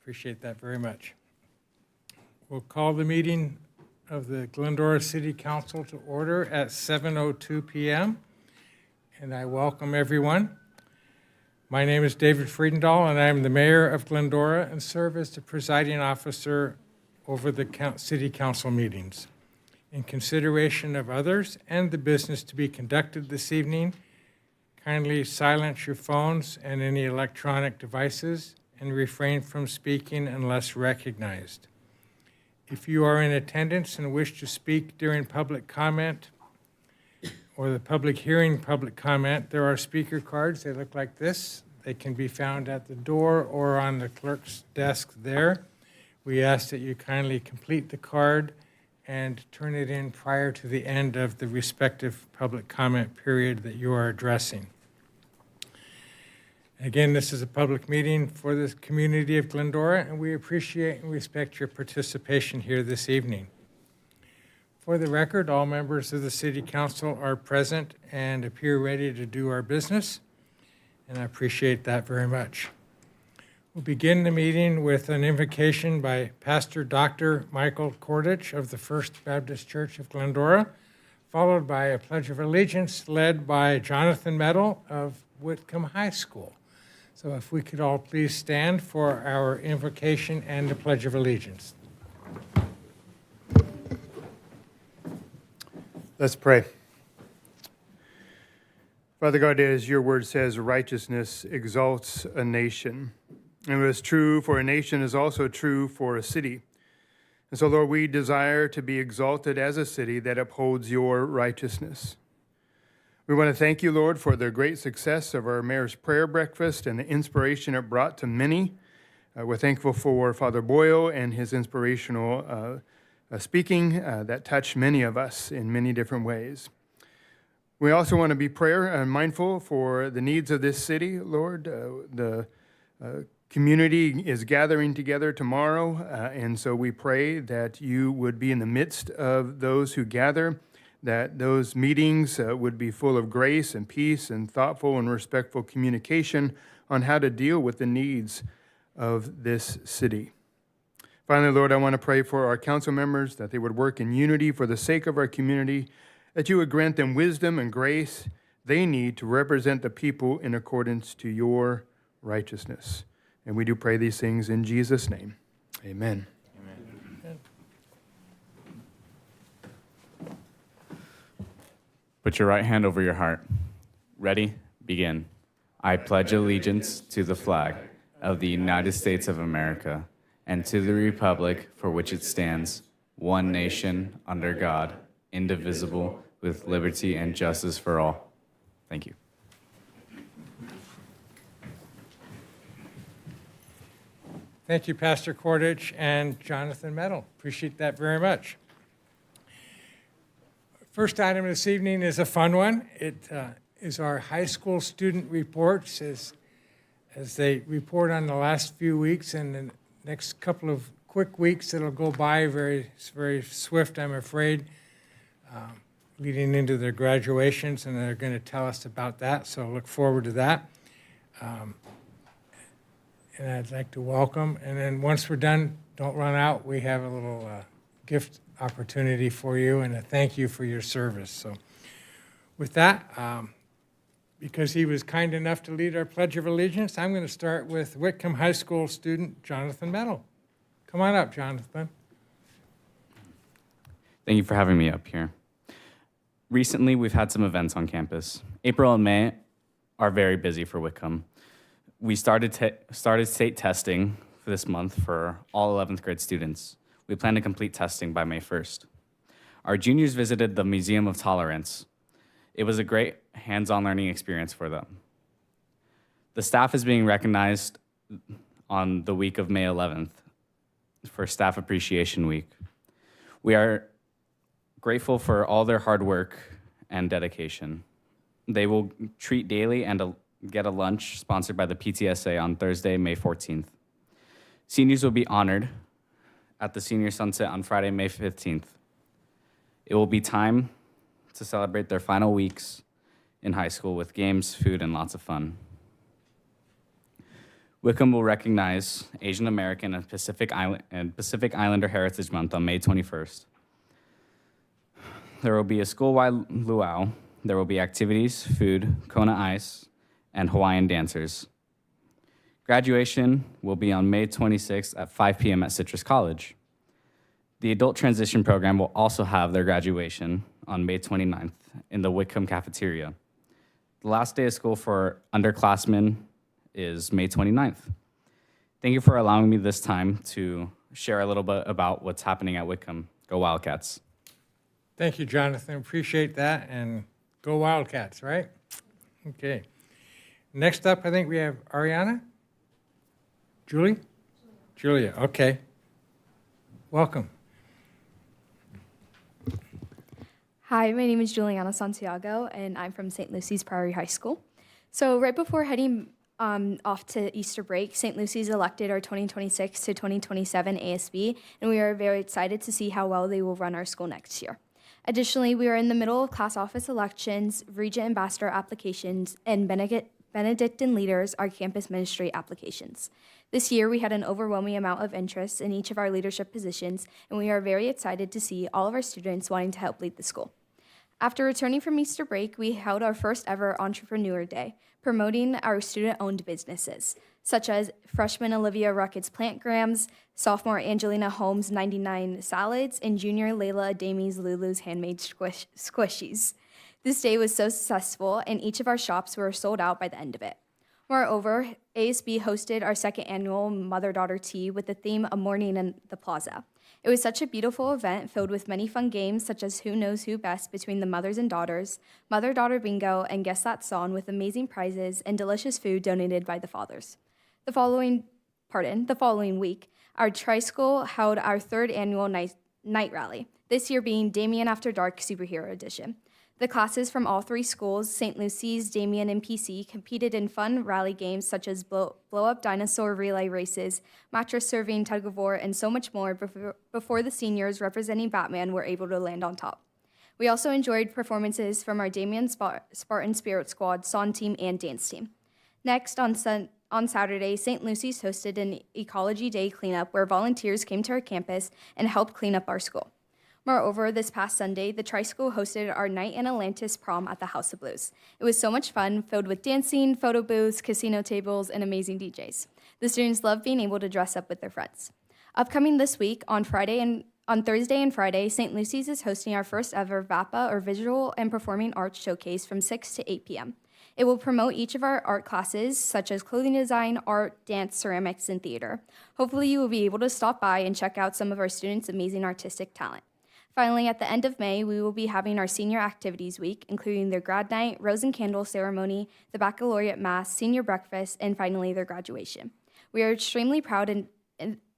Appreciate that very much. We'll call the meeting of the Glendora City Council to order at 7:02 p.m. And I welcome everyone. My name is David Friedendahl, and I am the mayor of Glendora and serve as the presiding officer over the city council meetings. In consideration of others and the business to be conducted this evening, kindly silence your phones and any electronic devices and refrain from speaking unless recognized. If you are in attendance and wish to speak during public comment or the public hearing public comment, there are speaker cards. They look like this. They can be found at the door or on the clerk's desk there. We ask that you kindly complete the card and turn it in prior to the end of the respective public comment period that you are addressing. Again, this is a public meeting for the community of Glendora, and we appreciate and respect your participation here this evening. For the record, all members of the City Council are present and appear ready to do our business, and I appreciate that very much. We'll begin the meeting with an invocation by Pastor Dr. Michael Kordich of the First Baptist Church of Glendora, followed by a Pledge of Allegiance led by Jonathan Metal of Whitcomb High School. So if we could all please stand for our invocation and the Pledge of Allegiance. Let's pray. Father God, as your word says, righteousness exalts a nation. And what is true for a nation is also true for a city. And so, Lord, we desire to be exalted as a city that upholds your righteousness. We want to thank you, Lord, for the great success of our Mayor's Prayer Breakfast and the inspiration it brought to many. We're thankful for Father Boyle and his inspirational speaking that touched many of us in many different ways. We also want to be mindful for the needs of this city, Lord. The community is gathering together tomorrow, and so we pray that you would be in the midst of those who gather, that those meetings would be full of grace and peace and thoughtful and respectful communication on how to deal with the needs of this city. Finally, Lord, I want to pray for our council members, that they would work in unity for the sake of our community, that you would grant them wisdom and grace they need to represent the people in accordance to your righteousness. And we do pray these things in Jesus' name. Amen. Put your right hand over your heart. Ready? Begin. I pledge allegiance to the flag of the United States of America and to the republic for which it stands, one nation, under God, indivisible, with liberty and justice for all. Thank you. Thank you, Pastor Kordich and Jonathan Metal. Appreciate that very much. First item this evening is a fun one. It is our high school student reports as they report on the last few weeks, and the next couple of quick weeks it'll go by very, very swift, I'm afraid, leading into their graduations, and they're going to tell us about that, so look forward to that. And I'd like to welcome, and then once we're done, don't run out, we have a little gift opportunity for you and a thank you for your service. So with that, because he was kind enough to lead our Pledge of Allegiance, I'm going to start with Whitcomb High School student Jonathan Metal. Come on up, Jonathan. Thank you for having me up here. Recently, we've had some events on campus. April and May are very busy for Whitcomb. We started state testing for this month for all 11th grade students. We plan to complete testing by May 1st. Our juniors visited the Museum of Tolerance. It was a great hands-on learning experience for them. The staff is being recognized on the week of May 11th for Staff Appreciation Week. We are grateful for all their hard work and dedication. They will treat daily and get a lunch sponsored by the PTSA on Thursday, May 14th. Seniors will be honored at the Senior Sunset on Friday, May 15th. It will be time to celebrate their final weeks in high school with games, food, and lots of fun. Wickham will recognize Asian American and Pacific Islander Heritage Month on May 21st. There will be a school-wide luau. There will be activities, food, Kona ice, and Hawaiian dancers. Graduation will be on May 26th at 5 p.m. at Citrus College. The Adult Transition Program will also have their graduation on May 29th in the Wickham cafeteria. The last day of school for underclassmen is May 29th. Thank you for allowing me this time to share a little bit about what's happening at Wickham. Go Wildcats. Thank you, Jonathan. Appreciate that. And go Wildcats, right? Okay. Next up, I think we have Ariana? Julie? Julia, okay. Welcome. Hi, my name is Juliana Santiago, and I'm from St. Lucy's Priory High School. So right before heading off to Easter break, St. Lucy's elected our 2026 to 2027 ASB, and we are very excited to see how well they will run our school next year. Additionally, we are in the middle of class office elections, regent ambassador applications, and Benedictine leaders, our campus ministry applications. This year, we had an overwhelming amount of interest in each of our leadership positions, and we are very excited to see all of our students wanting to help lead the school. After returning from Easter break, we held our first ever Entrepreneur Day, promoting our student-owned businesses, such as freshman Olivia Ruckett's Plant Grams, sophomore Angelina Holmes' 99 Salads, and junior Layla Adami's Lulu's Handmade Squishies. This day was so successful, and each of our shops were sold out by the end of it. Moreover, ASB hosted our second annual Mother-Daughter Tea with the theme A Morning in the Plaza. It was such a beautiful event filled with many fun games such as Who Knows Who Best between the mothers and daughters, Mother-Daughter Bingo, and Guess That Song with amazing prizes and delicious food donated by the fathers. The following week, our tri-school held our third annual night rally, this year being Damien After Dark Superhero Edition. The classes from all three schools, St. Lucy's, Damien, and PC, competed in fun rally games such as blow-up dinosaur relay races, mattress serving, tug-of-war, and so much more before the seniors representing Batman were able to land on top. We also enjoyed performances from our Damien Spartan Spirit Squad, Song Team, and Dance Team. Next, on Saturday, St. Lucy's hosted an Ecology Day cleanup where volunteers came to our campus and helped clean up our school. Moreover, this past Sunday, the Tri-School hosted our Night in Atlantis prom at the House of Blues. It was so much fun, filled with dancing, photo booths, casino tables, and amazing DJs. The students loved being able to dress up with their friends. Upcoming this week, on Thursday and Friday, St. Lucy's is hosting our first ever VAPA, or Visual and Performing Arts Showcase, from 6 to 8 p.m. It will promote each of our art classes, such as clothing design, art, dance, ceramics, and theater. Hopefully, you will be able to stop by and check out some of our students' amazing artistic talent. Finally, at the end of May, we will be having our Senior Activities Week, including their grad night, rose and candle ceremony, the baccalaureate mass, senior breakfast, and finally their graduation. We are extremely proud and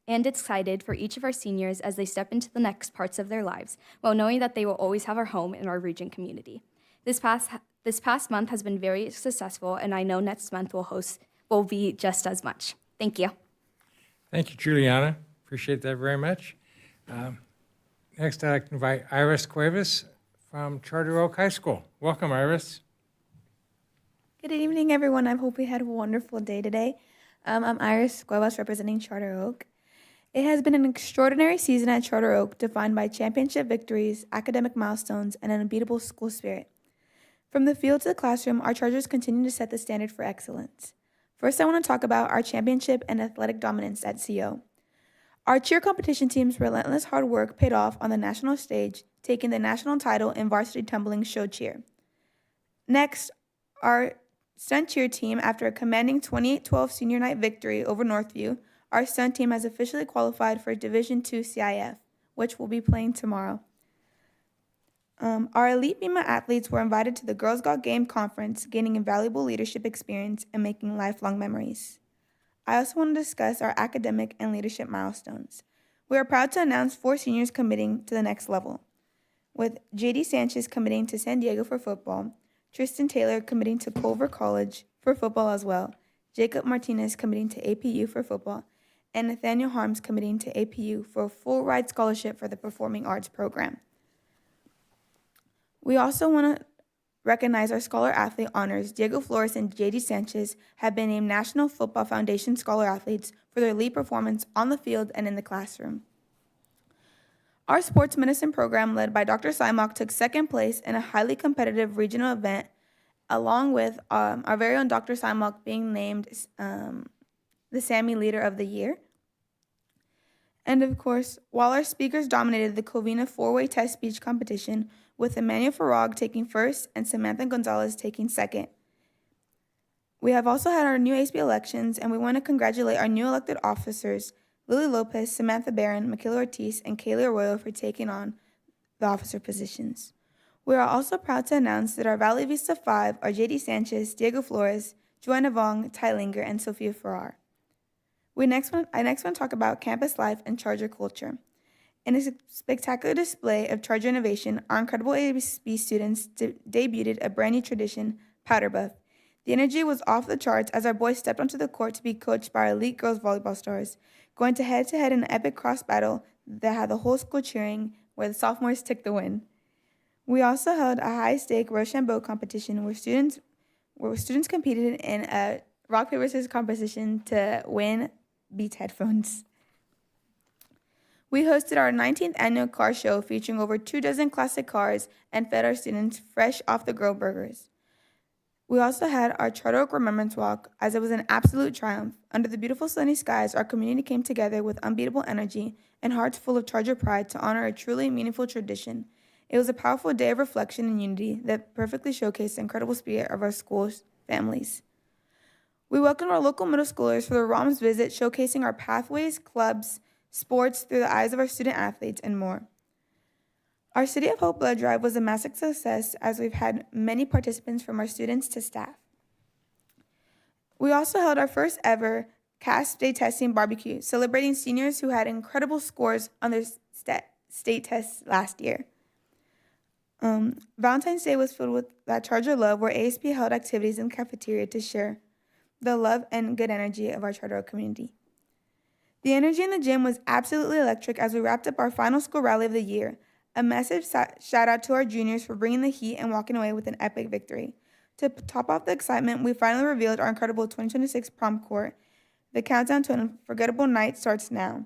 excited for each of our seniors as they step into the next parts of their lives, while knowing that they will always have our home in our region community. This past month has been very successful, and I know next month will be just as much. Thank you. Thank you, Juliana. Appreciate that very much. Next, I'd like to invite Iris Cuevas from Charter Oak High School. Welcome, Iris. Good evening, everyone. I hope we had a wonderful day today. I'm Iris Cuevas representing Charter Oak. It has been an extraordinary season at Charter Oak, defined by championship victories, academic milestones, and an unbeatable school spirit. From the field to the classroom, our Chargers continue to set the standard for excellence. First, I want to talk about our championship and athletic dominance at CO. Our cheer competition team's relentless hard work paid off on the national stage, taking the national title in varsity tumbling show cheer. Next, our stunt cheer team, after a commanding 28-12 senior night victory over Northview, our stunt team has officially qualified for Division II CIF, which will be playing tomorrow. Our elite BEMA athletes were invited to the Girls Got Game conference, gaining invaluable leadership experience and making lifelong memories. I also want to discuss our academic and leadership milestones. We are proud to announce 4 seniors committing to the next level, with J.D. Sanchez committing to San Diego for football, Tristan Taylor committing to Culver College for football as well, Jacob Martinez committing to APU for football, and Nathaniel Harms committing to APU for a full-ride scholarship for the Performing Arts program. We also want to recognize our Scholar Athlete honors, Diego Flores and JD Sanchez have been named National Football Foundation Scholar Athletes for their elite performance on the field and in the classroom. Our sports medicine program, led by Dr. Simok, took second place in a highly competitive regional event, along with our very own Dr. Simok being named the SAMI Leader of the Year. And of course, while our speakers dominated the Covina four-way test speech competition, with Emmanuel Farag taking first and Samantha Gonzalez taking second. We have also had our new ASB elections, and we want to congratulate our new elected officers, Lily Lopez, Samantha Barron, Michaela Ortiz, and Kaylee Arroyo for taking on the officer positions. We are also proud to announce that our Valley Vista 5 are JD Sanchez, Diego Flores, Joanna Vong, Ty Linger, and Sophia Farrar. I next want to talk about campus life and Charger culture. In a spectacular display of Charger innovation, our incredible ASB students debuted a brand new tradition, Powder Buff. The energy was off the charts as our boys stepped onto the court to be coached by our elite girls volleyball stars, going to head in an epic cross battle that had the whole school cheering, where the sophomores took the win. We also held a high-stake Rochambeau competition where students competed in a rock, paper, scissors competition to win Beats headphones. We hosted our 19th annual car show featuring over 24 classic cars and fed our students fresh off the grill burgers. We also had our Charter Oak Remembrance Walk, as it was an absolute triumph. Under the beautiful sunny skies, our community came together with unbeatable energy and hearts full of Charger pride to honor a truly meaningful tradition. It was a powerful day of reflection and unity that perfectly showcased the incredible spirit of our school's families. We welcomed our local middle schoolers for the ROMS visit, showcasing our pathways, clubs, sports through the eyes of our student athletes, and more. Our City of Hope blood drive was a massive success, as we've had many participants from our students to staff. We also held our first ever CASP Day testing barbecue, celebrating seniors who had incredible scores on their state tests last year. Valentine's Day was filled with that Charger love, where ASB held activities in the cafeteria to share the love and good energy of our Charter Oak community. The energy in the gym was absolutely electric as we wrapped up our final school rally of the year. A massive shout out to our juniors for bringing the heat and walking away with an epic victory. To top off the excitement, we finally revealed our incredible 2026 prom court. The countdown to an unforgettable night starts now.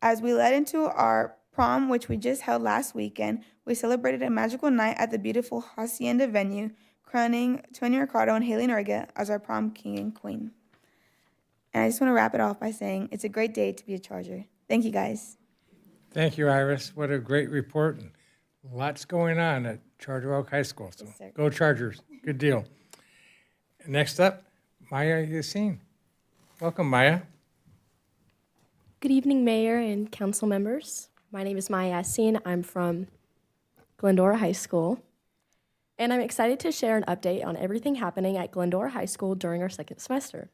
As we led into our prom, which we just held last weekend, we celebrated a magical night at the beautiful Hacienda venue, crowning Tony Ricardo and Haley Norga as our prom king and queen. And I just want to wrap it off by saying it's a great day to be a Charger. Thank you, guys. Thank you, Iris. What a great report. And lots going on at Charter Oak High School. So Yes, sir. go Chargers. Good deal. Next up, Maya Yassine. Welcome, Maya. Good evening, Mayor and council members. My name is Maya Yassine. I'm from Glendora High School, and I'm excited to share an update on everything happening at Glendora High School during our second semester.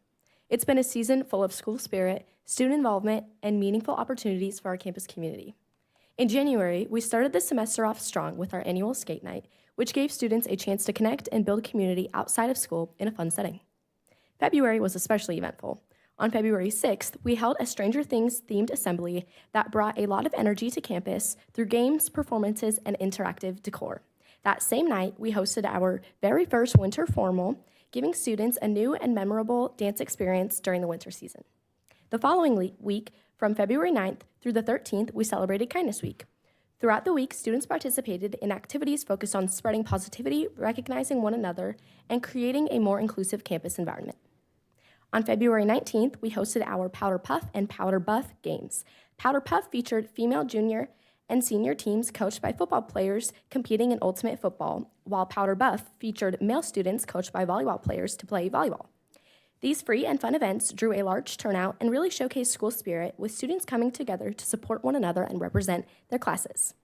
It's been a season full of school spirit, student involvement, and meaningful opportunities for our campus community. In January, we started the semester off strong with our annual skate night, which gave students a chance to connect and build community outside of school in a fun setting. February was especially eventful. On February 6th, we held a Stranger Things themed assembly that brought a lot of energy to campus through games, performances, and interactive decor. That same night, we hosted our very first winter formal, giving students a new and memorable dance experience during the winter season. The following week, from February 9th through the 13th, we celebrated Kindness Week. Throughout the week, students participated in activities focused on spreading positivity, recognizing one another, and creating a more inclusive campus environment. On February 19th, we hosted our Powder Puff and Powder Buff games. Powder Puff featured female junior and senior teams coached by football players competing in ultimate football, while Powder Buff featured male students coached by volleyball players to play volleyball. These free and fun events drew a large turnout and really showcased school spirit, with students coming together to support one another and represent their classes.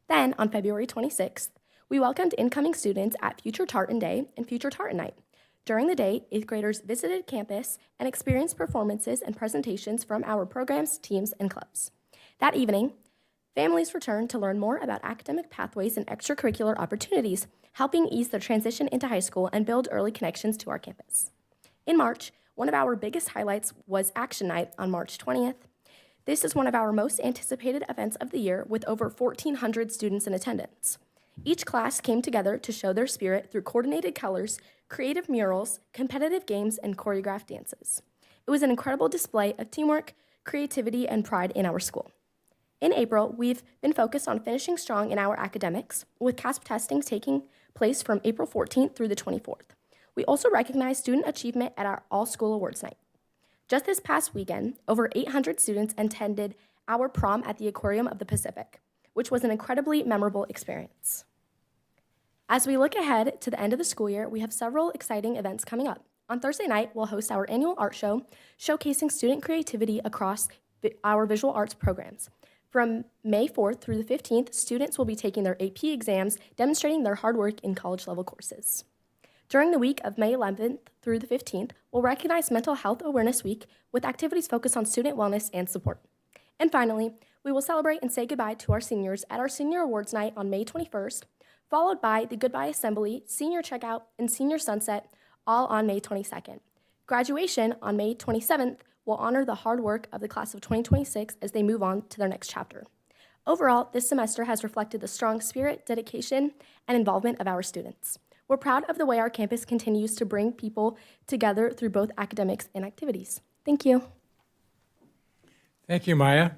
Then, on February 26th, we welcomed incoming students at Future Tartan Day and Future Tartan Night. During the day, 8th graders visited campus and experienced performances and presentations from our programs, teams, and clubs. That evening, families returned to learn more about academic pathways and extracurricular opportunities, helping ease their transition into high school and build early connections to our campus. In March, one of our biggest highlights was Action Night on March 20th. This is one of our most anticipated events of the year, with over 1,400 students in attendance. Each class came together to show their spirit through coordinated colors, creative murals, competitive games, and choreographed dances. It was an incredible display of teamwork, creativity, and pride in our school. In April, we've been focused on finishing strong in our academics, with CASP testing taking place from April 14th through the 24th. We also recognized student achievement at our all-school awards night. Just this past weekend, over 800 students attended our prom at the Aquarium of the Pacific, which was an incredibly memorable experience. As we look ahead to the end of the school year, we have several exciting events coming up. On Thursday night, we'll host our annual art show, showcasing student creativity across our visual arts programs. From May 4th through the 15th, students will be taking their AP exams, demonstrating their hard work in college-level courses. During the week of May 11th through the 15th, we'll recognize Mental Health Awareness Week with activities focused on student wellness and support. And finally, we will celebrate and say goodbye to our seniors at our Senior Awards Night on May 21st, followed by the Goodbye Assembly, Senior Checkout, and Senior Sunset, all on May 22nd. Graduation on May 27th will honor the hard work of the class of 2026 as they move on to their next chapter. Overall, this semester has reflected the strong spirit, dedication, and involvement of our students. We're proud of the way our campus continues to bring people together through both academics and activities. Thank you. Thank you, Maya.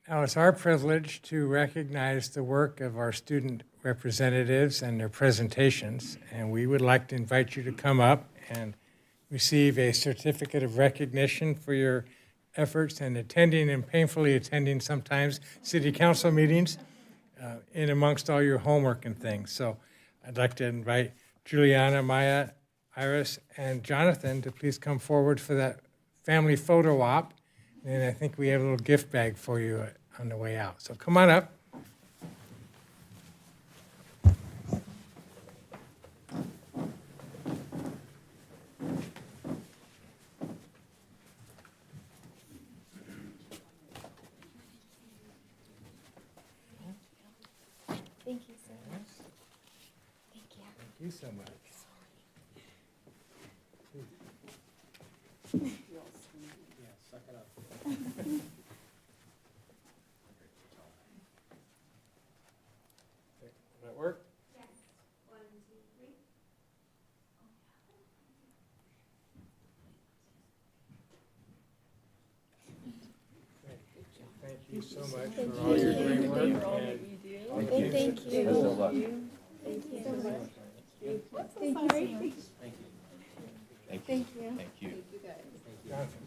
Now, it's our privilege to recognize the work of our student representatives and their presentations, and we would like to invite you to come up and receive a certificate of recognition for your efforts in attending and painfully attending sometimes city council meetings in amongst all your homework and things. So I'd like to invite Juliana, Maya, Iris, and Jonathan to please come forward for that family photo op. And I think we have a little gift bag for you on the way out. So come on up. Thank you so much. Thank you. Thank you so much. Will that work? Yes. 1, 2, 3. Thank you so much for all your great work. And Thank you. Thank you. Jonathan.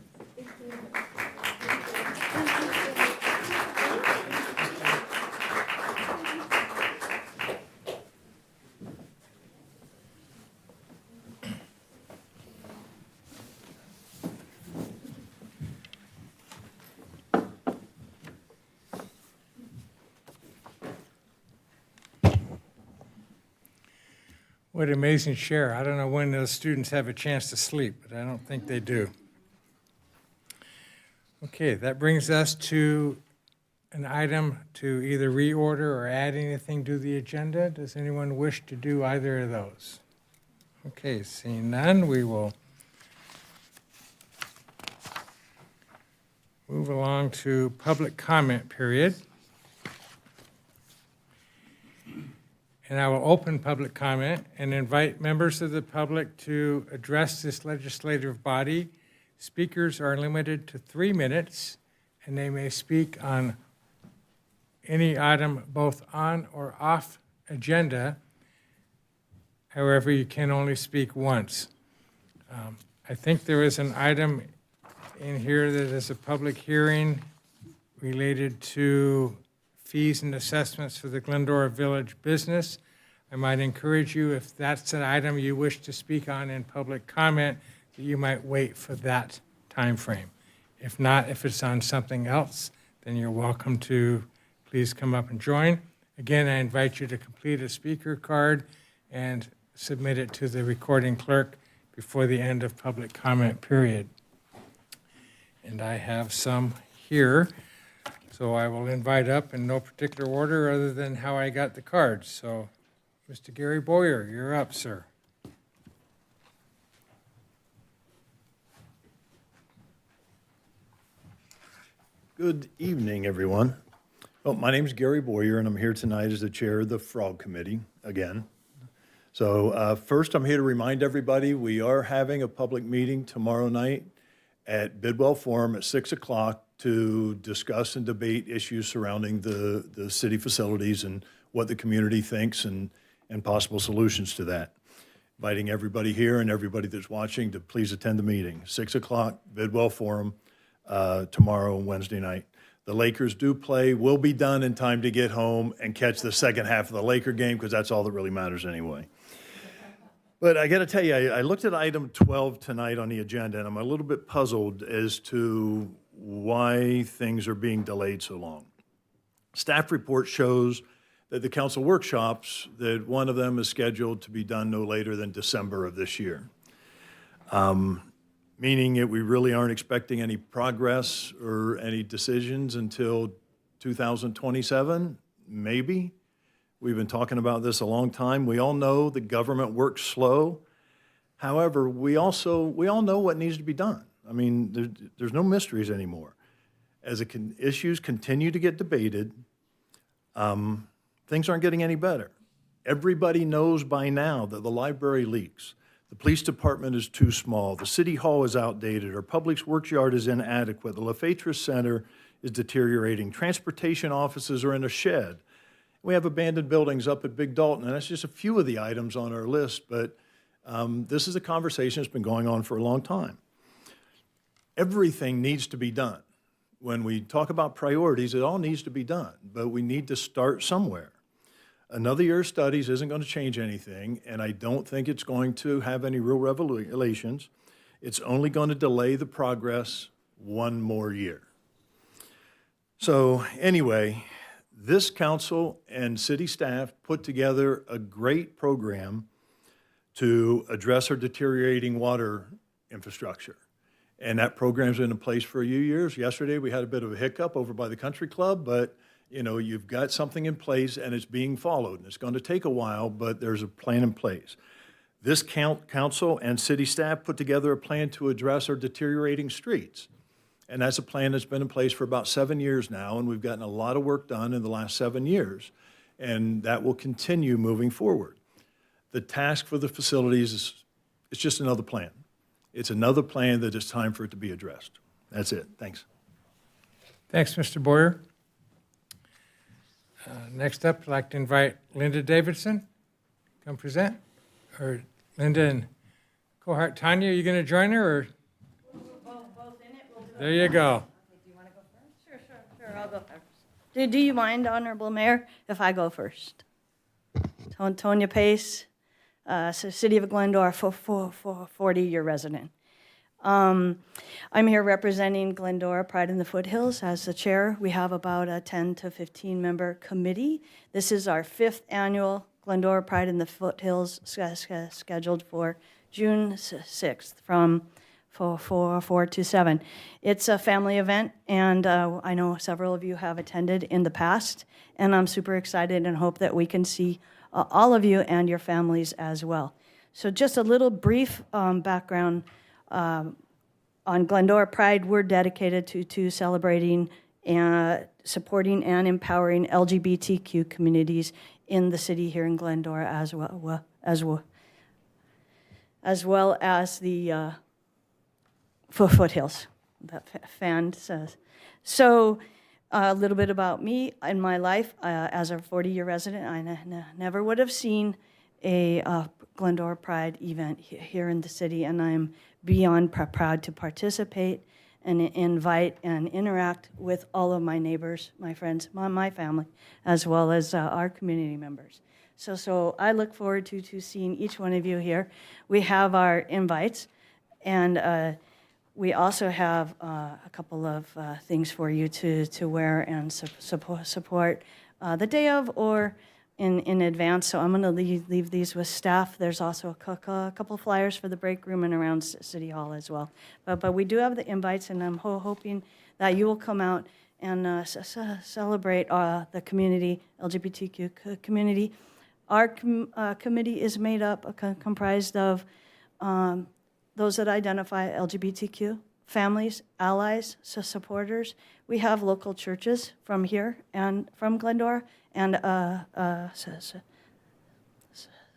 What an amazing share. I don't know when those students have a chance to sleep, but I don't think they do. Okay, that brings us to an item to either reorder or add anything to the agenda. Does anyone wish to do either of those? Okay, seeing none, we will move along to public comment period. And I will open public comment and invite members of the public to address this legislative body. Speakers are limited to 3 minutes, and they may speak on any item both on or off agenda. However, you can only speak once. I think there is an item in here that is a public hearing related to fees and assessments for the Glendora Village business. I might encourage you, if that's an item you wish to speak on in public comment, that you might wait for that time frame. If not, if it's on something else, then you're welcome to please come up and join. Again, I invite you to complete a speaker card and submit it to the recording clerk before the end of public comment period. And I have some here. So I will invite up in no particular order other than how I got the cards. So, Mr. Gary Boyer, you're up, sir. Good evening, everyone. Well, my name's Gary Boyer, and I'm here tonight as the chair of the Frog Committee again. So first, I'm here to remind everybody, we are having a public meeting tomorrow night at Bidwell Forum at 6 o'clock to discuss and debate issues surrounding the city facilities and what the community thinks and possible solutions to that. Inviting everybody here and everybody that's watching to please attend the meeting. 6 o'clock, Bidwell Forum, tomorrow, Wednesday night. The Lakers do play. We'll be done in time to get home and catch the second half of the Laker game because that's all that really matters anyway. But I got to tell you, I looked at item 12 tonight on the agenda, and I'm a little bit puzzled as to why things are being delayed so long. Staff report shows that the council workshops, that one of them is scheduled to be done no later than December of this year. Meaning that we really aren't expecting any progress or any decisions until 2027, maybe. We've been talking about this a long time. We all know the government works slow. However, we all know what needs to be done. I mean, there's no mysteries anymore. As issues continue to get debated, things aren't getting any better. Everybody knows by now that the library leaks. The police department is too small. The city hall is outdated. Our public works yard is inadequate. The LaFetris Center is deteriorating. Transportation offices are in a shed. We have abandoned buildings up at Big Dalton, and that's just a few of the items on our list, but this is a conversation that's been going on for a long time. Everything needs to be done. When we talk about priorities, it all needs to be done, but we need to start somewhere. Another year of studies isn't going to change anything, and I don't think it's going to have any real revelations. It's only going to delay the progress one more year. So anyway, this council and city staff put together a great program to address our deteriorating water infrastructure. And that program's been in place for a few years. Yesterday, we had a bit of a hiccup over by the country club, but you know, you've got something in place and it's being followed. And it's going to take a while, but there's a plan in place. This council and city staff put together a plan to address our deteriorating streets. And that's a plan that's been in place for about 7 years now, and we've gotten a lot of work done in the last 7 years. And that will continue moving forward. The task for the facilities is it's just another plan. It's another plan that it's time for it to be addressed. That's it. Thanks. Thanks, Mr. Boyer. Next up, I'd like to invite Linda Davidson, come present. Or Linda and cohort Tanya, are you going to join her? Or? Both in it. We'll do There you go. Do you want to go first? Sure, I'll go first. Do you mind, Honorable Mayor, if I go first? Tonya Pace, City of Glendora, 40-year resident. I'm here representing Glendora Pride in the Foothills as the chair. We have about a 10 to 15 member committee. This is our 5th annual Glendora Pride in the Foothills scheduled for June 6th from 4 to 7. It's a family event, and I know several of you have attended in the past, and I'm super excited and hope that we can see all of you and your families as well. So just a little brief background on Glendora Pride. We're dedicated to celebrating and supporting and empowering LGBTQ communities in the city here in Glendora, as well as the foothills, that fan says. So a little bit about me and my life. As a 40-year resident, I never would have seen a Glendora Pride event here in the city, and I'm beyond proud to participate and invite and interact with all of my neighbors, my friends, my family, as well as our community members. So I look forward to seeing each one of you here. We have our invites, and we also have a couple of things for you to wear and support the day of or in advance. So I'm going to leave these with staff. There's also a couple of flyers for the break room and around City Hall as well. But we do have the invites, and I'm hoping that you will come out and celebrate the community, LGBTQ community. Our committee is made up, comprised of those that identify LGBTQ, families, allies, supporters. We have local churches from here and from Glendora and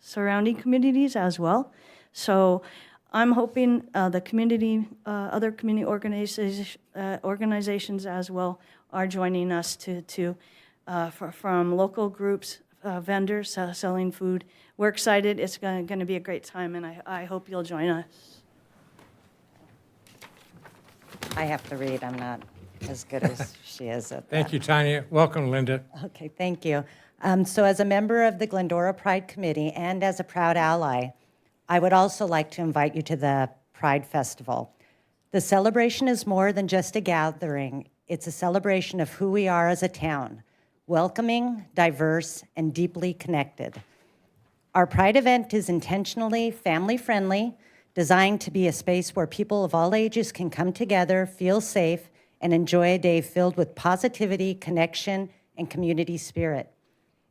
surrounding communities as well. So I'm hoping the community, other community organizations as well are joining us from local groups, vendors selling food. We're excited. It's going to be a great time, and I hope you'll join us. I have to read. I'm not as good as she is at that. Thank you, Tanya. Welcome, Linda. Okay, thank you. So as a member of the Glendora Pride Committee and as a proud ally, I would also like to invite you to the Pride Festival. The celebration is more than just a gathering. It's a celebration of who we are as a town, welcoming, diverse, and deeply connected. Our Pride event is intentionally family-friendly, designed to be a space where people of all ages can come together, feel safe, and enjoy a day filled with positivity, connection, and community spirit.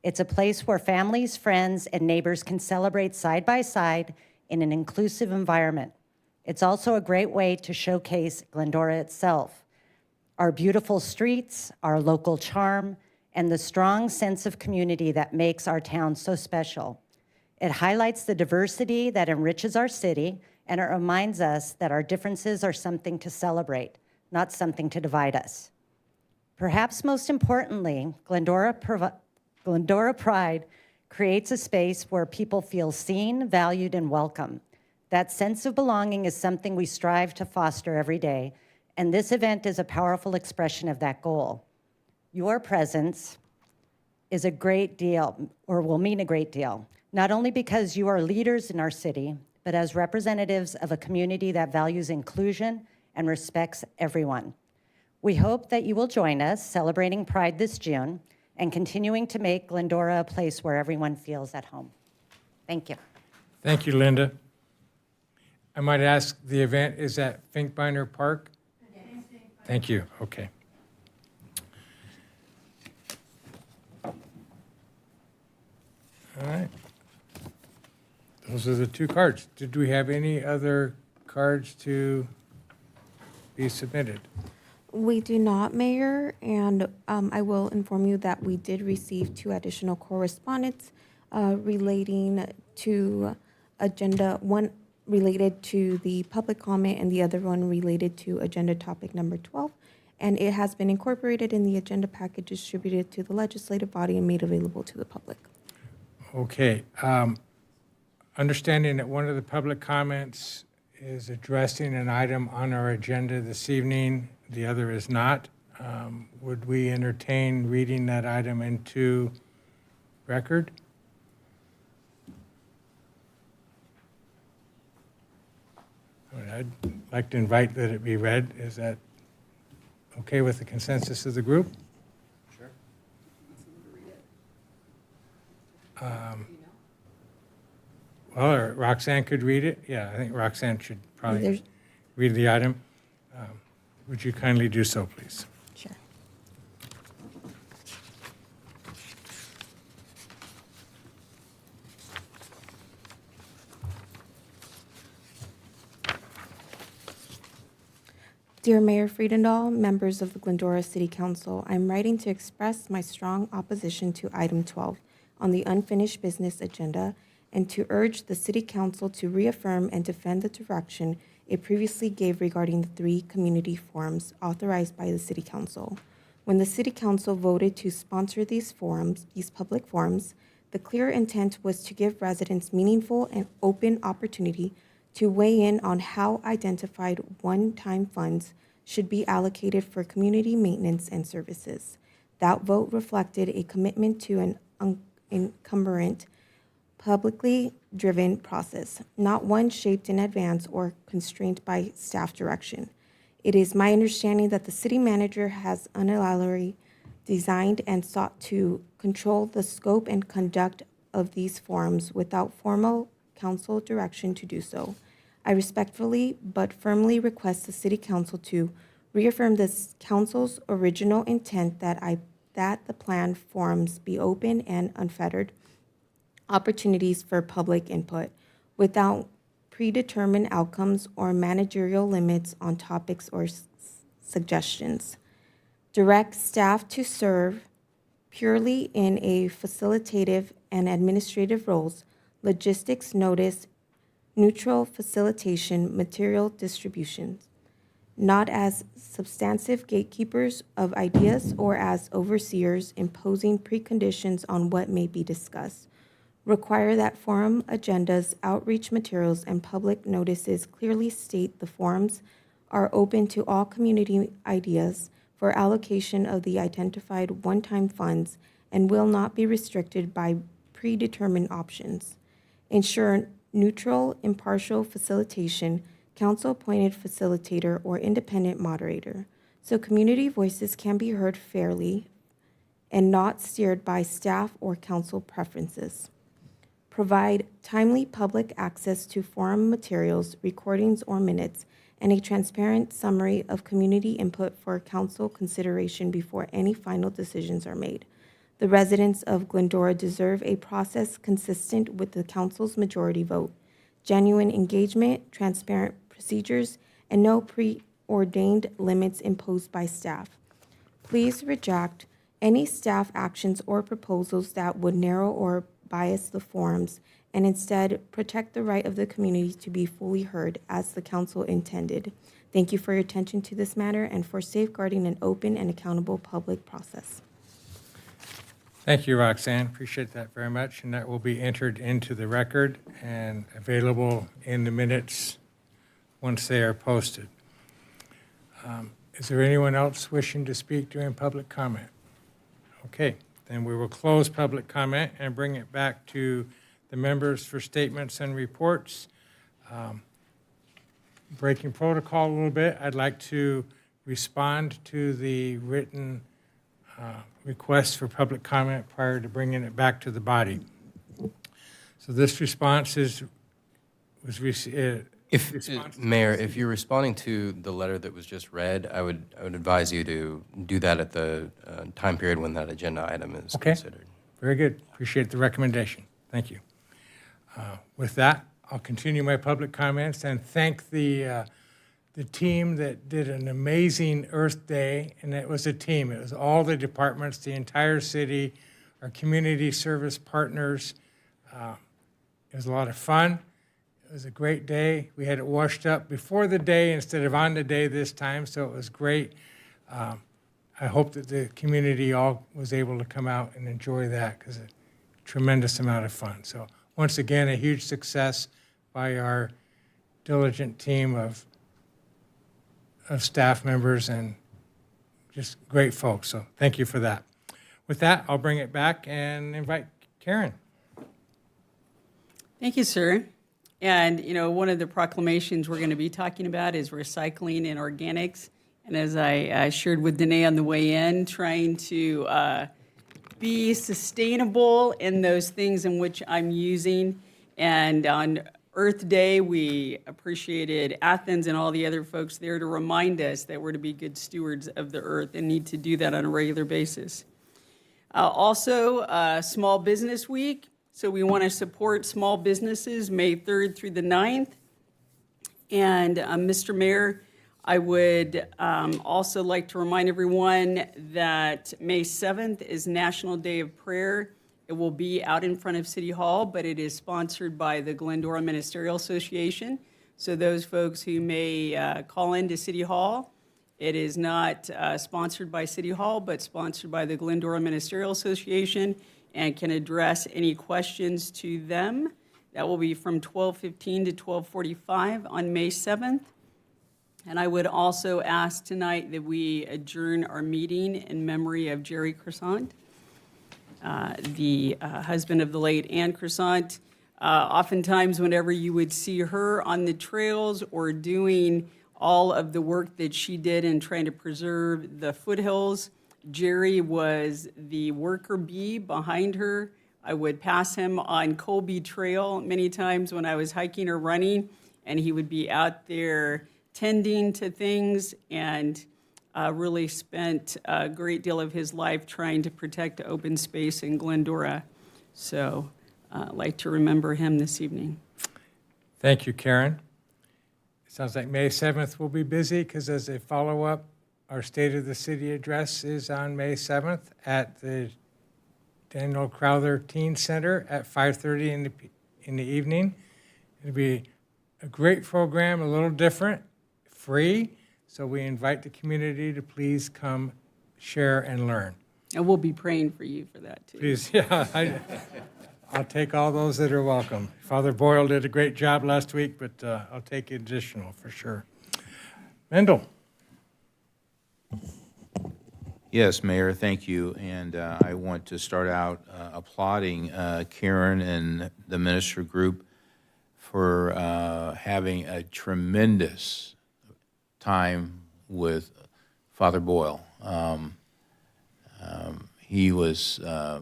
It's a place where families, friends, and neighbors can celebrate side by side in an inclusive environment. It's also a great way to showcase Glendora itself, our beautiful streets, our local charm, and the strong sense of community that makes our town so special. It highlights the diversity that enriches our city, and it reminds us that our differences are something to celebrate, not something to divide us. Perhaps most importantly, Glendora Pride creates a space where people feel seen, valued, and welcome. That sense of belonging is something we strive to foster every day, and this event is a powerful expression of that goal. Your presence is a great deal, or will mean a great deal, not only because you are leaders in our city, but as representatives of a community that values inclusion and respects everyone. We hope that you will join us celebrating Pride this June and continuing to make Glendora a place where everyone feels at home. Thank you. Thank you, Linda. I might ask, the event is at Finkbeiner Park? Thank you, okay. All right. Those are the two cards. Did we have any other cards to be submitted? We do not, Mayor, and I will inform you that we did receive 2 additional correspondence relating to agenda, one related to the public comment and the other one related to agenda topic number 12. And it has been incorporated in the agenda package distributed to the legislative body and made available to the public. Okay. Understanding that one of the public comments is addressing an item on our agenda this evening, the other is not. Would we entertain reading that item into record? I'd like to invite that it be read. Is that okay with the consensus of the group? Sure. Well, or Roxanne could read it. Yeah, I think Roxanne should probably There's- read the item. Would you kindly do so, please? Sure. Dear Mayor Friedendahl, members of the Glendora City Council, I'm writing to express my strong opposition to item 12 on the unfinished business agenda and to urge the City Council to reaffirm and defend the direction it previously gave regarding the 3 community forums authorized by the City Council. When the City Council voted to sponsor these forums, these public forums, the clear intent was to give residents meaningful and open opportunity to weigh in on how identified one-time funds should be allocated for community maintenance and services. That vote reflected a commitment to an unencumbered, publicly driven process, not one shaped in advance or constrained by staff direction. It is my understanding that the city manager has unilaterally designed and sought to control the scope and conduct of these forums without formal council direction to do so. I respectfully but firmly request the City Council to reaffirm this council's original intent that the planned forums be open and unfettered opportunities for public input without predetermined outcomes or managerial limits on topics or suggestions. Direct staff to serve purely in a facilitative and administrative roles, logistics notice, neutral facilitation, material distributions, not as substantive gatekeepers of ideas or as overseers imposing preconditions on what may be discussed. Require that forum agendas, outreach materials, and public notices clearly state the forums are open to all community ideas for allocation of the identified one-time funds and will not be restricted by predetermined options. Ensure neutral, impartial facilitation, council-appointed facilitator or independent moderator, so community voices can be heard fairly and not steered by staff or council preferences. Provide timely public access to forum materials, recordings, or minutes, and a transparent summary of community input for council consideration before any final decisions are made. The residents of Glendora deserve a process consistent with the council's majority vote, genuine engagement, transparent procedures, and no preordained limits imposed by staff. Please reject any staff actions or proposals that would narrow or bias the forums, and instead protect the right of the community to be fully heard as the council intended. Thank you for your attention to this matter and for safeguarding an open and accountable public process. Thank you, Roxanne. Appreciate that very much, and that will be entered into the record and available in the minutes once they are posted. Is there anyone else wishing to speak during public comment? Okay, then we will close public comment and bring it back to the members for statements and reports. Breaking protocol a little bit, I'd like to respond to the written request for public comment prior to bringing it back to the body. So this response was received. Mayor, if you're responding to the letter that was just read, I would advise you to do that at the time period when that agenda item is considered. Very good. Appreciate the recommendation. Thank you. With that, I'll continue my public comments and thank the team that did an amazing Earth Day, and it was a team. It was all the departments, the entire city, our community service partners. It was a lot of fun. It was a great day. We had it washed up before the day instead of on the day this time, so it was great. I hope that the community all was able to come out and enjoy that because it's a tremendous amount of fun. So once again, a huge success by our diligent team of staff members and just great folks. So thank you for that. With that, I'll bring it back and invite Karen. Thank you, sir. And, you know, one of the proclamations we're going to be talking about is recycling and organics. And as I shared with Danae on the way in, trying to be sustainable in those things in which I'm using. And on Earth Day, we appreciated Athens and all the other folks there to remind us that we're to be good stewards of the earth and need to do that on a regular basis. Also, Small Business Week. So we want to support small businesses May 3rd through the 9th. And Mr. Mayor, I would also like to remind everyone that May 7th is National Day of Prayer. It will be out in front of City Hall, but it is sponsored by the Glendora Ministerial Association. So those folks who may call into City Hall, it is not sponsored by City Hall, but sponsored by the Glendora Ministerial Association, and can address any questions to them. That will be from 12:15 to 12:45 on May 7th. And I would also ask tonight that we adjourn our meeting in memory of Jerry Croissant, the husband of the late Anne Croissant. Oftentimes, whenever you would see her on the trails or doing all of the work that she did in trying to preserve the foothills, Jerry was the worker bee behind her. I would pass him on Colby Trail many times when I was hiking or running, and he would be out there tending to things and really spent a great deal of his life trying to protect open space in Glendora. So I'd like to remember him this evening. Thank you, Karen. It sounds like May 7th will be busy because as a follow-up, our State of the City address is on May 7th at the Daniel Crowther Teen Center at 5:30 in the evening. It'll be a great program, a little different, free, so we invite the community to please come share and learn. And we'll be praying for you for that, too. Please, yeah, I'll take all those that are welcome. Father Boyle did a great job last week, but I'll take additional for sure. Mendel. Yes, Mayor, thank you. And I want to start out applauding Karen and the minister group for having a tremendous time with Father Boyle. He was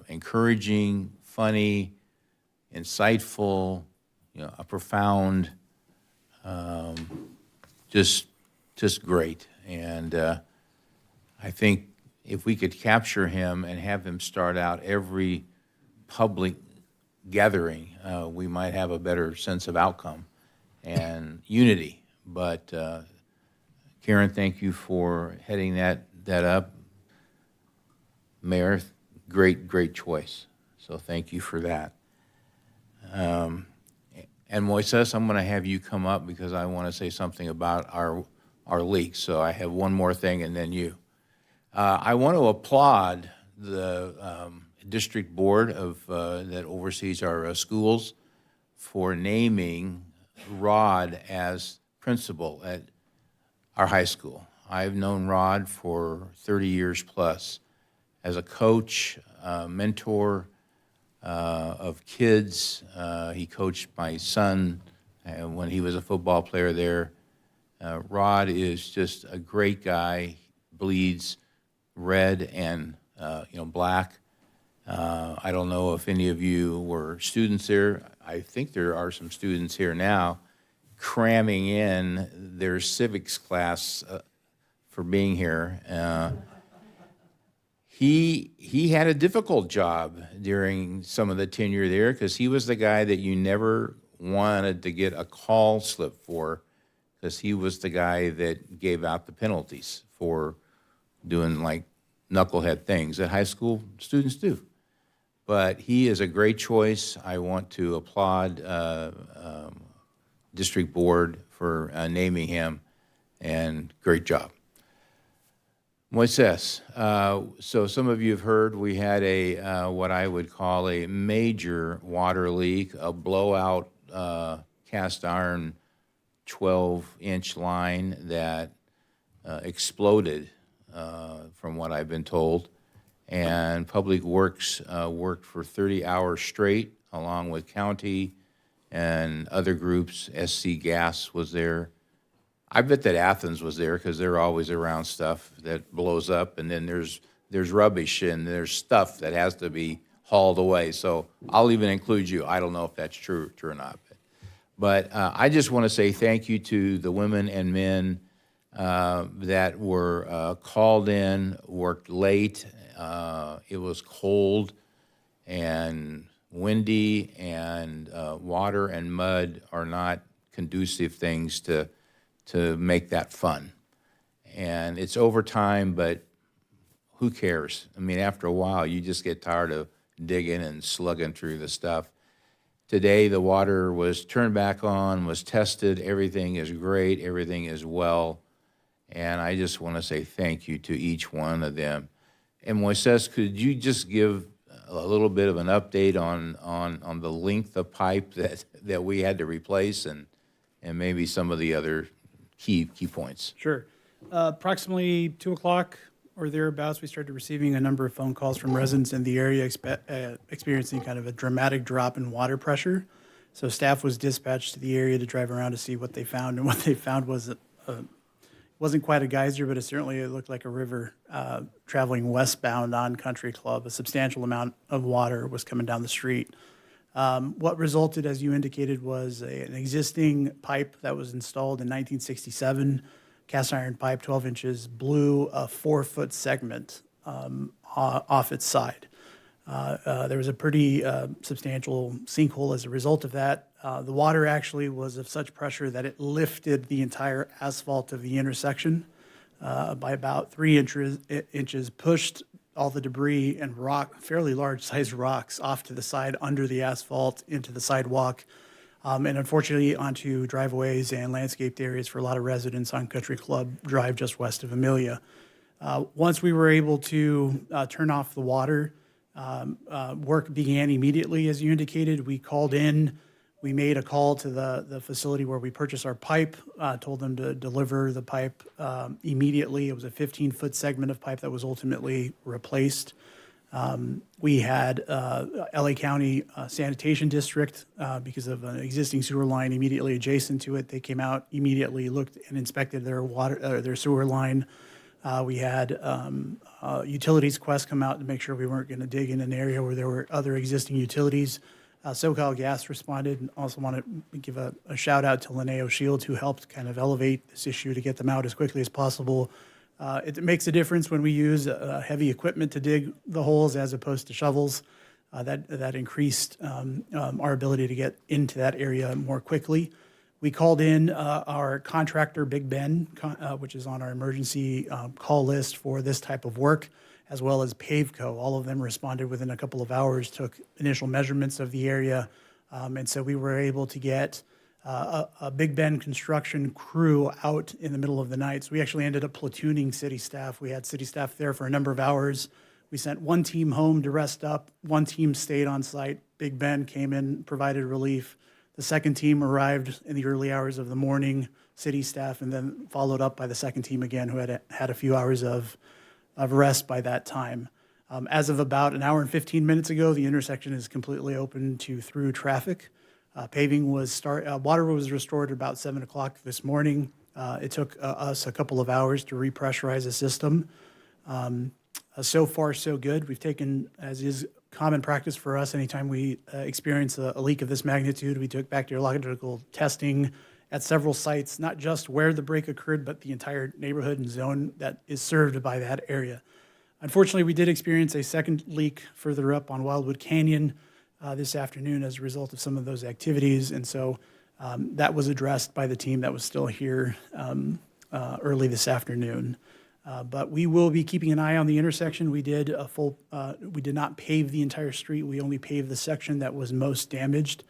encouraging, funny, insightful, a profound, just great. And I think if we could capture him and have him start out every public gathering, we might have a better sense of outcome and unity. But Karen, thank you for heading that up. Mayor, great choice. So thank you for that. And Moises, I'm going to have you come up because I want to say something about our leaks. So I have one more thing and then you. I want to applaud the district board of that oversees our schools for naming Rod as principal at our high school. I've known Rod for 30 years plus as a coach, mentor of kids. He coached my son when he was a football player there. Rod is just a great guy, bleeds red and black. I don't know if any of you were students there. I think there are some students here now cramming in their civics class for being here. He had a difficult job during some of the tenure there because he was the guy that you never wanted to get a call slip for because he was the guy that gave out the penalties for doing like knucklehead things that high school students do. But he is a great choice. I want to applaud District Board for naming him, and great job. Moises, so some of you have heard we had a what I would call a major water leak, a blowout cast iron 12-inch line that exploded, from what I've been told. And Public Works worked for 30 hours straight, along with county and other groups. SC Gas was there. I bet that Athens was there because they're always around stuff that blows up, and then there's rubbish and there's stuff that has to be hauled away. So I'll even include you. I don't know if that's true or not. But I just want to say thank you to the women and men that were called in, worked late. It was cold and windy, and water and mud are not conducive things to make that fun. And it's overtime, but who cares? I mean, after a while, you just get tired of digging and slugging through the stuff. Today, the water was turned back on, was tested. Everything is great. Everything is well. And I just want to say thank you to each one of them. And Moises, could you just give a little bit of an update on the length of pipe that we had to replace and maybe some of the other key points? Sure. Approximately 2 o'clock or thereabouts, we started receiving a number of phone calls from residents in the area experiencing kind of a dramatic drop in water pressure. So staff was dispatched to the area to drive around to see what they found, and what they found was wasn't quite a geyser, but it looked like a river traveling westbound on Country Club. A substantial amount of water was coming down the street. What resulted, as you indicated, was an existing pipe that was installed in 1967, cast iron pipe, 12 inches, blew a 4-foot segment off its side. There was a pretty substantial sinkhole as a result of that. The water actually was of such pressure that it lifted the entire asphalt of the intersection by about 3 inches, pushed all the debris and fairly large-sized rocks off to the side under the asphalt into the sidewalk, and unfortunately onto driveways and landscaped areas for a lot of residents on Country Club Drive just west of Amelia. Once we were able to turn off the water, work began immediately, as you indicated. We called in. We made a call to the facility where we purchased our pipe, told them to deliver the pipe immediately. It was a 15-foot segment of pipe that was ultimately replaced. We had LA County Sanitation District, because of an existing sewer line immediately adjacent to it. They came out immediately, looked and inspected their sewer line. We had Utilities Quest come out to make sure we weren't going to dig in an area where there were other existing utilities. SoCal Gas responded, and also want to give a shout out to Linneo Shields, who helped kind of elevate this issue to get them out as quickly as possible. It makes a difference when we use heavy equipment to dig the holes as opposed to shovels. That increased our ability to get into that area more quickly. We called in our contractor, Big Ben, which is on our emergency call list for this type of work, as well as Paveco. All of them responded within a couple of hours, took initial measurements of the area, and so we were able to get a Big Ben construction crew out in the middle of the night. So we actually ended up platooning city staff. We had city staff there for a number of hours. We sent one team home to rest up. One team stayed on site. Big Ben came in, provided relief. The second team arrived in the early hours of the morning, city staff, and then followed up by the second team again, who had a few hours of rest by that time. As of about an hour and 15 minutes ago, the intersection is completely open to through traffic. Paving was water was restored at about 7 o'clock this morning. It took us a couple of hours to repressurize the system. So far, so good. We've taken, as is common practice for us, anytime we experience a leak of this magnitude, we took bacteriological testing at several sites, not just where the break occurred, but the entire neighborhood and zone that is served by that area. Unfortunately, we did experience a second leak further up on Wildwood Canyon this afternoon as a result of some of those activities, and so that was addressed by the team that was still here early this afternoon. But we will be keeping an eye on the intersection. We did not pave the entire street. We only paved the section that was most damaged.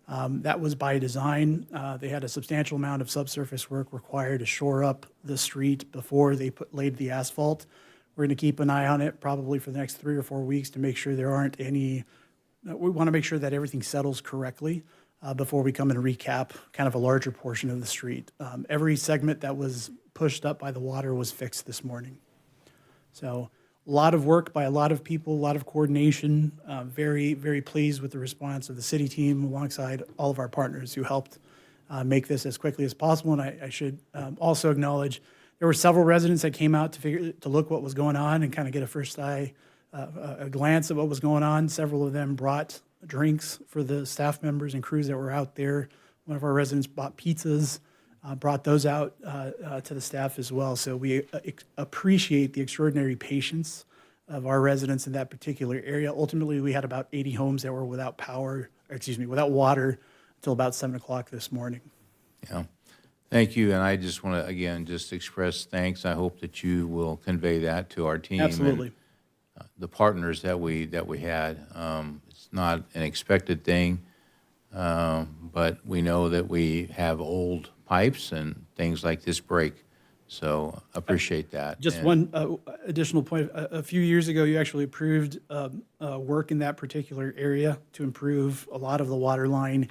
That was by design. They had a substantial amount of subsurface work required to shore up the street before they laid the asphalt. We're going to keep an eye on it probably for the next 3 or 4 weeks to make sure there aren't any. We want to make sure that everything settles correctly before we come and recap kind of a larger portion of the street. Every segment that was pushed up by the water was fixed this morning. So a lot of work by a lot of people, a lot of coordination. Very, very pleased with the response of the city team alongside all of our partners who helped make this as quickly as possible. And I should also acknowledge there were several residents that came out to look what was going on and kind of get a glance at what was going on. Several of them brought drinks for the staff members and crews that were out there. One of our residents bought pizzas, brought those out to the staff as well. So we appreciate the extraordinary patience of our residents in that particular area. Ultimately, we had about 80 homes that were without water until about 7 o'clock this morning. Yeah. Thank you, and I just want to, again, just express thanks. I hope that you will convey that to our team. Absolutely. And the partners that we had. It's not an expected thing, but we know that we have old pipes and things like this break, so appreciate that. Just one additional point. A few years ago, you actually approved work in that particular area to improve a lot of the water line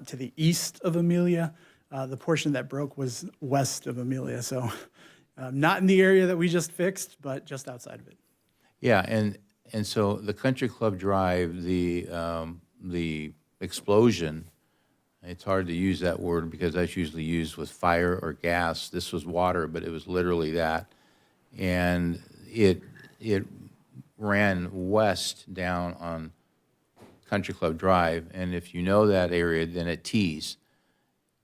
to the east of Amelia. The portion that broke was west of Amelia, so not in the area that we just fixed, but just outside of it. Yeah, and so the Country Club Drive, the explosion, it's hard to use that word because that's usually used with fire or gas. This was water, but it was literally that. And it ran west down on Country Club Drive, and if you know that area, then it tees.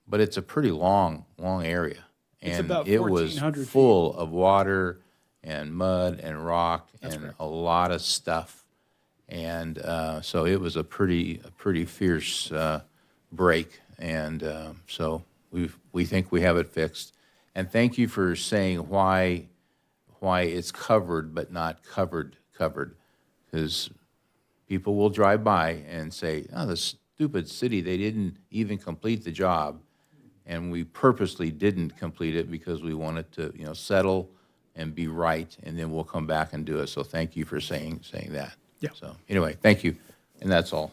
But it's a pretty long area. It's And about it was 1,400 full of water and mud and rock That's and correct. a lot of stuff. And so it was a pretty fierce break. And so we think we have it fixed. And thank you for saying why it's covered but not covered, because people will drive by and say, oh, the stupid city, they didn't even complete the job. And we purposely didn't complete it because we wanted to, settle and be right, and then we'll come back and do it. So thank you for saying that. Yeah. So anyway, thank you, and that's all.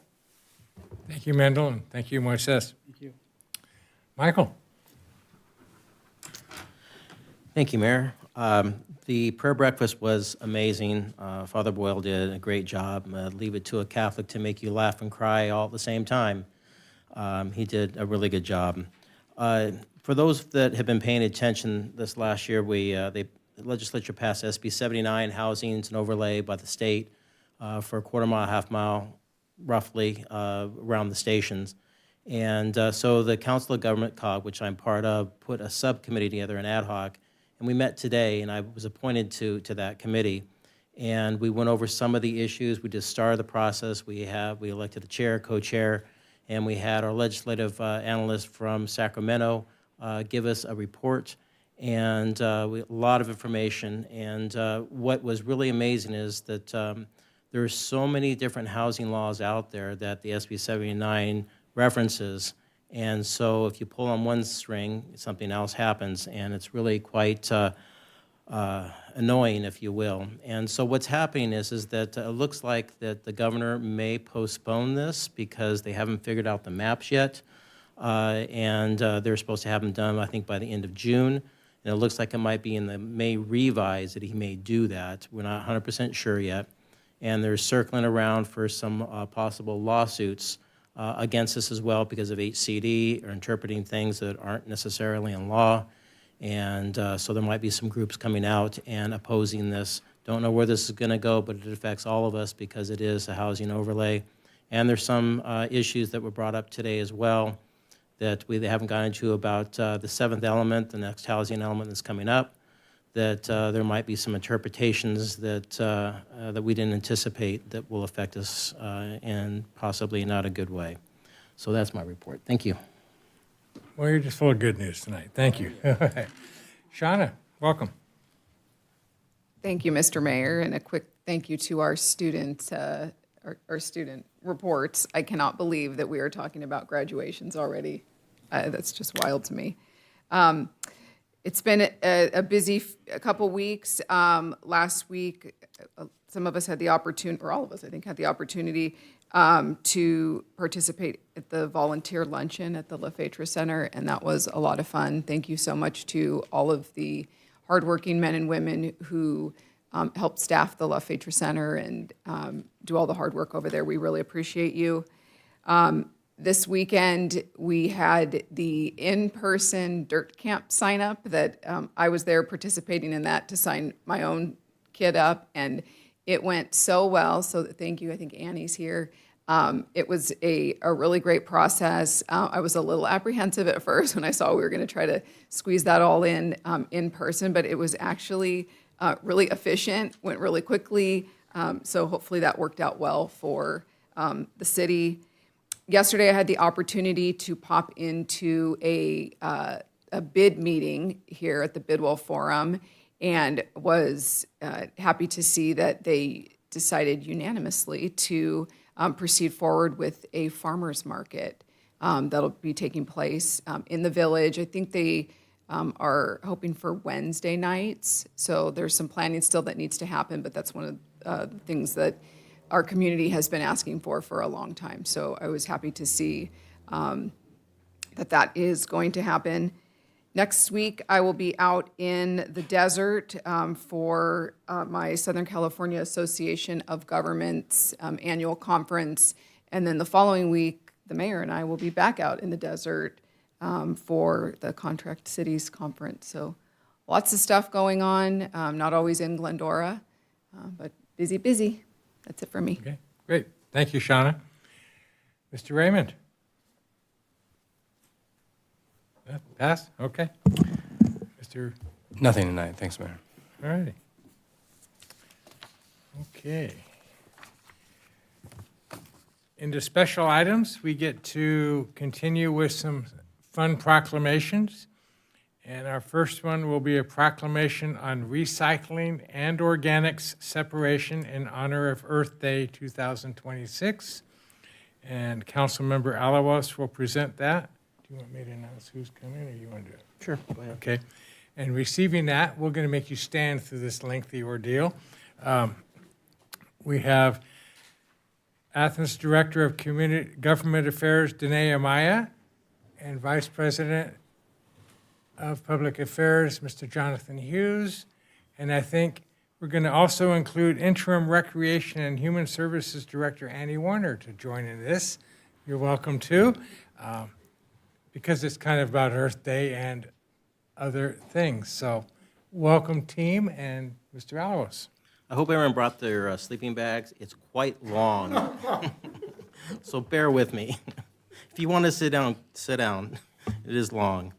Thank you, Mendel, and thank you, Moises. Thank you. Michael? Thank you, Mayor. The prayer breakfast was amazing. Father Boyle did a great job. Leave it to a Catholic to make you laugh and cry all at the same time. He did a really good job. For those that have been paying attention this last year, the legislature passed SB 79, housing is an overlay by the state for a quarter mile, half mile, roughly, around the stations. And so the Council of Government, COG, which I'm part of, put a subcommittee together, an ad hoc, and we met today, and I was appointed to that committee. And we went over some of the issues. We just started the process. We elected a chair, co-chair, and we had our legislative analyst from Sacramento give us a report, and a lot of information. And what was really amazing is that there are so many different housing laws out there that the SB 79 references. And so if you pull on one string, something else happens, and it's really quite annoying, if you will. And so what's happening is that it looks like that the governor may postpone this because they haven't figured out the maps yet. And they're supposed to have them done, I think, by the end of June. And it looks like it might be in the May revise that he may do that. We're not 100% sure yet. And they're circling around for some possible lawsuits against us as well because of HCD or interpreting things that aren't necessarily in law. And so there might be some groups coming out and opposing this. Don't know where this is going to go, but it affects all of us because it is a housing overlay. And there's some issues that were brought up today as well that we haven't gotten into about the seventh element, the next housing element that's coming up, that there might be some interpretations that we didn't anticipate that will affect us in possibly not a good way. So that's my report. Thank you. Well, you're just full of good news tonight. Thank you. Shauna, welcome. Thank you, Mr. Mayor, and a quick thank you to our student reports. I cannot believe that we are talking about graduations already. That's just wild to me. It's been a busy couple weeks. Last week, some of us had the opportunity, or all of us, I think, had the opportunity to participate at the volunteer luncheon at the La Fetra Center, and that was a lot of fun. Thank you so much to all of the hardworking men and women who help staff the La Fetra Center and do all the hard work over there. We really appreciate you. This weekend, we had the in-person dirt camp sign up that I was there participating in that to sign my own kid up, and it went so well. So thank you. I think Annie's here. It was a really great process. I was a little apprehensive at first when I saw we were going to try to squeeze that all in person, but it was actually really efficient, went really quickly. So hopefully that worked out well for the city. Yesterday, I had the opportunity to pop into a bid meeting here at the Bidwell Forum, and was happy to see that they decided unanimously to proceed forward with a farmers market that'll be taking place in the village. I think they are hoping for Wednesday nights, so there's some planning still that needs to happen, but that's one of the things that our community has been asking for a long time. So I was happy to see that is going to happen. Next week, I will be out in the desert for my Southern California Association of Governments annual conference. And then the following week, the mayor and I will be back out in the desert for the Contract Cities Conference. So lots of stuff going on, not always in Glendora, but busy. That's it for me. Okay, great. Thank you, Shauna. Mr. Raymond? Pass? Okay. Mr. Nothing tonight. Thanks, Mayor. All righty. Okay. into special items, we get to continue with some fun proclamations. And our first one will be a proclamation on recycling and organics separation in honor of Earth Day 2026. And Councilmember Alawas will present that. Do you want me to announce who's coming, or you want to do it? Sure, go ahead. Okay. And receiving that, we're going to make you stand through this lengthy ordeal. We have Athens Director of Community Government Affairs, Danae Amaya, and Vice President of Public Affairs, Mr. Jonathan Hughes. And I think we're going to also include Interim Recreation and Human Services Director Annie Warner to join in this. You're welcome too, because it's kind of about Earth Day and other things. So welcome, team, and Mr. Alawas. I hope everyone brought their sleeping bags. It's quite long. So bear with me. If you want to sit down, sit down. It is long.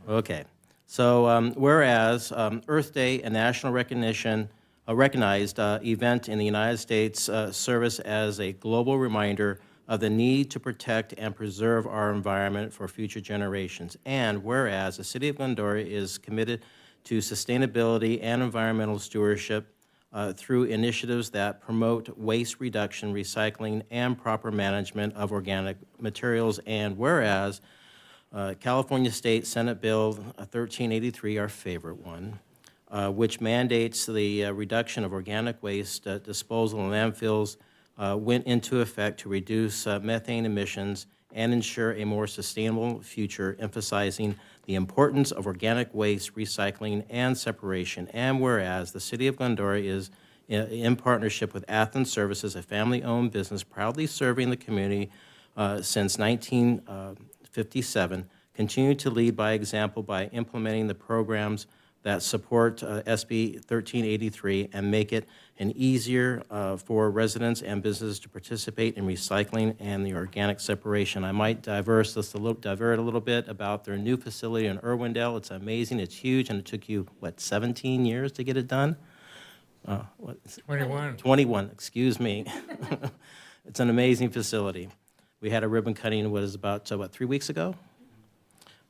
Okay. So whereas Earth Day, a national recognized event in the United States, serves as a global reminder of the need to protect and preserve our environment for future generations. And whereas the City of Glendora is committed to sustainability and environmental stewardship through initiatives that promote waste reduction, recycling, and proper management of organic materials. And whereas California State Senate Bill 1383, our favorite one, which mandates the reduction of organic waste disposal in landfills, went into effect to reduce methane emissions and ensure a more sustainable future, emphasizing the importance of organic waste recycling and separation. And whereas the City of Glendora is in partnership with Athens Services, a family-owned business proudly serving the community since 1957, continue to lead by example by implementing the programs that support SB 1383 and make it an easier for residents and businesses to participate in recycling and the organic separation. I might divert a little bit about their new facility in Irwindale. It's amazing, it's huge, and it took you, 17 years to get it done? 21. 21, excuse me. It's an amazing facility. We had a ribbon cutting, about 3 weeks ago?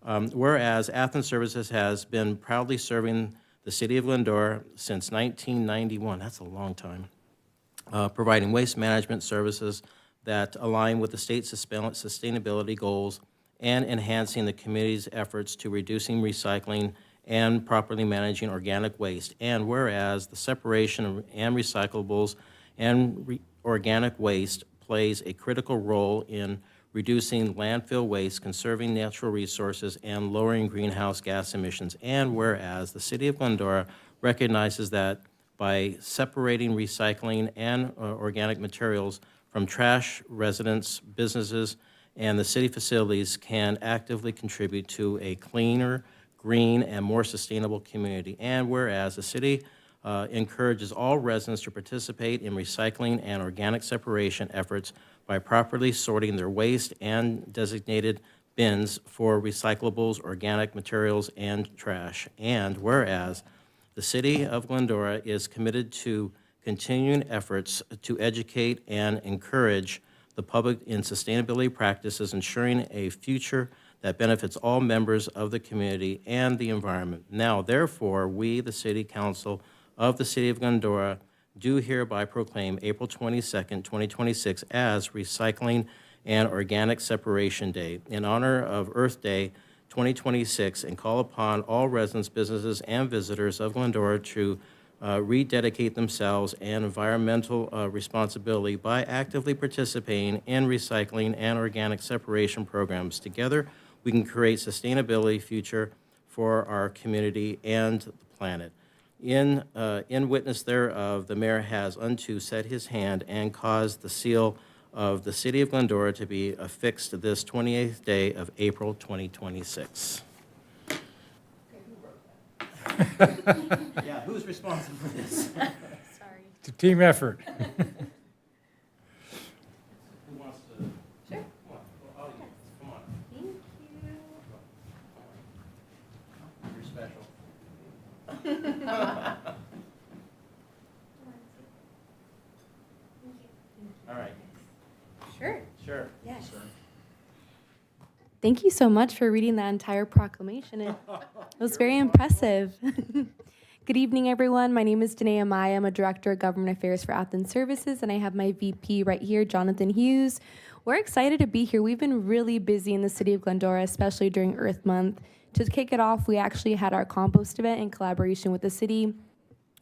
Whereas Athens Services has been proudly serving the City of Glendora since 1991, that's a long time, providing waste management services that align with the state's sustainability goals and enhancing the community's efforts to reducing recycling and properly managing organic waste. And whereas the separation and recyclables and organic waste plays a critical role in reducing landfill waste, conserving natural resources, and lowering greenhouse gas emissions. And whereas the City of Glendora recognizes that by separating recycling and organic materials from trash, residents, businesses, and the city facilities can actively contribute to a cleaner, green, and more sustainable community. And whereas the city encourages all residents to participate in recycling and organic separation efforts by properly sorting their waste and designated bins for recyclables, organic materials, and trash. And whereas the City of Glendora is committed to continuing efforts to educate and encourage the public in sustainability practices, ensuring a future that benefits all members of the community and the environment. Now, therefore, we, the City Council of the City of Glendora, do hereby proclaim April 22nd, 2026 as Recycling and Organic Separation Day in honor of Earth Day 2026, and call upon all residents, businesses, and visitors of Glendora to rededicate themselves and environmental responsibility by actively participating in recycling and organic separation programs. Together, we can create sustainability future for our community and the planet. In witness thereof, the mayor has unto set his hand and caused the seal of the City of Glendora to be affixed this 28th day of April 2026. Yeah, who's responsible for this? Sorry. It's a team effort. Who wants to? Sure. Come on, all you, come on. Thank you. You're special. All right. Sure. Yes. Thank you so much for reading that entire proclamation. It was very impressive. Good evening, everyone. My name is Danae Amaya. I'm a Director of Government Affairs for Athens Services, and I have my VP right here, Jonathan Hughes. We're excited to be here. We've been really busy in the city of Glendora, especially during Earth Month. To kick it off, we actually had our compost event in collaboration with the city.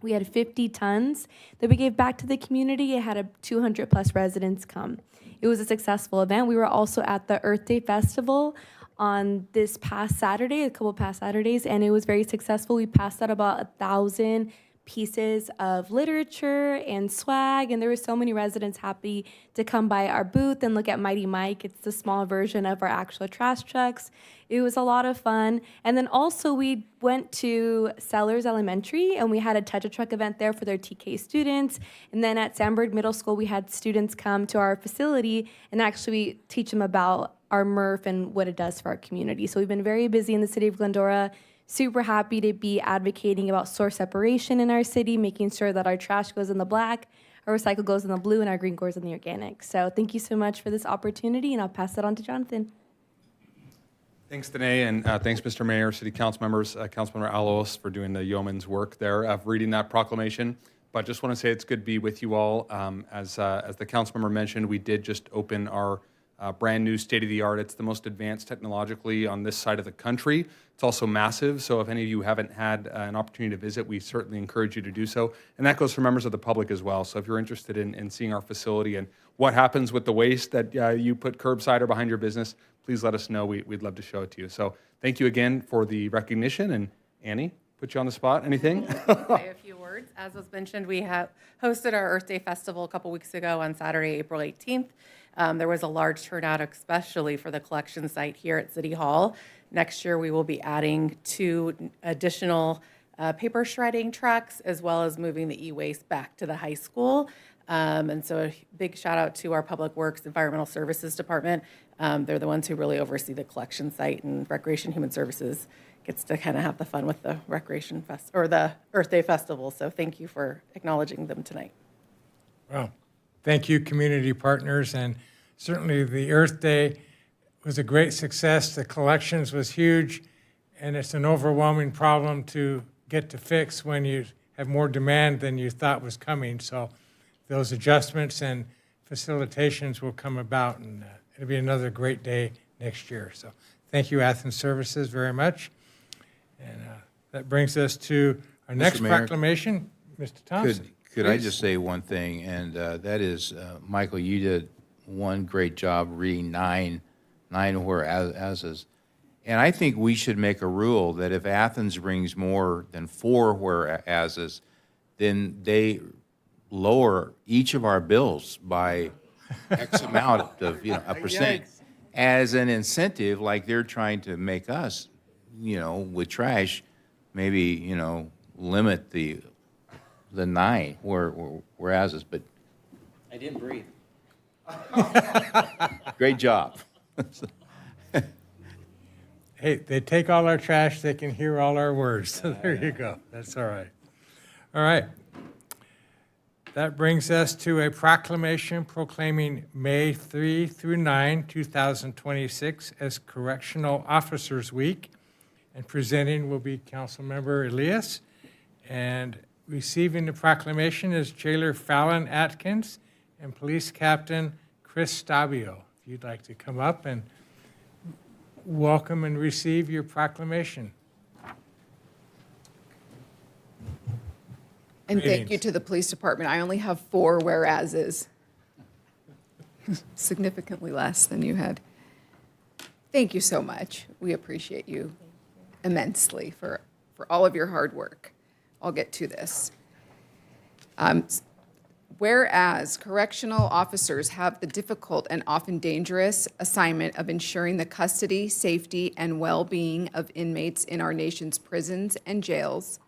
We had 50 tons that we gave back to the community. It had 200 plus residents come. It was a successful event. We were also at the Earth Day Festival on this past Saturday, a couple past Saturdays, and it was very successful. We passed out about 1,000 pieces of literature and swag, and there were so many residents happy to come by our booth and look at Mighty Mike. It's the small version of our actual trash trucks. It was a lot of fun. And then also we went to Sellers Elementary, and we had a Tetra Truck event there for their TK students. And then at Sandburg Middle School, we had students come to our facility and actually teach them about our MRF and what it does for our community. So we've been very busy in the city of Glendora. Super happy to be advocating about source separation in our city, making sure that our trash goes in the black, our recycle goes in the blue, and our green goes in the organic. So thank you so much for this opportunity, and I'll pass it on to Jonathan. Thanks, Danae, and thanks, Mr. Mayor, City Council members, Councilmember Alos for doing the yeoman's work there of reading that proclamation. But just want to say it's good to be with you all. As the council member mentioned, we did just open our brand new state-of-the-art. It's the most advanced technologically on this side of the country. It's also massive, so if any of you haven't had an opportunity to visit, we certainly encourage you to do so. And that goes for members of the public as well. So if you're interested in seeing our facility and what happens with the waste that you put curbside or behind your business, please let us know. We'd love to show it to you. So thank you again for the recognition. And Annie, put you on the spot. Anything? Say a few words. As was mentioned, we have hosted our Earth Day Festival a couple weeks ago on Saturday, April 18th. There was a large turnout, especially for the collection site here at City Hall. Next year, we will be adding 2 additional paper shredding trucks, as well as moving the e-waste back to the high school. And so a big shout out to our Public Works Environmental Services Department. They're the ones who really oversee the collection site, and Recreation Human Services gets to kind of have the fun with the Recreation Fest or the Earth Day Festival. So thank you for acknowledging them tonight. Well, thank you, community partners, and certainly the Earth Day was a great success. The collections was huge, and it's an overwhelming problem to get to fix when you have more demand than you thought was coming. So those adjustments and facilitations will come about, and it'll be another great day next year. So thank you, Athens Services, very much. And that brings us to our next Mayor, proclamation. Mr. Thompson. Could I just say one thing, and that is, Michael, you did one great job reading nine whereases. And I think we should make a rule that if Athens brings more than 4 whereases, then they lower each of our bills by X amount of, a percent as an incentive, like they're trying to make us, with trash, maybe, limit the 9 whereases, but. I didn't breathe. Great job. Hey, they take all our trash, they can hear all our words. So there you go. That's all right. All right. That brings us to a proclamation proclaiming May 3 through 9, 2026 as Correctional Officers Week. And presenting will be Councilmember Elias. And receiving the proclamation is Jailer Fallon Atkins and Police Captain Chris Stabio. If you'd like to come up and welcome and receive your proclamation. And thank you to the police department. I only have 4 whereases. Significantly less than you had. Thank you so much. We appreciate you immensely for all of your hard work. I'll get to this. Whereas correctional officers have the difficult and often dangerous assignment of ensuring the custody, safety, and well-being of inmates in our nation's prisons and jails,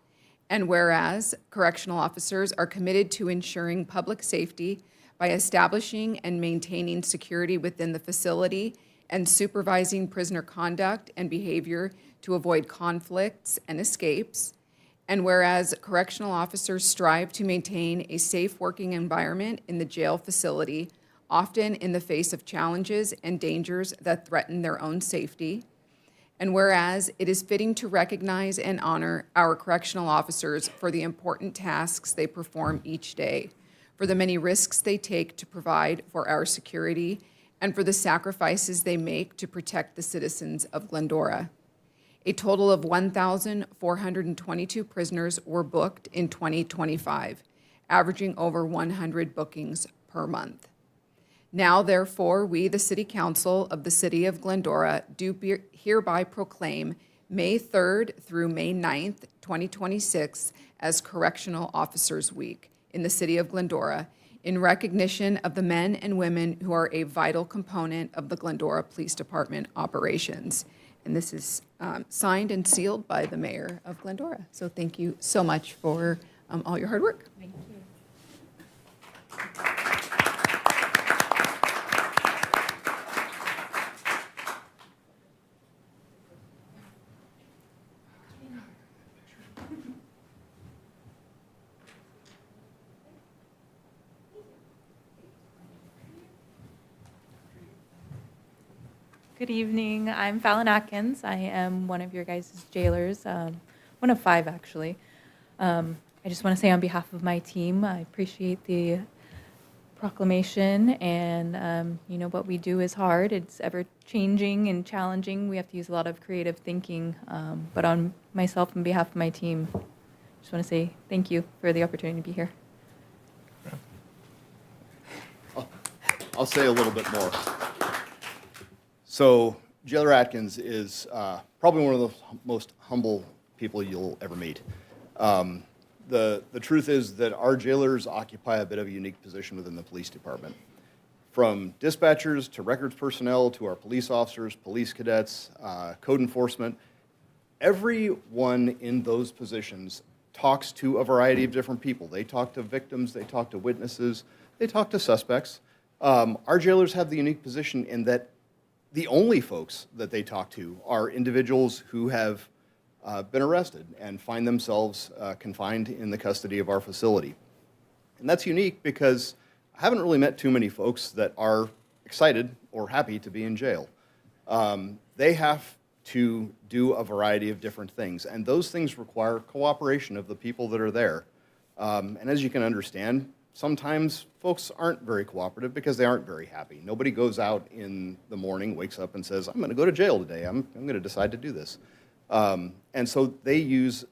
and whereas correctional officers are committed to ensuring public safety by establishing and maintaining security within the facility and supervising prisoner conduct and behavior to avoid conflicts and escapes, and whereas correctional officers strive to maintain a safe working environment in the jail facility, often in the face of challenges and dangers that threaten their own safety. And whereas it is fitting to recognize and honor our correctional officers for the important tasks they perform each day, for the many risks they take to provide for our security, and for the sacrifices they make to protect the citizens of Glendora. A total of 1,422 prisoners were booked in 2025, averaging over 100 bookings per month. Now, therefore, we, the City Council of the City of Glendora, do hereby proclaim May 3rd through May 9th, 2026 as Correctional Officers Week in the City of Glendora in recognition of the men and women who are a vital component of the Glendora Police Department operations. And this is signed and sealed by the Mayor of Glendora. So thank you so much for all your hard work. Thank you. Good evening. I'm Fallon Atkins. I am one of your guys' jailers, one of 5 actually. I just want to say on behalf of my team, I appreciate the proclamation, and you know what we do is hard. It's ever changing and challenging. We have to use a lot of creative thinking. But on myself and behalf of my team, I just want to say thank you for the opportunity to be here. I'll say a little bit more. So Jailer Atkins is probably one of the most humble people you'll ever meet. The truth is that our jailers occupy a bit of a unique position within the police department. From dispatchers to records personnel to our police officers, police cadets, code enforcement, everyone in those positions talks to a variety of different people. They talk to victims, they talk to witnesses, they talk to suspects. Our jailers have the unique position in that the only folks that they talk to are individuals who have been arrested and find themselves confined in the custody of our facility. And that's unique because I haven't really met too many folks that are excited or happy to be in jail. They have to do a variety of different things, and those things require cooperation of the people that are there. And as you can understand, sometimes folks aren't very cooperative because they aren't very happy. Nobody goes out in the morning, wakes up and says, I'm going to go to jail today. I'm going to decide to do this. And so they use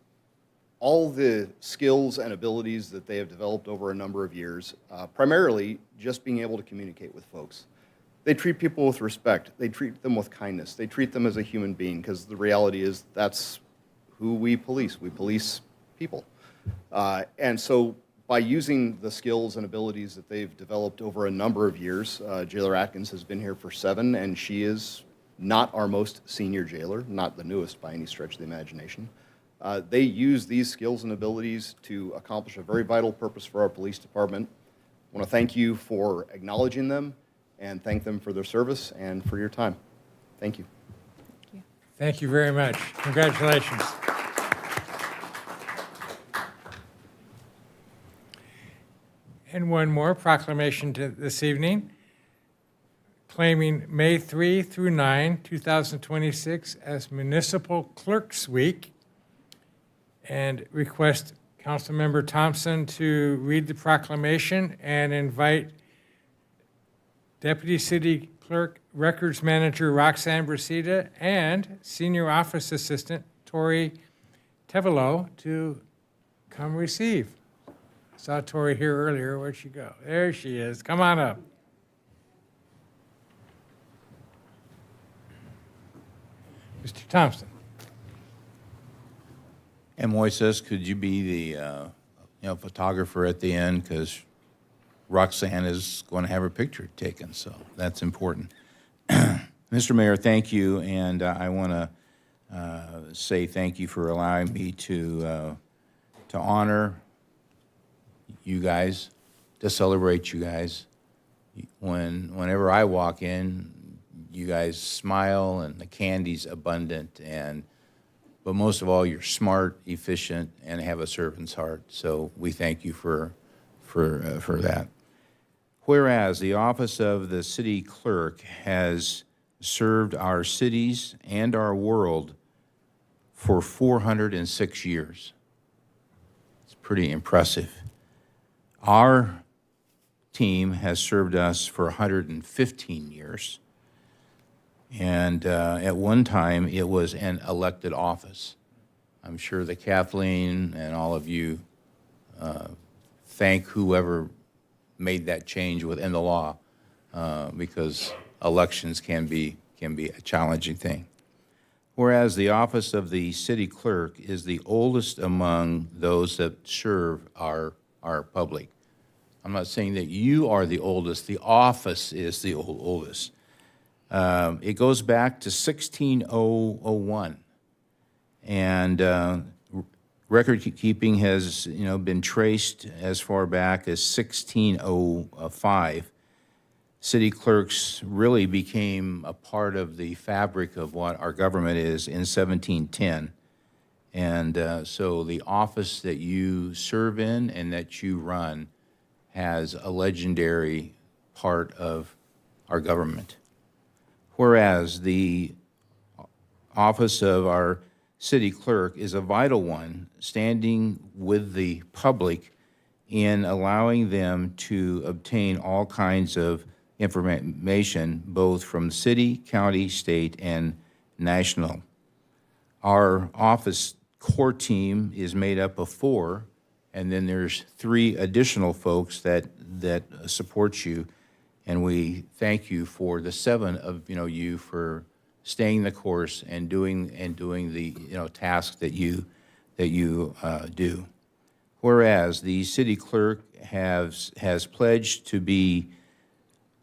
all the skills and abilities that they have developed over a number of years, primarily just being able to communicate with folks. They treat people with respect. They treat them with kindness. They treat them as a human being, because the reality is that's who we police. We police people. And so by using the skills and abilities that they've developed over a number of years, Jailer Atkins has been here for 7, and she is not our most senior jailer, not the newest by any stretch of the imagination. They use these skills and abilities to accomplish a very vital purpose for our police department. I want to thank you for acknowledging them and thank them for their service and for your time. Thank you. Thank you very much. Congratulations. And one more proclamation this evening, claiming May 3 through 9, 2026 as Municipal Clerks Week, and request Councilmember Thompson to read the proclamation and invite Deputy City Clerk Records Manager Roxanne Brasida and Senior Office Assistant Tori Tevelo to come receive. I saw Tori here earlier. Where'd she go? There she is. Come on up. Mr. Thompson. And Moises, could you be the photographer at the end, because Roxanne is going to have her picture taken, so that's important. Mr. Mayor, thank you, and I want to say thank you for allowing me to honor you guys, to celebrate you guys. Whenever I walk in, you guys smile and the candy's abundant, but most of all, you're smart, efficient, and have a servant's heart. So we thank you for that. Whereas the office of the city clerk has served our cities and our world for 406 years. It's pretty impressive. Our team has served us for 115 years. And at one time, it was an elected office. I'm sure that Kathleen and all of you thank whoever made that change within the law, because elections can be a challenging thing. Whereas the office of the city clerk is the oldest among those that serve our public. I'm not saying that you are the oldest, the office is the oldest. It goes back to 16001. And record keeping has, been traced as far back as 1605. City clerks really became a part of the fabric of what our government is in 1710. And so the office that you serve in and that you run has a legendary part of our government. Whereas the office of our city clerk is a vital one, standing with the public in allowing them to obtain all kinds of information, both from city, county, state, and national. Our office core team is made up of 4, and then there's 3 additional folks that support you, and we thank you for the 7 of you for staying the course and doing the tasks that you do. Whereas the city clerk has pledged to be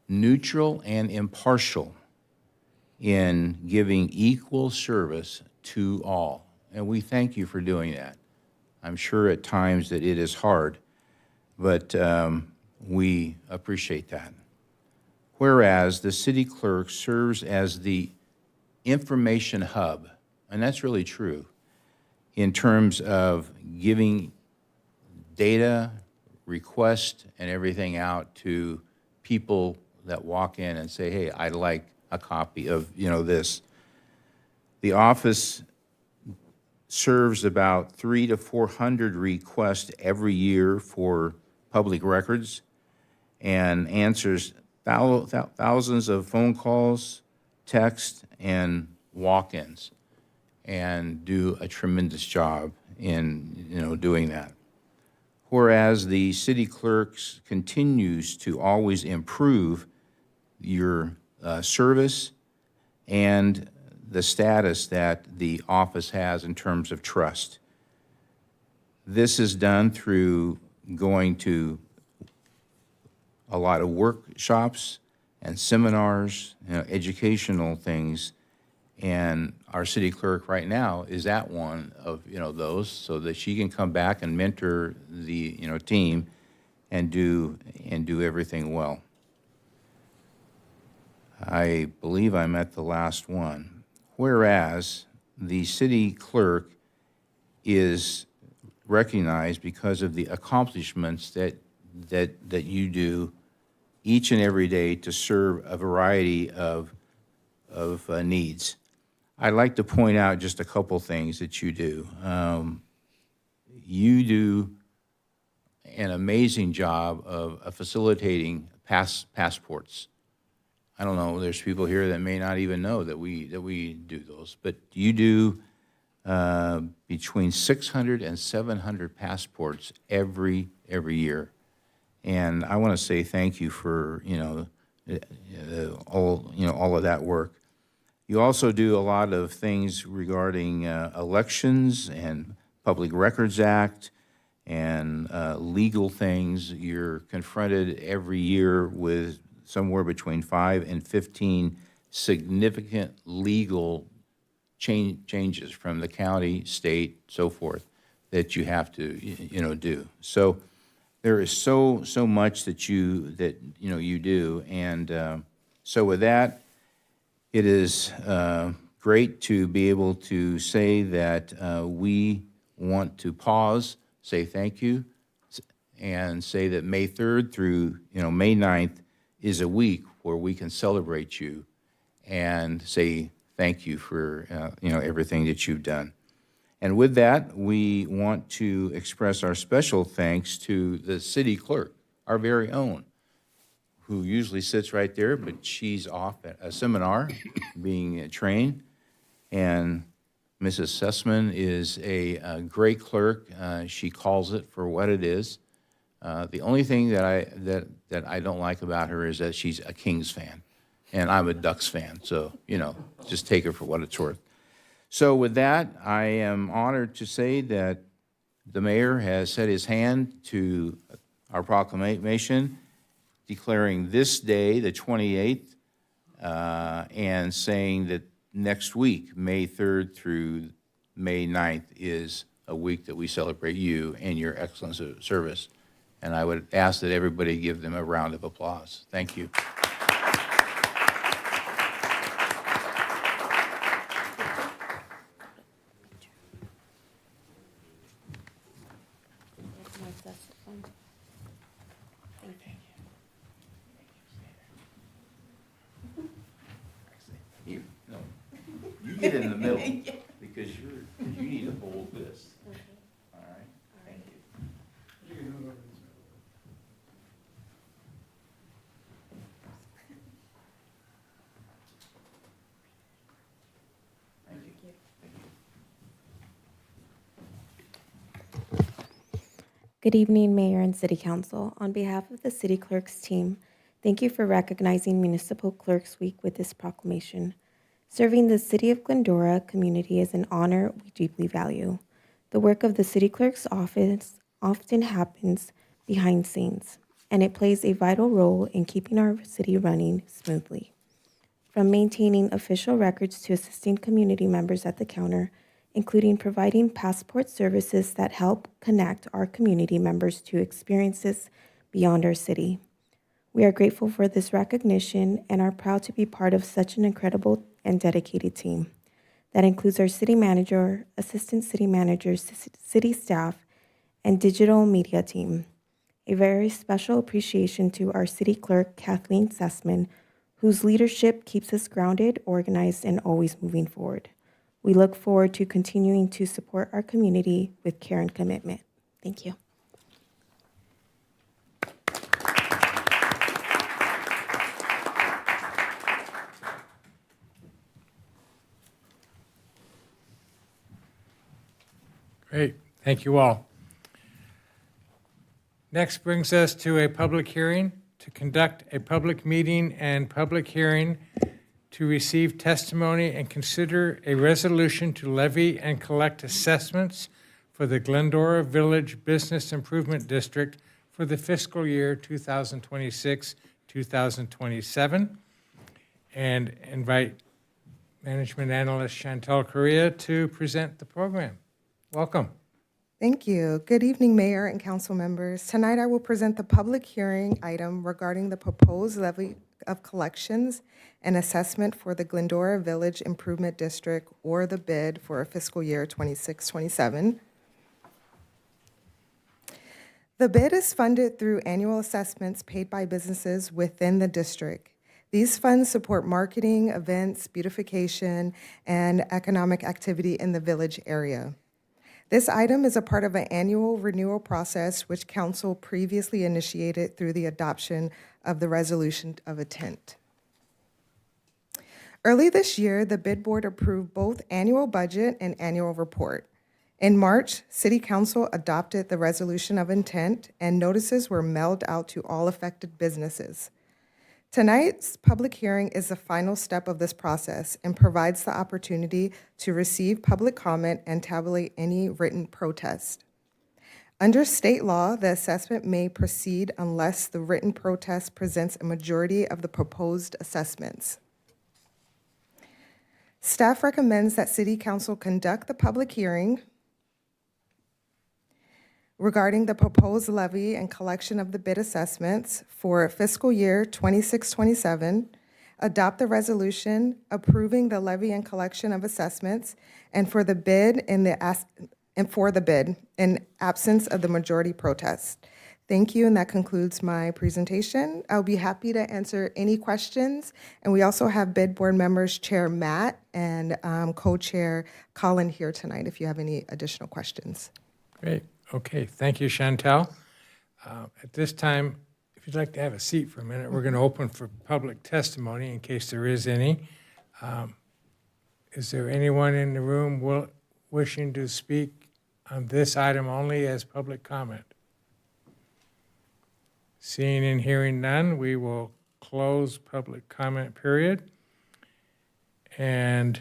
neutral and impartial in giving equal service to all, and we thank you for doing that. I'm sure at times that it is hard, but we appreciate that. Whereas the city clerk serves as the information hub, and that's really true, in terms of giving data, requests, and everything out to people that walk in and say, hey, I'd like a copy of, this. The office serves about 300 to 400 requests every year for public records and answers thousands of phone calls, texts, and walk-ins, and do a tremendous job in doing that. Whereas the city clerks continues to always improve your service and the status that the office has in terms of trust. This is done through going to a lot of workshops and seminars, educational things, and our city clerk right now is at one of those, so that she can come back and mentor the team and do everything well. I believe I'm at the last one. Whereas the city clerk is recognized because of the accomplishments that you do each and every day to serve a variety of needs. I'd like to point out just a couple things that you do. You do an amazing job of facilitating passports. I don't know, there's people here that may not even know that we do those, but you do between 600 and 700 passports every year. And I want to say thank you for all of that work. You also do a lot of things regarding elections and Public Records Act and legal things. You're confronted every year with somewhere between 5 and 15 significant legal changes from the county, state, so forth, that you have to do. So there is so much that you do, and so with that, it is great to be able to say that we want to pause, say thank you, and say that May 3rd through, May 9th is a week where we can celebrate you and say thank you for, everything that you've done. And with that, we want to express our special thanks to the city clerk, our very own, who usually sits right there, but she's off at a seminar being trained. And Mrs. Sussman is a great clerk. She calls it for what it is. The only thing that I don't like about her is that she's a Kings fan, and I'm a Ducks fan. So, just take her for what it's worth. So with that, I am honored to say that the mayor has set his hand to our proclamation declaring this day, the 28th, and saying that next week, May 3rd through May 9th, is a week that we celebrate you and your excellent service. And I would ask that everybody give them a round of applause. Thank you. You get in the middle because you need to hold this. All right? Thank you. Good evening, Mayor and City Council. On behalf of the City Clerk's team, thank you for recognizing Municipal Clerks Week with this proclamation. Serving the City of Glendora community is an honor we deeply value. The work of the City Clerk's office often happens behind scenes, and it plays a vital role in keeping our city running smoothly. From maintaining official records to assisting community members at the counter, including providing passport services that help connect our community members to experiences beyond our city. We are grateful for this recognition and are proud to be part of such an incredible and dedicated team that includes our city manager, assistant city managers, city staff, and digital media team. A very special appreciation to our city clerk, Kathleen Sussman, whose leadership keeps us grounded, organized, and always moving forward. We look forward to continuing to support our community with care and commitment. Thank you. Great, thank you all. Next brings us to a public hearing, to conduct a public meeting and public hearing to receive testimony and consider a resolution to levy and collect assessments for the Glendora Village Business Improvement District for the fiscal year 2026-2027, and invite Management Analyst Chantel Correa to present the program. Welcome. Thank you. Good evening, Mayor and council members. Tonight I will present the public hearing item regarding the proposed levy of collections and assessment for the Glendora Village Improvement District, or the bid for fiscal year 26-27. The bid is funded through annual assessments paid by businesses within the district. These funds support marketing, events, beautification, and economic activity in the village area. This item is a part of an annual renewal process which council previously initiated through the adoption of the resolution of intent. Early this year, the bid board approved both annual budget and annual report. In March, City Council adopted the resolution of intent, and notices were mailed out to all affected businesses. Tonight's public hearing is the final step of this process and provides the opportunity to receive public comment and tabulate any written protest. Under state law, the assessment may proceed unless the written protest presents a majority of the proposed assessments. Staff recommends that City Council conduct the public hearing regarding the proposed levy and collection of the bid assessments for fiscal year 26-27, adopt the resolution approving the levy and collection of assessments, and for the bid in absence of the majority protest. Thank you, and that concludes my presentation. I'll be happy to answer any questions. And we also have bid board members, Chair Matt and co-chair Colin here tonight if you have any additional questions. Great. Okay. Thank you, Chantel. At this time, if you'd like to have a seat for a minute, we're going to open for public testimony in case there is any. Is there anyone in the room wishing to speak on this item only as public comment? Seeing and hearing none, we will close public comment period and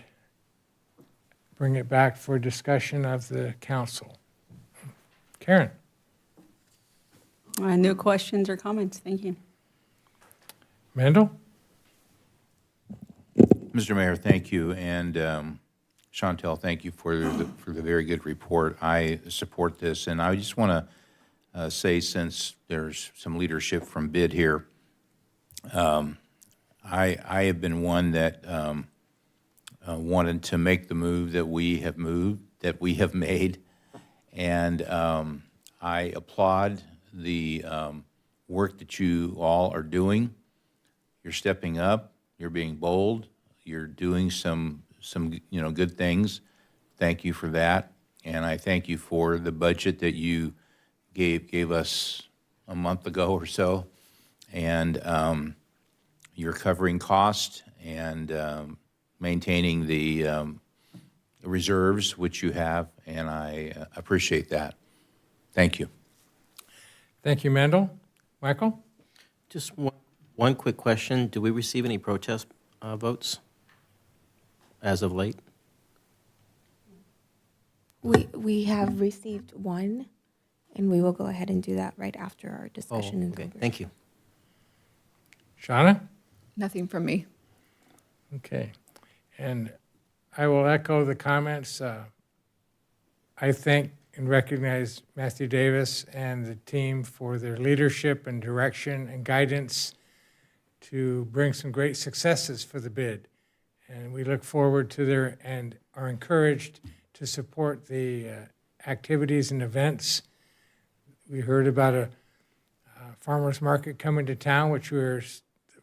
bring it back for discussion of the council. Karen. No questions or comments. Thank you. Mendel? Mr. Mayor, thank you, and Chantel, thank you for the very good report. I support this, and I just want to say, since there's some leadership from BID here, I have been one that wanted to make the move that we have made, and I applaud the work that you all are doing. You're stepping up. You're being bold. You're doing some good things. Thank you for that, and I thank you for the budget that you gave us a month ago or so, and you're covering cost and maintaining the reserves which you have, and I appreciate that. Thank you. Thank you, Mendel. Michael? Just one quick question. Do we receive any protest votes as of late? We have received one, and we will go ahead and do that right after our discussion. and Okay, deliberation. thank you. Shauna? Nothing from me. Okay. And I will echo the comments. I thank and recognize Matthew Davis and the team for their leadership and direction and guidance to bring some great successes for the bid. And we look forward to and are encouraged to support the activities and events. We heard about a farmer's market coming to town, which we're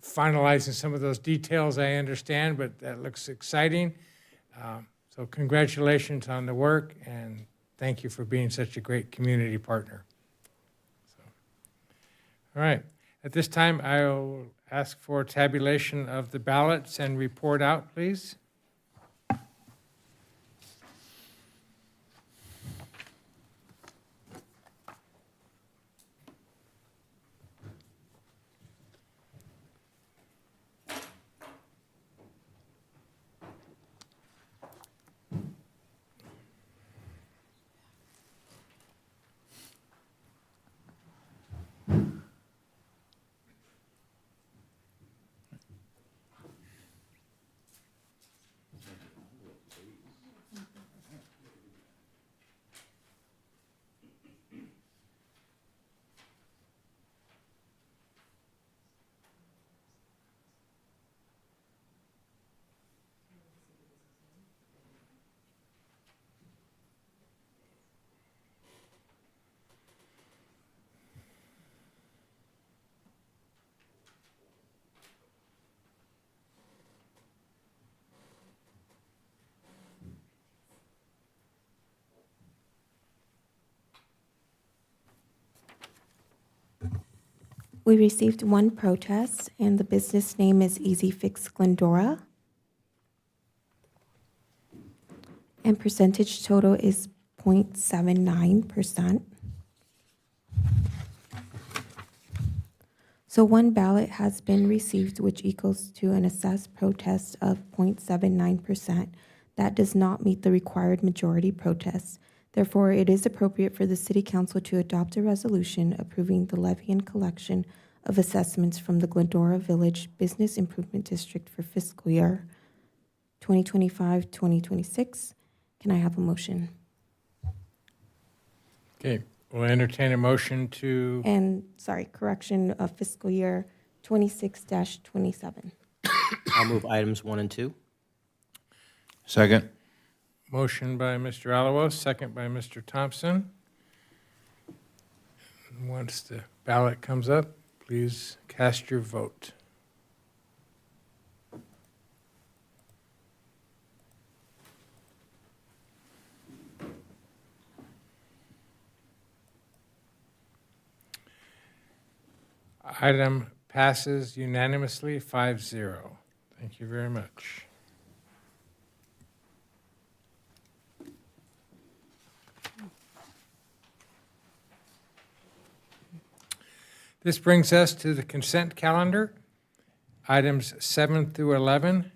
finalizing some of those details, I understand, but that looks exciting. So congratulations on the work, and thank you for being such a great community partner. All right. At this time, I will ask for tabulation of the ballots and report out, please. We received one protest, and the business name is Easy Fix Glendora. And percentage total is 0.79%. So one ballot has been received, which equals to an assessed protest of 0.79%. That does not meet the required majority protest. Therefore, it is appropriate for the City Council to adopt a resolution approving the levy and collection of assessments from the Glendora Village Business Improvement District for fiscal year 2025-2026. Can I have a motion? Okay, we'll entertain a motion to, And, sorry, correction of fiscal year 26-27. I'll move items 1 and 2. Second. motion by Mr. Alamos, second by Mr. Thompson. And once the ballot comes up, please cast your vote. Item passes unanimously 5-0. Thank you very much. This brings us to the consent calendar, items 7 through 11.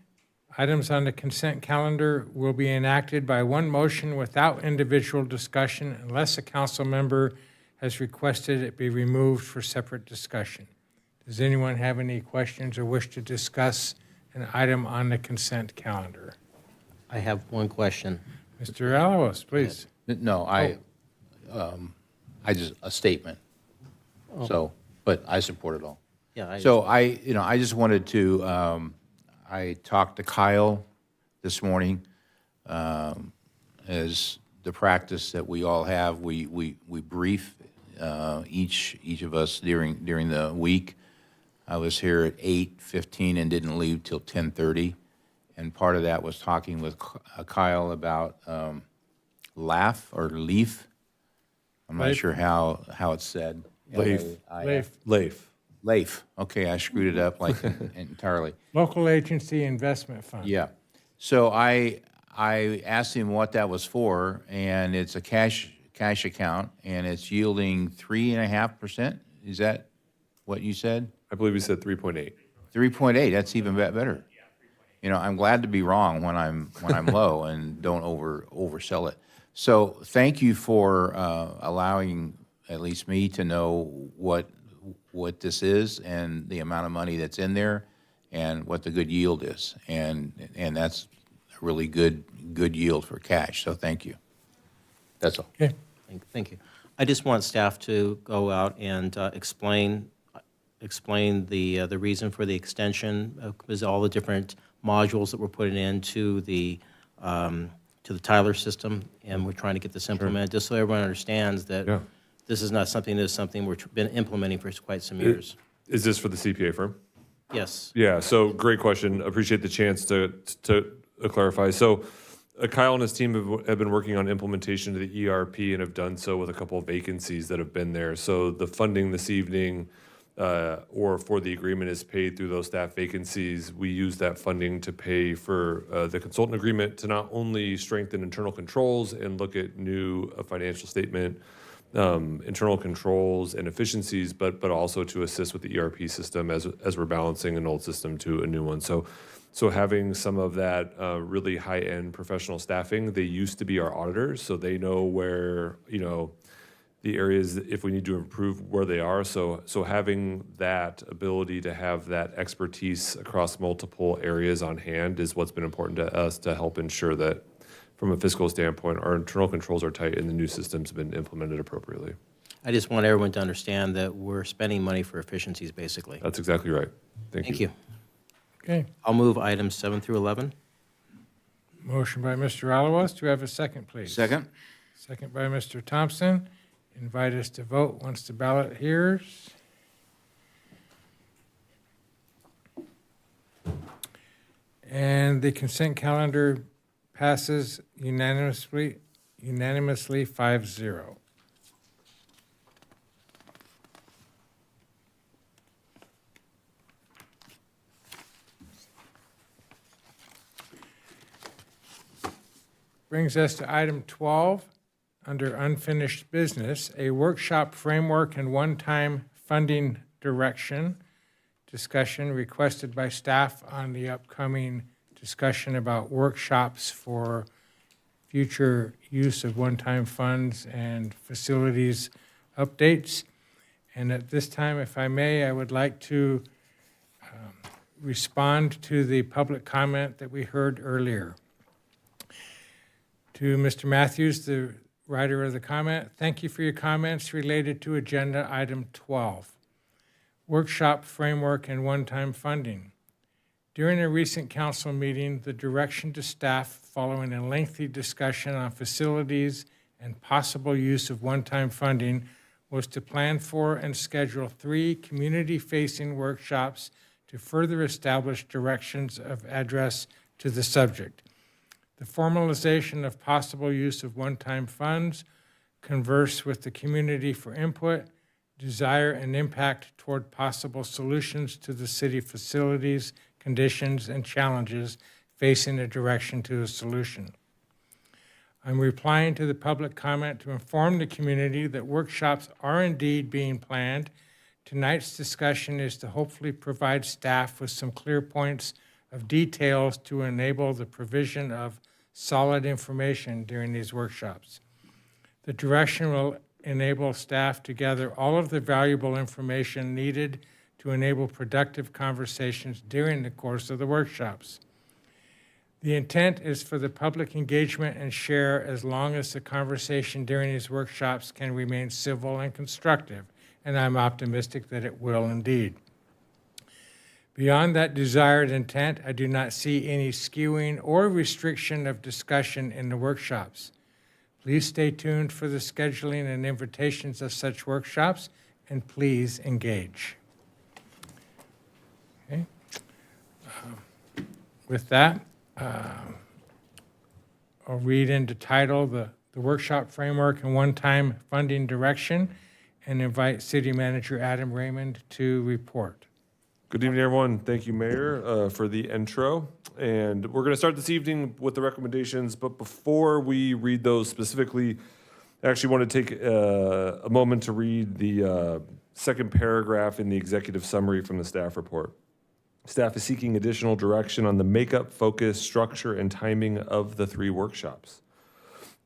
Items on the consent calendar will be enacted by one motion without individual discussion unless a council member has requested it be removed for separate discussion. Does anyone have any questions or wish to discuss an item on the consent calendar? I have one question. Mr. Alalos, please. No, I just, a statement. So, but I support it all. Yeah, So I just wanted to, I talked to Kyle this morning. As the practice that we all have, we brief each of us during the week. I was here at 8:15 and didn't leave till 10:30. And part of that was talking with Kyle about LAF or LEAF. I'm not Leif. sure how it's said. Leif. Leif. Leif. Okay, I screwed it up like entirely. Local Agency Investment Fund. Yeah. So I asked him what that was for, and it's a cash account, and it's yielding 3.5%. Is that what you said? I believe you said 3.8. 3.8. That's even better. You know, I'm glad to be wrong when I'm low and don't oversell it. So thank you for allowing at least me to know what this is and the amount of money that's in there and what the good yield is. And that's a really good yield for cash. So thank you. That's all. Okay. Thank you. I just want staff to go out and explain the reason for the extension, because all the different modules that we're putting into the Tyler system, and we're trying to get this implemented, just so everyone understands that this is not something we've been implementing for quite some years. Is this for the CPA firm? Yes. Yeah, so great question. Appreciate the chance to clarify. So Kyle and his team have been working on implementation of the ERP and have done so with a couple of vacancies that have been there. So the funding this evening or for the agreement is paid through those staff vacancies. We use that funding to pay for the consultant agreement to not only strengthen internal controls and look at new financial statement internal controls and efficiencies, but also to assist with the ERP system as we're balancing an old system to a new one. So having some of that really high-end professional staffing, they used to be our auditors, so they know where, the areas, if we need to improve, where they are. So having that ability to have that expertise across multiple areas on hand is what's been important to us to help ensure that from a fiscal standpoint, our internal controls are tight and the new systems have been implemented appropriately. I just want everyone to understand that we're spending money for efficiencies, basically. That's exactly right. Thank you. Okay. I'll move items 7 through 11. Motion by Mr. Alawas. Do we have a second, please? Second. Second by Mr. Thompson. Invite us to vote once the ballot hears. And the consent calendar passes unanimously 5-0. Brings us to item 12, under unfinished business, a workshop framework and one-time funding direction discussion requested by staff on the upcoming discussion about workshops for future use of one-time funds and facilities updates. And at this time, if I may, I would like to respond to the public comment that we heard earlier. To Mr. Matthews, the writer of the comment, thank you for your comments related to agenda item 12, workshop framework and one-time funding. During a recent council meeting, the direction to staff following a lengthy discussion on facilities and possible use of one-time funding was to plan for and schedule 3 community-facing workshops to further establish directions of address to the subject. The formalization of possible use of one-time funds, converse with the community for input, desire and impact toward possible solutions to the city facilities, conditions, and challenges facing a direction to a solution. I'm replying to the public comment to inform the community that workshops are indeed being planned. Tonight's discussion is to hopefully provide staff with some clear points of details to enable the provision of solid information during these workshops. The direction will enable staff to gather all of the valuable information needed to enable productive conversations during the course of the workshops. The intent is for the public engagement and share as long as the conversation during these workshops can remain civil and constructive, and I'm optimistic that it will indeed. Beyond that desired intent, I do not see any skewing or restriction of discussion in the workshops. Please stay tuned for the scheduling and invitations of such workshops, and please engage. Okay. With that, I'll read into title the workshop framework and one-time funding direction and invite City Manager Adam Raymond to report. Good evening, everyone. Thank you, Mayor, for the intro. And we're going to start this evening with the recommendations, but before we read those specifically, I actually want to take a moment to read the second paragraph in the executive summary from the staff report. Staff is seeking additional direction on the makeup, focus, structure, and timing of the 3 workshops.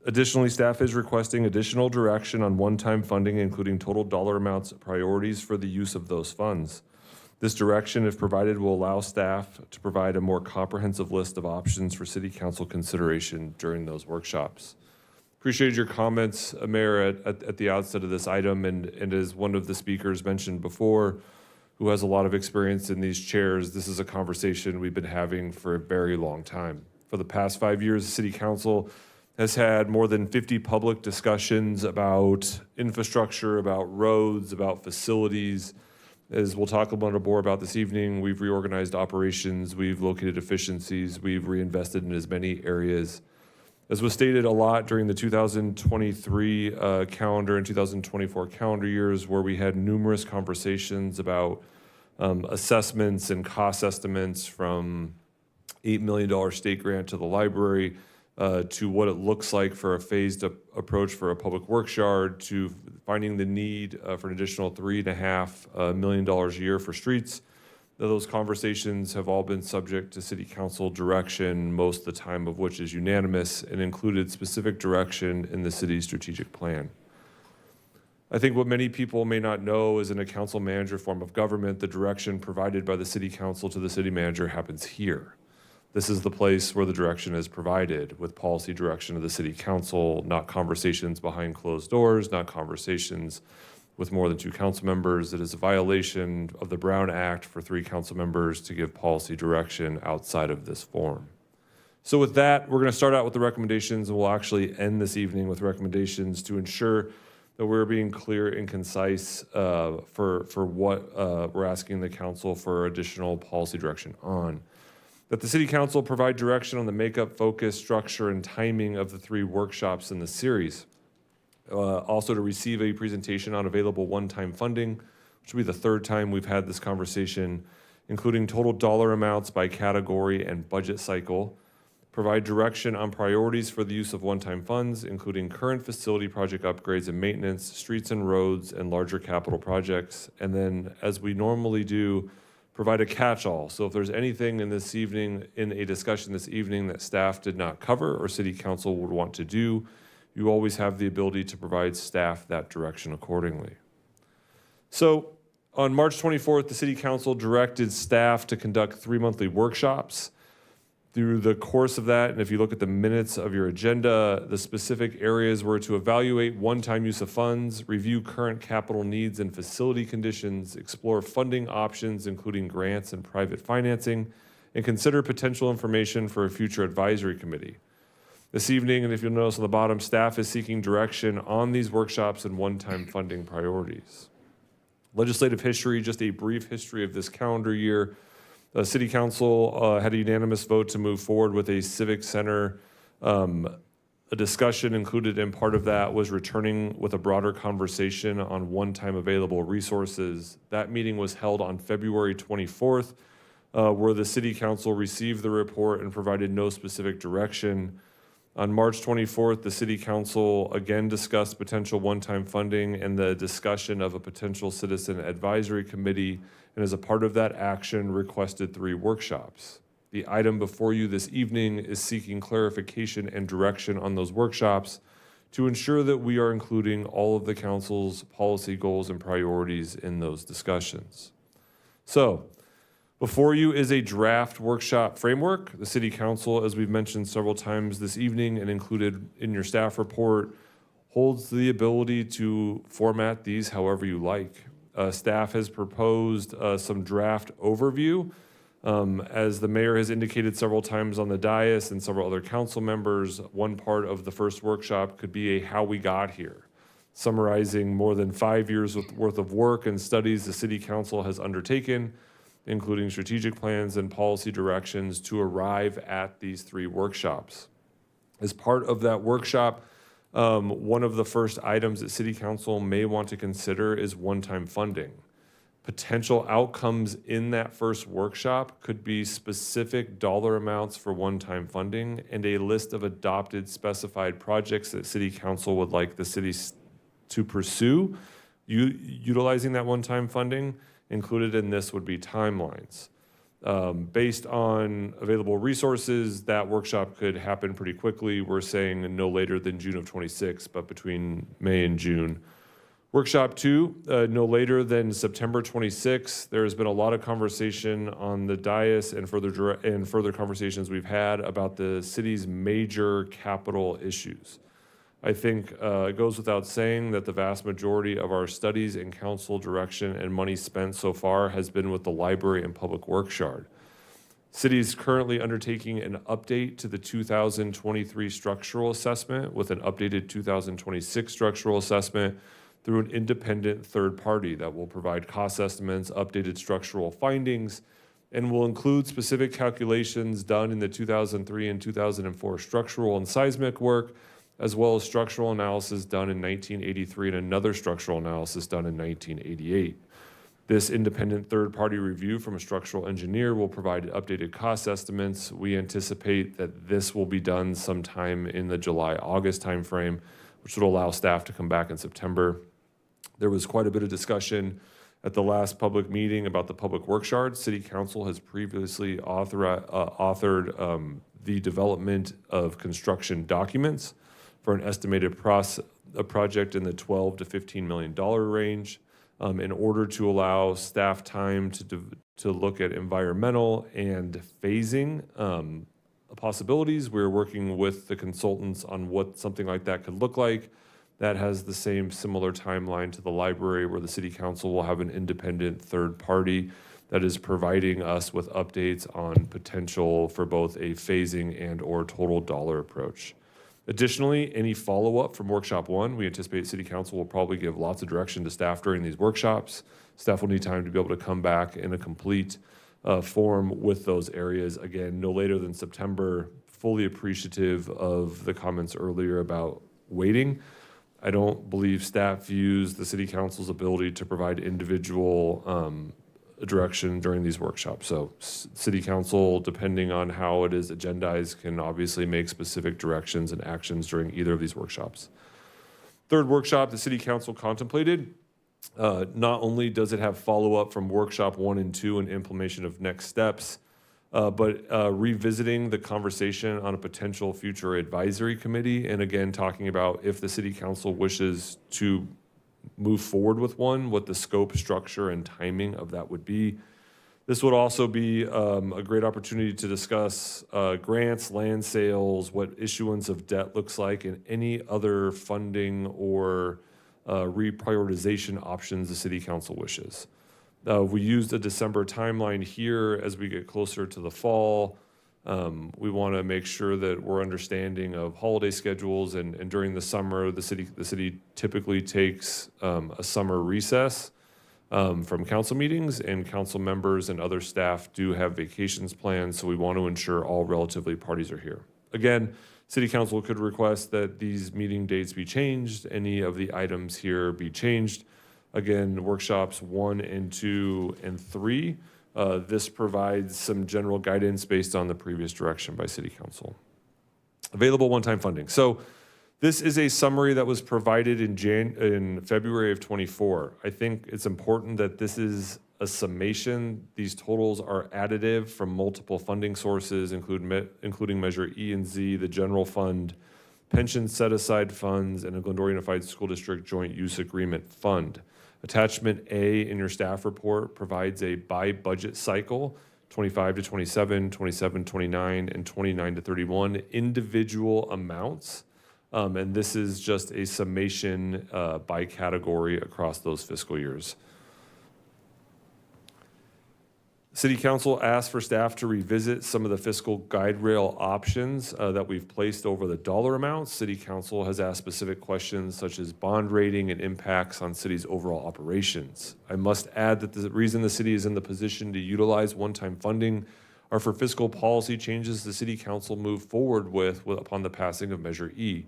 Additionally, staff is requesting additional direction on one-time funding, including total dollar amounts, priorities for the use of those funds. This direction, if provided, will allow staff to provide a more comprehensive list of options for City Council consideration during those workshops. Appreciated your comments, Mayor, at the outset of this item, and as one of the speakers mentioned before, who has a lot of experience in these chairs, this is a conversation we've been having for a very long time. For the past 5 years, the City Council has had more than 50 public discussions about infrastructure, about roads, about facilities. As we'll talk a little more about this evening, we've reorganized operations, we've located efficiencies, we've reinvested in as many areas. As was stated a lot during the 2023 calendar and 2024 calendar years, where we had numerous conversations about assessments and cost estimates, from $8 million state grant to the library, to what it looks like for a phased approach for a public works yard, to finding the need for an additional $3.5 million a year for streets. Those conversations have all been subject to City Council direction, most of the time of which is unanimous, and included specific direction in the city's strategic plan. I think what many people may not know is, in a council manager form of government, the direction provided by the City Council to the city manager happens here. This is the place where the direction is provided, with policy direction of the City Council, not conversations behind closed doors, not conversations with more than 2 council members. It is a violation of the Brown Act for 3 council members to give policy direction outside of this forum. So with that, we're going to start out with the recommendations, and we'll actually end this evening with recommendations to ensure that we're being clear and concise for what we're asking the council for additional policy direction on. That the City Council provide direction on the makeup, focus, structure, and timing of the 3 workshops in the series. Also to receive a presentation on available one-time funding, which will be the 3rd time we've had this conversation, including total dollar amounts by category and budget cycle. Provide direction on priorities for the use of one-time funds, including current facility project upgrades and maintenance, streets and roads, and larger capital projects. And then, as we normally do, provide a catch-all. So if there's anything in a discussion this evening that staff did not cover or City Council would want to do, you always have the ability to provide staff that direction accordingly. So on March 24th, the City Council directed staff to conduct 3 monthly workshops. Through the course of that, and if you look at the minutes of your agenda, the specific areas were to evaluate one-time use of funds, review current capital needs and facility conditions, explore funding options, including grants and private financing, and consider potential information for a future advisory committee. This evening, and if you'll notice on the bottom, staff is seeking direction on these workshops and one-time funding priorities. Legislative history, just a brief history of this calendar year. The City Council had a unanimous vote to move forward with a civic center. A discussion included in part of that was returning with a broader conversation on one-time available resources. That meeting was held on February 24th, where the City Council received the report and provided no specific direction. On March 24th, the City Council again discussed potential one-time funding and the discussion of a potential citizen advisory committee, and as a part of that action, requested 3 workshops. The item before you this evening is seeking clarification and direction on those workshops to ensure that we are including all of the council's policy goals and priorities in those discussions. So, before you is a draft workshop framework. The City Council, as we've mentioned several times this evening and included in your staff report, holds the ability to format these however you like. Staff has proposed some draft overview. As the mayor has indicated several times on the dais and several other council members, one part of the first workshop could be a how we got here, summarizing more than 5 years worth of work and studies the City Council has undertaken, including strategic plans and policy directions to arrive at these 3 workshops. As part of that workshop, one of the first items that City Council may want to consider is one-time funding. Potential outcomes in that first workshop could be specific dollar amounts for one-time funding and a list of adopted specified projects that City Council would like the city to pursue utilizing that one-time funding. Included in this would be timelines. Based on available resources, that workshop could happen pretty quickly. We're saying no later than June of 26, but between May and June. Workshop 2, no later than September 26. There has been a lot of conversation on the dais and further conversations we've had about the city's major capital issues. I think it goes without saying that the vast majority of our studies and council direction and money spent so far has been with the library and public works yard. City is currently undertaking an update to the 2023 structural assessment with an updated 2026 structural assessment through an independent third party that will provide cost estimates, updated structural findings, and will include specific calculations done in the 2003 and 2004 structural and seismic work, as well as structural analysis done in 1983 and another structural analysis done in 1988. This independent third-party review from a structural engineer will provide updated cost estimates. We anticipate that this will be done sometime in the July-August timeframe, which would allow staff to come back in September. There was quite a bit of discussion at the last public meeting about the public works yard. City Council has previously authored the development of construction documents for an estimated project in the $12 to $15 million range. In order to allow staff time to look at environmental and phasing possibilities, we're working with the consultants on what something like that could look like. That has the same similar timeline to the library, where the City Council will have an independent third party that is providing us with updates on potential for both a phasing and or total dollar approach. Additionally, any follow-up from Workshop 1, we anticipate City Council will probably give lots of direction to staff during these workshops. Staff will need time to be able to come back in a complete form with those areas. Again, no later than September, fully appreciative of the comments earlier about waiting. I don't believe staff views the City Council's ability to provide individual direction during these workshops. So City Council, depending on how it is agendized, can obviously make specific directions and actions during either of these workshops. Third workshop, the City Council contemplated. Not only does it have follow-up from Workshop 1 and 2 and implementation of next steps, but revisiting the conversation on a potential future advisory committee, and again, talking about if the City Council wishes to move forward with one, what the scope, structure, and timing of that would be. This would also be a great opportunity to discuss grants, land sales, what issuance of debt looks like, and any other funding or reprioritization options the City Council wishes. We used a December timeline here as we get closer to the fall. We want to make sure that we're understanding of holiday schedules, and during the summer, the city typically takes a summer recess from council meetings, and council members and other staff do have vacations planned, so we want to ensure all relatively parties are here. Again, City Council could request that these meeting dates be changed, any of the items here be changed. Again, workshops 1 and 2 and 3, this provides some general guidance based on the previous direction by City Council. Available one-time funding. So this is a summary that was provided in February of 24. I think it's important that this is a summation. These totals are additive from multiple funding sources, including Measure E and Z, the general fund, pension set-aside funds, and a Glendora Unified School District Joint Use Agreement fund. Attachment A in your staff report provides a by-budget cycle, 25 to 27, 27 to 29, and 29 to 31 individual amounts. And this is just a summation by category across those fiscal years. City Council asked for staff to revisit some of the fiscal guide rail options that we've placed over the dollar amounts. City Council has asked specific questions such as bond rating and impacts on city's overall operations. I must add that the reason the city is in the position to utilize one-time funding are for fiscal policy changes the City Council moved forward with upon the passing of Measure E.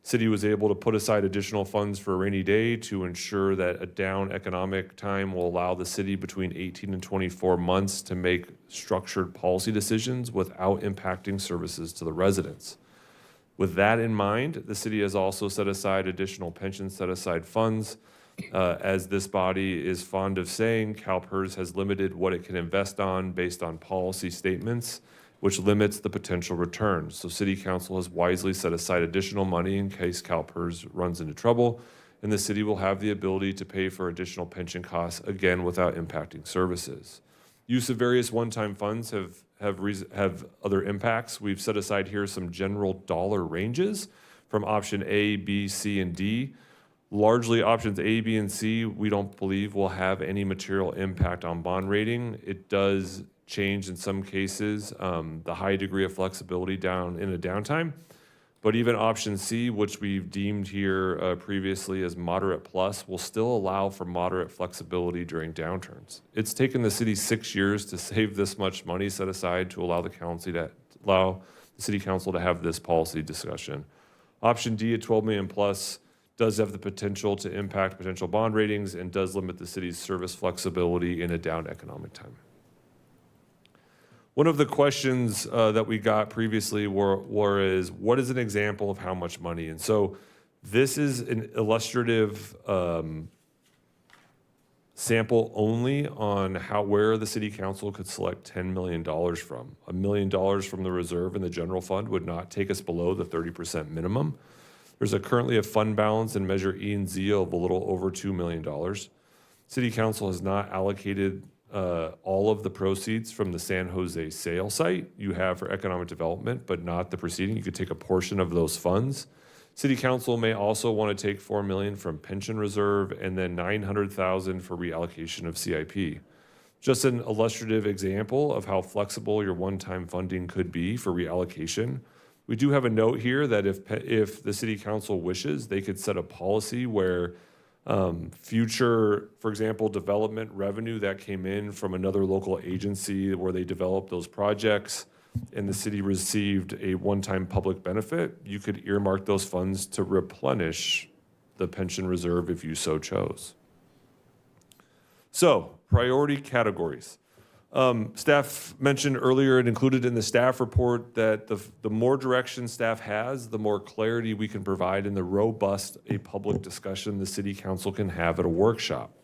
City was able to put aside additional funds for a rainy day to ensure that a down economic time will allow the city between 18 and 24 months to make structured policy decisions without impacting services to the residents. With that in mind, the city has also set aside additional pension set-aside funds. As this body is fond of saying, CalPERS has limited what it can invest on based on policy statements, which limits the potential returns. So City Council has wisely set aside additional money in case CalPERS runs into trouble, and the city will have the ability to pay for additional pension costs, again, without impacting services. Use of various one-time funds have other impacts. We've set aside here some general dollar ranges from option A, B, C, and D. Largely options A, B, and C, we don't believe will have any material impact on bond rating. It does change in some cases the high degree of flexibility down in a downtime. But even option C, which we've deemed here previously as moderate plus, will still allow for moderate flexibility during downturns. It's taken the city 6 years to save this much money set aside to allow the City Council to have this policy discussion. Option D at 12 million plus does have the potential to impact potential bond ratings and does limit the city's service flexibility in a down economic time. One of the questions that we got previously is, what is an example of how much money? And so this is an illustrative sample only on where the City Council could select $10 million from. $1 million from the reserve in the general fund would not take us below the 30% minimum. There's currently a fund balance in Measure E and Z of a little over $2 million. City Council has not allocated all of the proceeds from the San Jose sale site you have for economic development, but not the proceeding. You could take a portion of those funds. City Council may also want to take $4 million from pension reserve and then $900,000 for reallocation of CIP. Just an illustrative example of how flexible your one-time funding could be for reallocation. We do have a note here that if the City Council wishes, they could set a policy where future, for example, development revenue that came in from another local agency where they developed those projects and the city received a one-time public benefit, you could earmark those funds to replenish the pension reserve if you so chose. So, priority categories. Staff mentioned earlier and included in the staff report that the more direction staff has, the more clarity we can provide and the robust a public discussion the City Council can have at a workshop.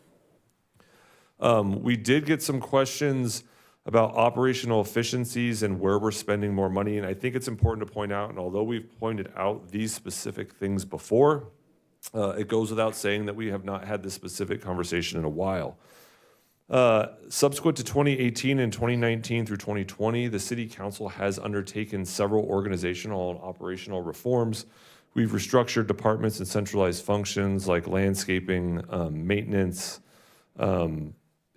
We did get some questions about operational efficiencies and where we're spending more money, and I think it's important to point out, and although we've pointed out these specific things before, it goes without saying that we have not had this specific conversation in a while. Subsequent to 2018 and 2019 through 2020, the City Council has undertaken several organizational and operational reforms. We've restructured departments and centralized functions like landscaping, maintenance,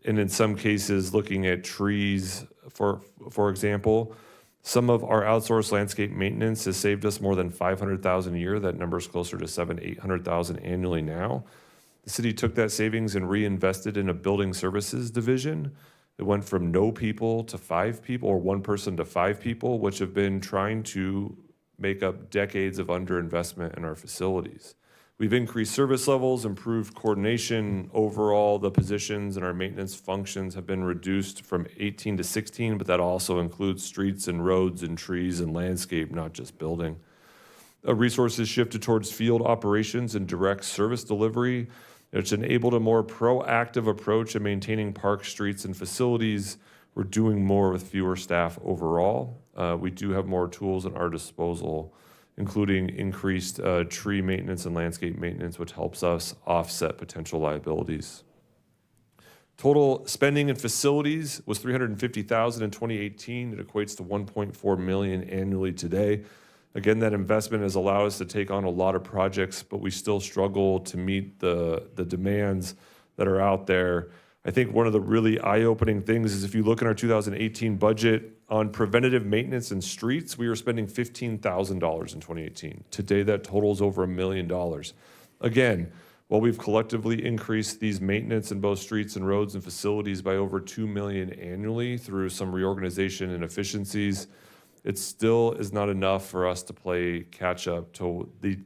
and in some cases looking at trees, for example. Some of our outsourced landscape maintenance has saved us more than $500,000 a year. That number is closer to $800,000 annually now. The city took that savings and reinvested in a building services division. It went from no people to 5 people, or 1 person to 5 people, which have been trying to make up decades of underinvestment in our facilities. We've increased service levels, improved coordination. Overall, the positions and our maintenance functions have been reduced from 18 to 16, but that also includes streets and roads and trees and landscape, not just building. Resources shifted towards field operations and direct service delivery. It's enabled a more proactive approach in maintaining parks, streets, and facilities. We're doing more with fewer staff overall. We do have more tools at our disposal, including increased tree maintenance and landscape maintenance, which helps us offset potential liabilities. Total spending in facilities was $350,000 in 2018. It equates to $1.4 million annually today. Again, that investment has allowed us to take on a lot of projects, but we still struggle to meet the demands that are out there. I think one of the really eye-opening things is if you look in our 2018 budget on preventative maintenance and streets, we were spending $15,000 in 2018. Today, that totals over $1 million. Again, while we've collectively increased these maintenance in both streets and roads and facilities by over $2 million annually through some reorganization and efficiencies, it still is not enough for us to play catch up to the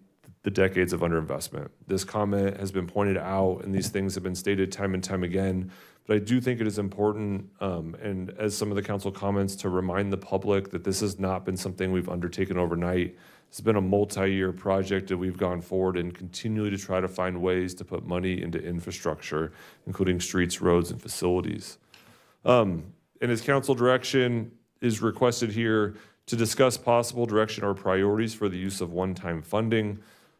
decades of underinvestment. This comment has been pointed out, and these things have been stated time and time again, but I do think it is important, and as some of the council comments, to remind the public that this has not been something we've undertaken overnight. It's been a multi-year project that we've gone forward and continually to try to find ways to put money into infrastructure, including streets, roads, and facilities. And as council direction is requested here, to discuss possible direction or priorities for the use of one-time funding.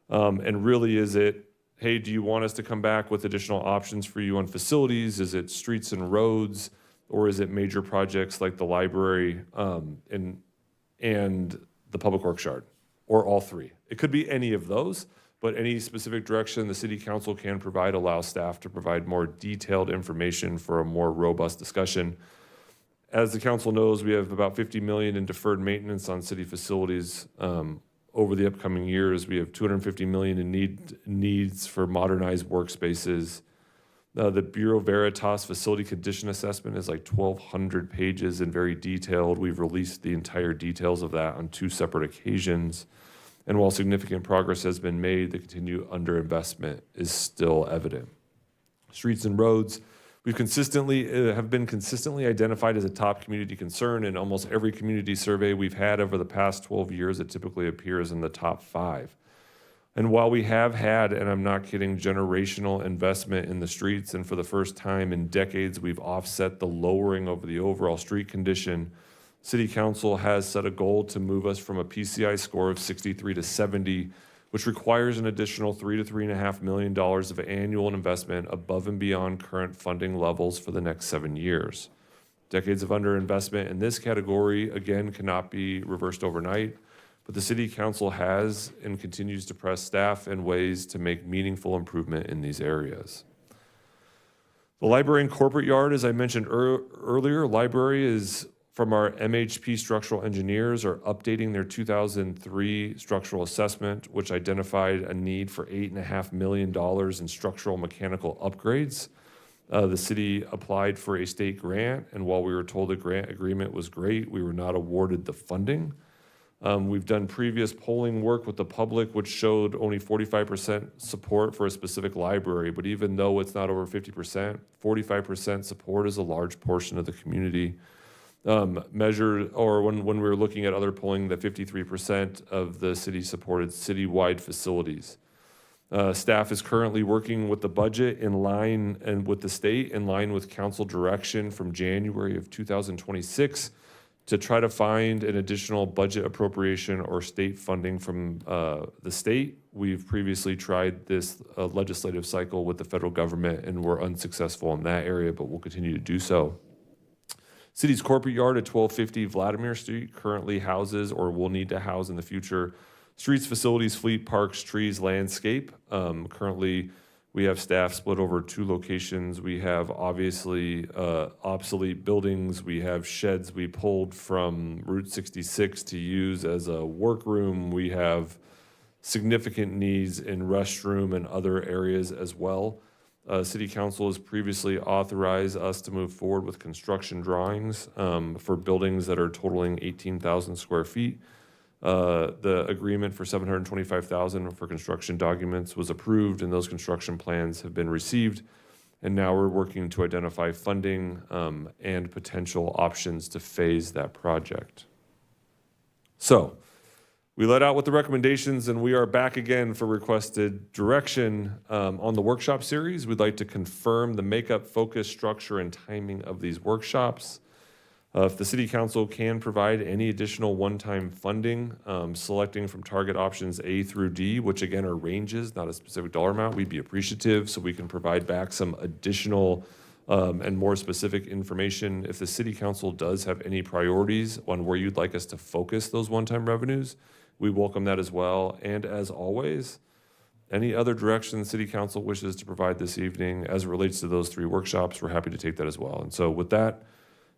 And really, is it, hey, do you want us to come back with additional options for you on facilities? Is it streets and roads? Or is it major projects like the library and the public works yard? Or all three? It could be any of those, but any specific direction the city council can provide allows staff to provide more detailed information for a more robust discussion. As the council knows, we have about $50 million in deferred maintenance on city facilities. Over the upcoming years, we have $250 million in needs for modernized workspaces. The Bureau Veritas facility condition assessment is like 1,200 pages and very detailed. We've released the entire details of that on 2 separate occasions. And while significant progress has been made, the continued underinvestment is still evident. Streets and roads, we've been consistently identified as a top community concern. In almost every community survey we've had over the past 12 years, it typically appears in the top 5. And while we have had, and I'm not kidding, generational investment in the streets, and for the first time in decades, we've offset the lowering of the overall street condition, City Council has set a goal to move us from a PCI score of 63 to 70, which requires an additional $3 to $3.5 million of annual investment above and beyond current funding levels for the next 7 years. Decades of underinvestment in this category, again, cannot be reversed overnight, but the City Council has and continues to press staff in ways to make meaningful improvement in these areas. The library and corporate yard, as I mentioned earlier, library is from our MHP structural engineers are updating their 2003 structural assessment, which identified a need for $8.5 million in structural mechanical upgrades. The city applied for a state grant, and while we were told the grant agreement was great, we were not awarded the funding. We've done previous polling work with the public, which showed only 45% support for a specific library, but even though it's not over 50%, 45% support is a large portion of the community. When we were looking at other polling, that 53% of the city supported citywide facilities. Staff is currently working with the budget in line and with the state in line with council direction from January of 2026 to try to find an additional budget appropriation or state funding from the state. We've previously tried this legislative cycle with the federal government and were unsuccessful in that area, but we'll continue to do so. City's corporate yard at 1250 Vladimir Street currently houses or will need to house in the future streets, facilities, fleet, parks, trees, landscape. Currently, We have staff split over 2 locations. We have obviously obsolete buildings. We have sheds we pulled from Route 66 to use as a workroom. We have significant needs in restroom and other areas as well. City Council has previously authorized us to move forward with construction drawings for buildings that are totaling 18,000 square feet. The agreement for $725,000 for construction documents was approved, and those construction plans have been received. And now we're working to identify funding and potential options to phase that project. So we let out with the recommendations, and we are back again for requested direction on the workshop series. We'd like to confirm the makeup, focus, structure, and timing of these workshops. If the City Council can provide any additional one-time funding, selecting from target options A through D, which again are ranges, not a specific dollar amount, we'd be appreciative so we can provide back some additional and more specific information. If the City Council does have any priorities on where you'd like us to focus those one-time revenues, we welcome that as well. And as always, any other direction the City Council wishes to provide this evening as it relates to those 3 workshops, we're happy to take that as well. And so with that,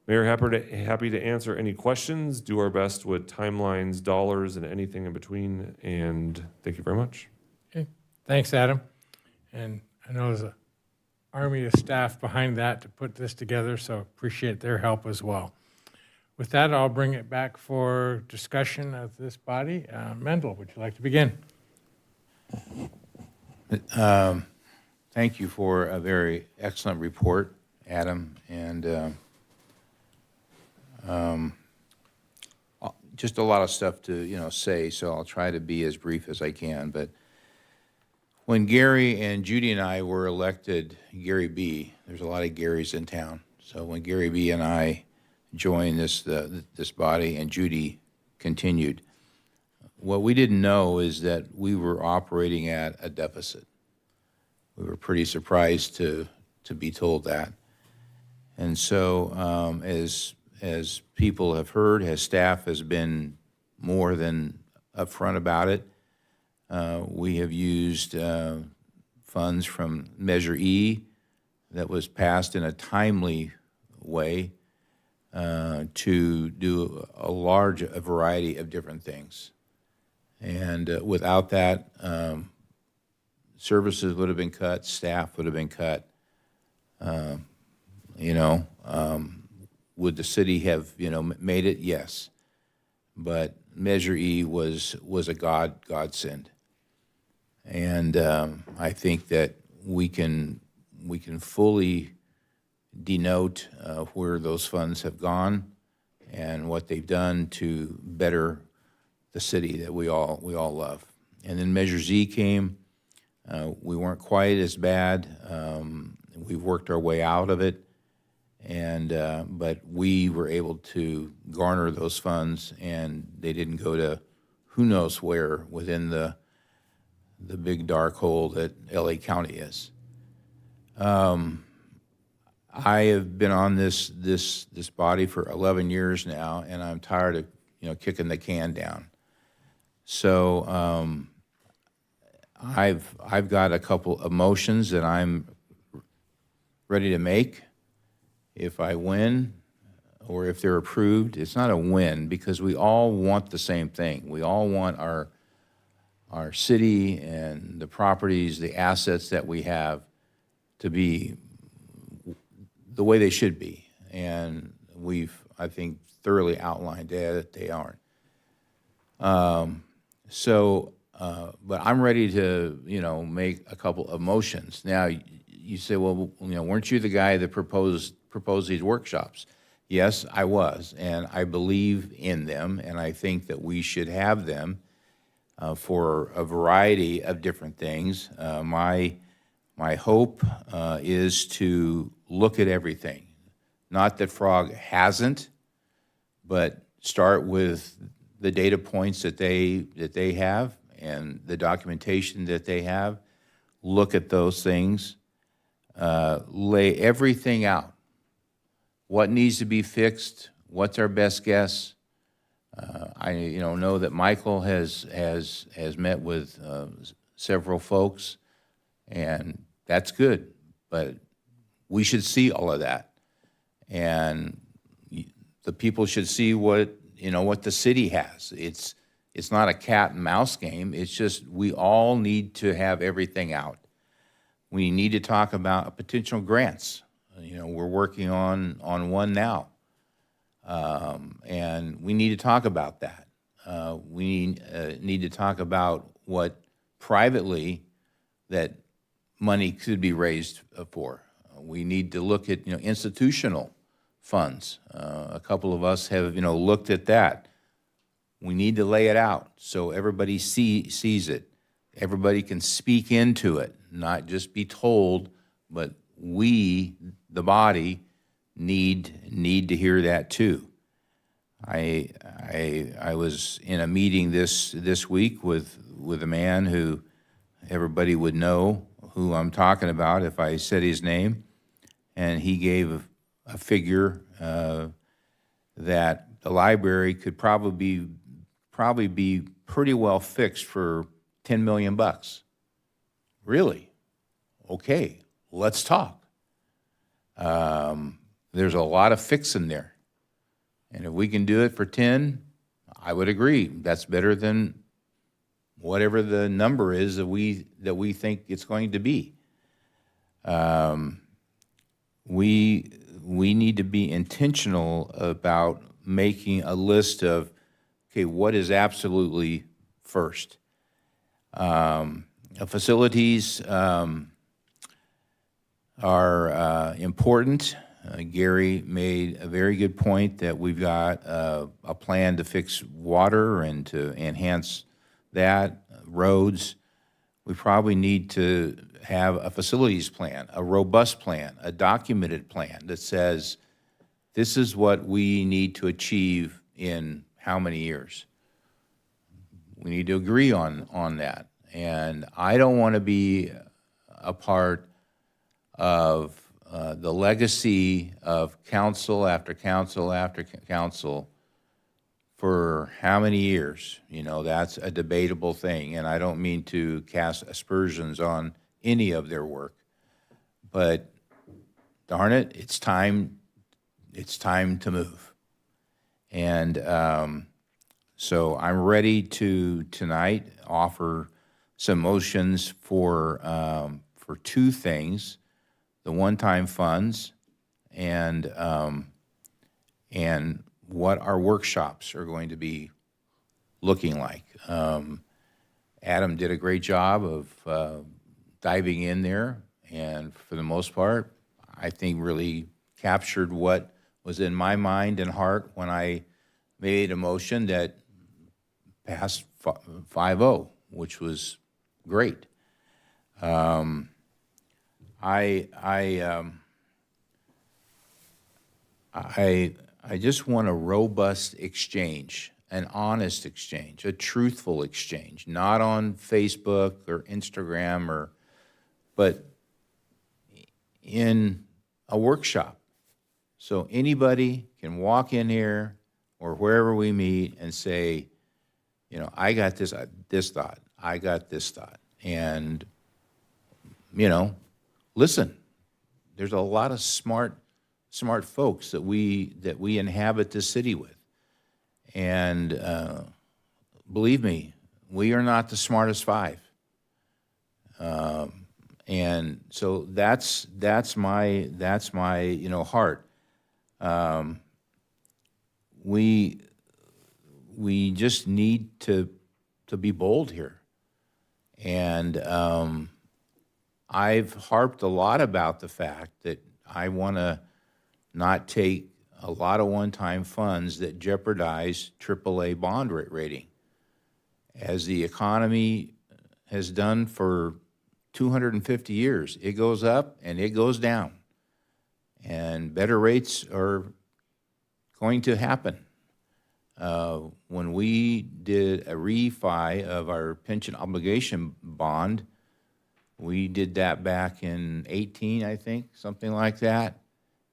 Mayor, happy to answer any questions, do our best with timelines, dollars, and anything in between. And thank you very much. Okay, thanks, Adam. And I know there's an army of staff behind that to put this together, so appreciate their help as well. With that, I'll bring it back for discussion of this body. Mendel, would you like to begin? Thank you for a very excellent report, Adam, and just a lot of stuff to say, so I'll try to be as brief as I can. But when Gary and Judy and I were elected, Gary B., there's a lot of Garys in town. So when Gary B. and I joined this body and Judy continued, what we didn't know is that we were operating at a deficit. We were pretty surprised to be told that. And so as people have heard, as staff has been more than upfront about it, we have used funds from Measure E that was passed in a timely way to do a variety of different things. And without that, services would have been cut, staff would have been cut. Would the city have, made it? Yes. But Measure E was a godsend. And I think that we can fully denote where those funds have gone and what they've done to better the city that we all love. And then Measure Z came. We weren't quite as bad. We've worked our way out of it. And but we were able to garner those funds, and they didn't go to who knows where within the big dark hole that LA County is. I have been on this body for 11 years now, and I'm tired of kicking the can down. So I've got a couple of motions that I'm ready to make. If I win, or if they're approved, it's not a win because we all want the same thing. We all want our city and the properties, the assets that we have to be the way they should be. And we've, I think, thoroughly outlined that they aren't. But I'm ready to, make a couple of motions. Now, you say, well, weren't you the guy that proposed these workshops? Yes, I was, and I believe in them, and I think that we should have them for a variety of different things. My hope is to look at everything. Not that Frog hasn't, but start with the data points that they have and the documentation that they have. Look at those things. Lay everything out. What needs to be fixed? What's our best guess? I know that Michael has met with several folks and That's good, but we should see all of that. And the people should see what the city has. It's not a cat and mouse game. It's just we all need to have everything out. We need to talk about potential grants. We're working on one now. And we need to talk about that. We need to talk about what privately that money could be raised for. We need to look at institutional funds. A couple of us have looked at that. We need to lay it out so everybody sees it. Everybody can speak into it, not just be told, but we, the body, need to hear that too. I was in a meeting this week with a man who everybody would know who I'm talking about if I said his name, and he gave a figure that the library could probably be pretty well fixed for $10 million. Really? Okay, let's talk. There's a lot of fixing there. And if we can do it for 10, I would agree. That's better than whatever the number is that we think it's going to be. We need to be intentional about making a list of, okay, what is absolutely first. Facilities are important. Gary made a very good point that we've got a plan to fix water and to enhance that, roads. We probably need to have a facilities plan, a robust plan, a documented plan that says this is what we need to achieve in how many years. We need to agree on that. And I don't want to be a part of the legacy of council after council after council for how many years. That's a debatable thing, and I don't mean to cast aspersions on any of their work. But darn it, it's time to move. And so I'm ready to tonight offer some motions for two things: the one-time funds and what our workshops are going to be looking like. Adam did a great job of diving in there, and for the most part, I think really captured what was in my mind and heart when I made a motion that passed 5-0, which was great. I just want a robust exchange, an honest exchange, a truthful exchange, not on Facebook or Instagram but in a workshop. So anybody can walk in here or wherever we meet and say, I got this thought, I got this thought. And, listen, there's a lot of smart folks that we inhabit this city with. And believe me, we are not the smartest five. And so that's my heart. We just need to be bold here. And I've harped a lot about the fact that I want to not take a lot of one-time funds that jeopardize AAA bond rating, as the economy has done for 250 years. It goes up and it goes down, and better rates are going to happen. When we did a refi of our pension obligation bond, we did that back in 18, I think, something like that.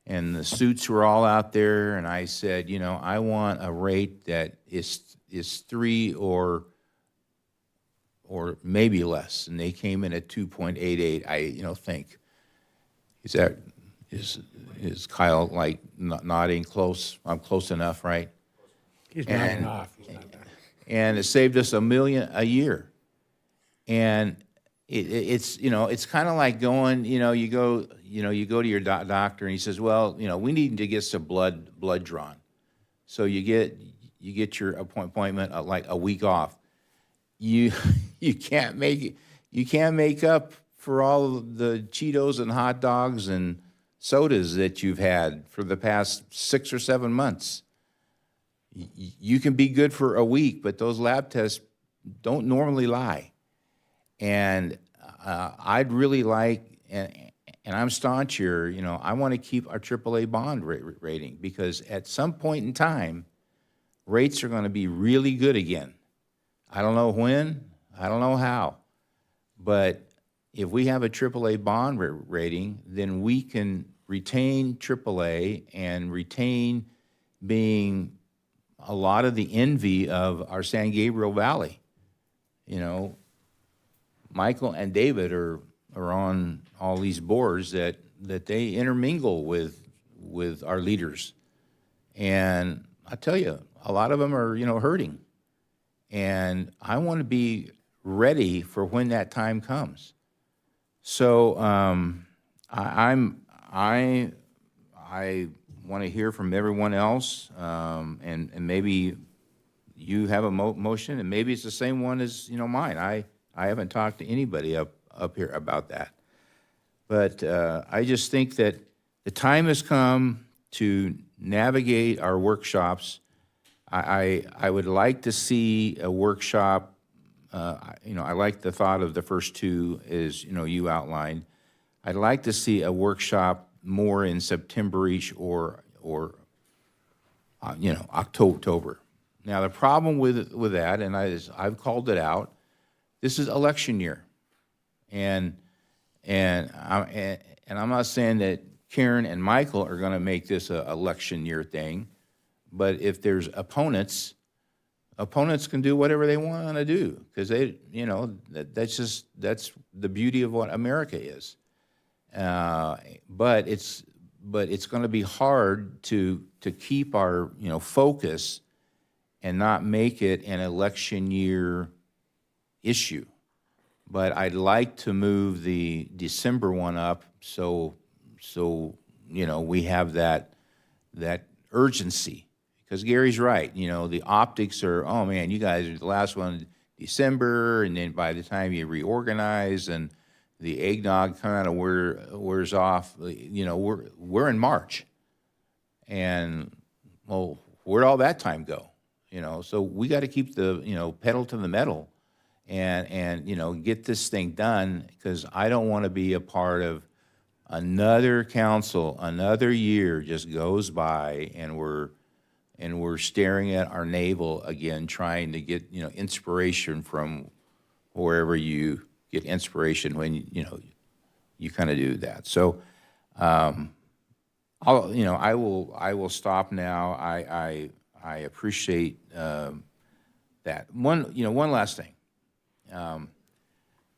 And the suits were all out there, and I said, I want a rate that is 3 or or maybe less, and they came in at 2.88. I think, is Kyle like nodding close? I'm close enough, right? He's nodding off. He's not done. And it saved us $1 million a year. And it's kind of like going, you go to your doctor and he says, well, we need to get some blood drawn. So you get your appointment like a week off. You can't make up for all the Cheetos and hot dogs and sodas that you've had for the past 6 or 7 months. You can be good for a week, but those lab tests don't normally lie. And I'd really like, and I'm staunch here, I want to keep our AAA bond rating, because at some point in time, rates are going to be really good again. I don't know when, I don't know how, but if we have a AAA bond rating, then we can retain AAA and retain being a lot of the envy of our San Gabriel Valley. Michael and David are on all these boards that they intermingle with our leaders. And I tell you, a lot of them are, hurting. And I want to be ready for when that time comes. So I want to hear from everyone else, and maybe you have a motion, and maybe it's the same one as mine. I haven't talked to anybody up here about that. But I just think that the time has come to navigate our workshops. I would like to see a workshop. I like the thought of the first two, as you outlined. I'd like to see a workshop more in September-ish or October. Now the problem with that, and I've called it out, this is election year, and I'm not saying that Karen and Michael are going to make this an election year thing, but if there's opponents can do whatever they want to do, because that's the beauty of what America is. But it's going to be hard to keep our focus and not make it an election year issue. But I'd like to move the December one up so we have that urgency. Because Gary's right, the optics are, oh man, you guys are the last one in December, and then by the time you reorganize and the eggnog kind of wears off, we're in March. And well, where'd all that time go? So we got to keep the pedal to the metal and get this thing done, because I don't want to be a part of another council, another year just goes by and we're staring at our navel again, trying to get inspiration from wherever you get inspiration when you kind of do that. So I will stop now. I appreciate that. One last thing.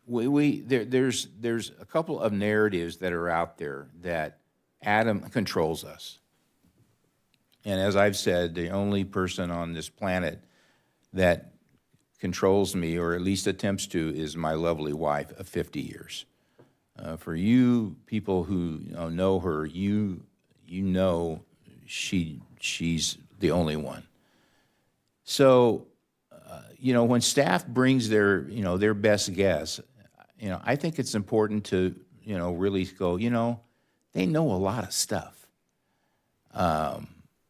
There's a couple of narratives that are out there that Adam controls us. And as I've said, the only person on this planet that controls me, or at least attempts to, is my lovely wife of 50 years. For you people who know her, you know she's the only one. So, when staff brings their best guess, I think it's important to, really go, they know a lot of stuff.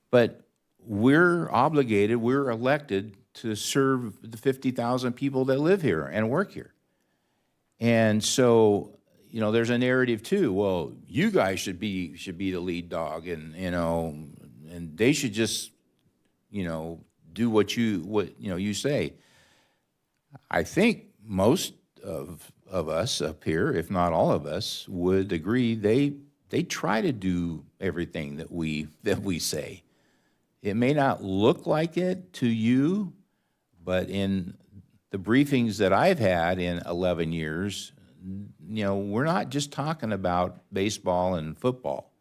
But we're obligated, we're elected to serve the 50,000 people that live here and work here. And so, there's a narrative too. Well, you guys should be the lead dog, and and they should just, do what you say. I think most of us up here, if not all of us, would agree they try to do everything that we say. It may not look like it to you, but in the briefings that I've had in 11 years, we're not just talking about baseball and football.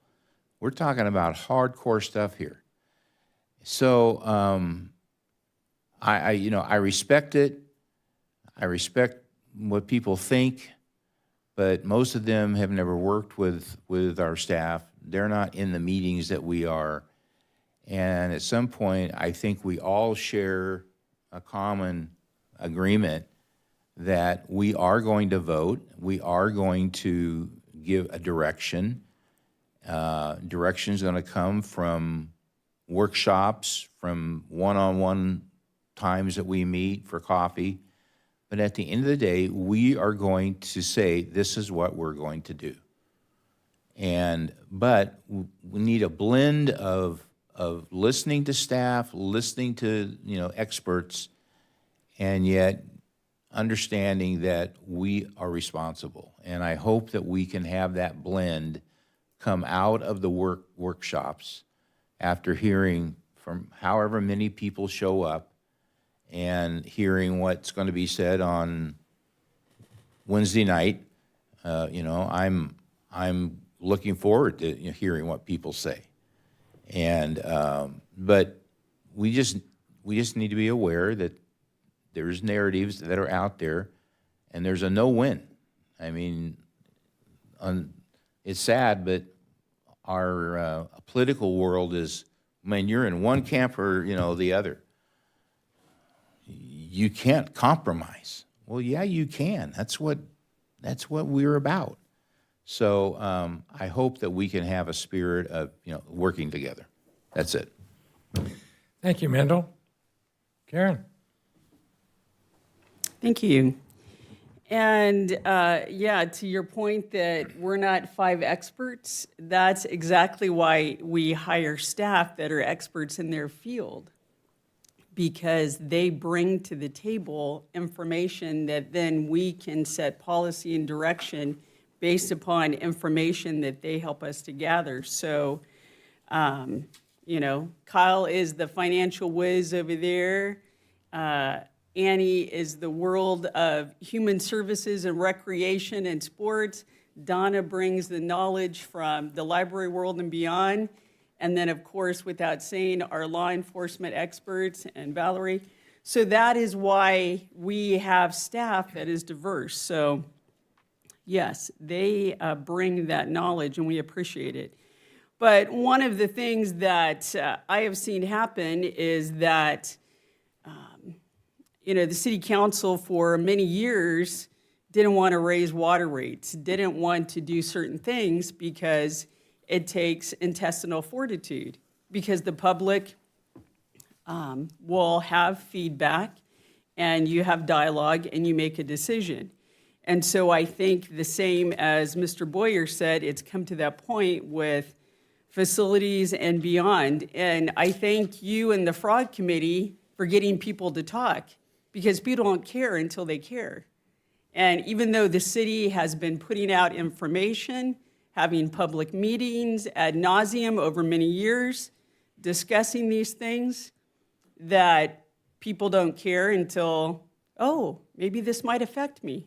We're talking about hardcore stuff here. So I respect it. I respect what people think, but most of them have never worked with our staff. They're not in the meetings that we are. And at some point, I think we all share a common agreement that we are going to vote. We are going to give a direction. Direction is going to come from workshops, from one-on-one times that we meet for coffee. But at the end of the day, we are going to say, this is what we're going to do. But we need a blend of listening to staff, listening to, experts, and yet understanding that we are responsible. And I hope that we can have that blend come out of the workshops after hearing from however many people show up and hearing what's going to be said on Wednesday night. I'm looking forward to hearing what people say. But we just need to be aware that there's narratives that are out there, and there's a no-win. I mean, it's sad, but our political world is, you're in one camp or the other. You can't compromise. Well, yeah, you can. That's what we're about. So I hope that we can have a spirit of working together. That's it. Thank you, Mendel. Karen. Thank you. And to your point that we're not 5 experts, that's exactly why we hire staff that are experts in their field, because they bring to the table information that then we can set policy and direction based upon information that they help us to gather. So, Kyle is the financial whiz over there. Annie is the world of human services and recreation and sports. Donna brings the knowledge from the library world and beyond. And then, of course, without saying, our law enforcement experts and Valerie. So that is why we have staff that is diverse. So yes, they bring that knowledge, and we appreciate it. But one of the things that I have seen happen is that the city council for many years didn't want to raise water rates, didn't want to do certain things because it takes intestinal fortitude, because the public will have feedback and you have dialogue and you make a decision. And so I think the same as Mr. Boyer said, it's come to that point with facilities and beyond. And I thank you and the Fraud Committee for getting people to talk, because people don't care until they care. And even though the city has been putting out information, having public meetings ad nauseum over many years, discussing these things, that people don't care until, oh, maybe this might affect me.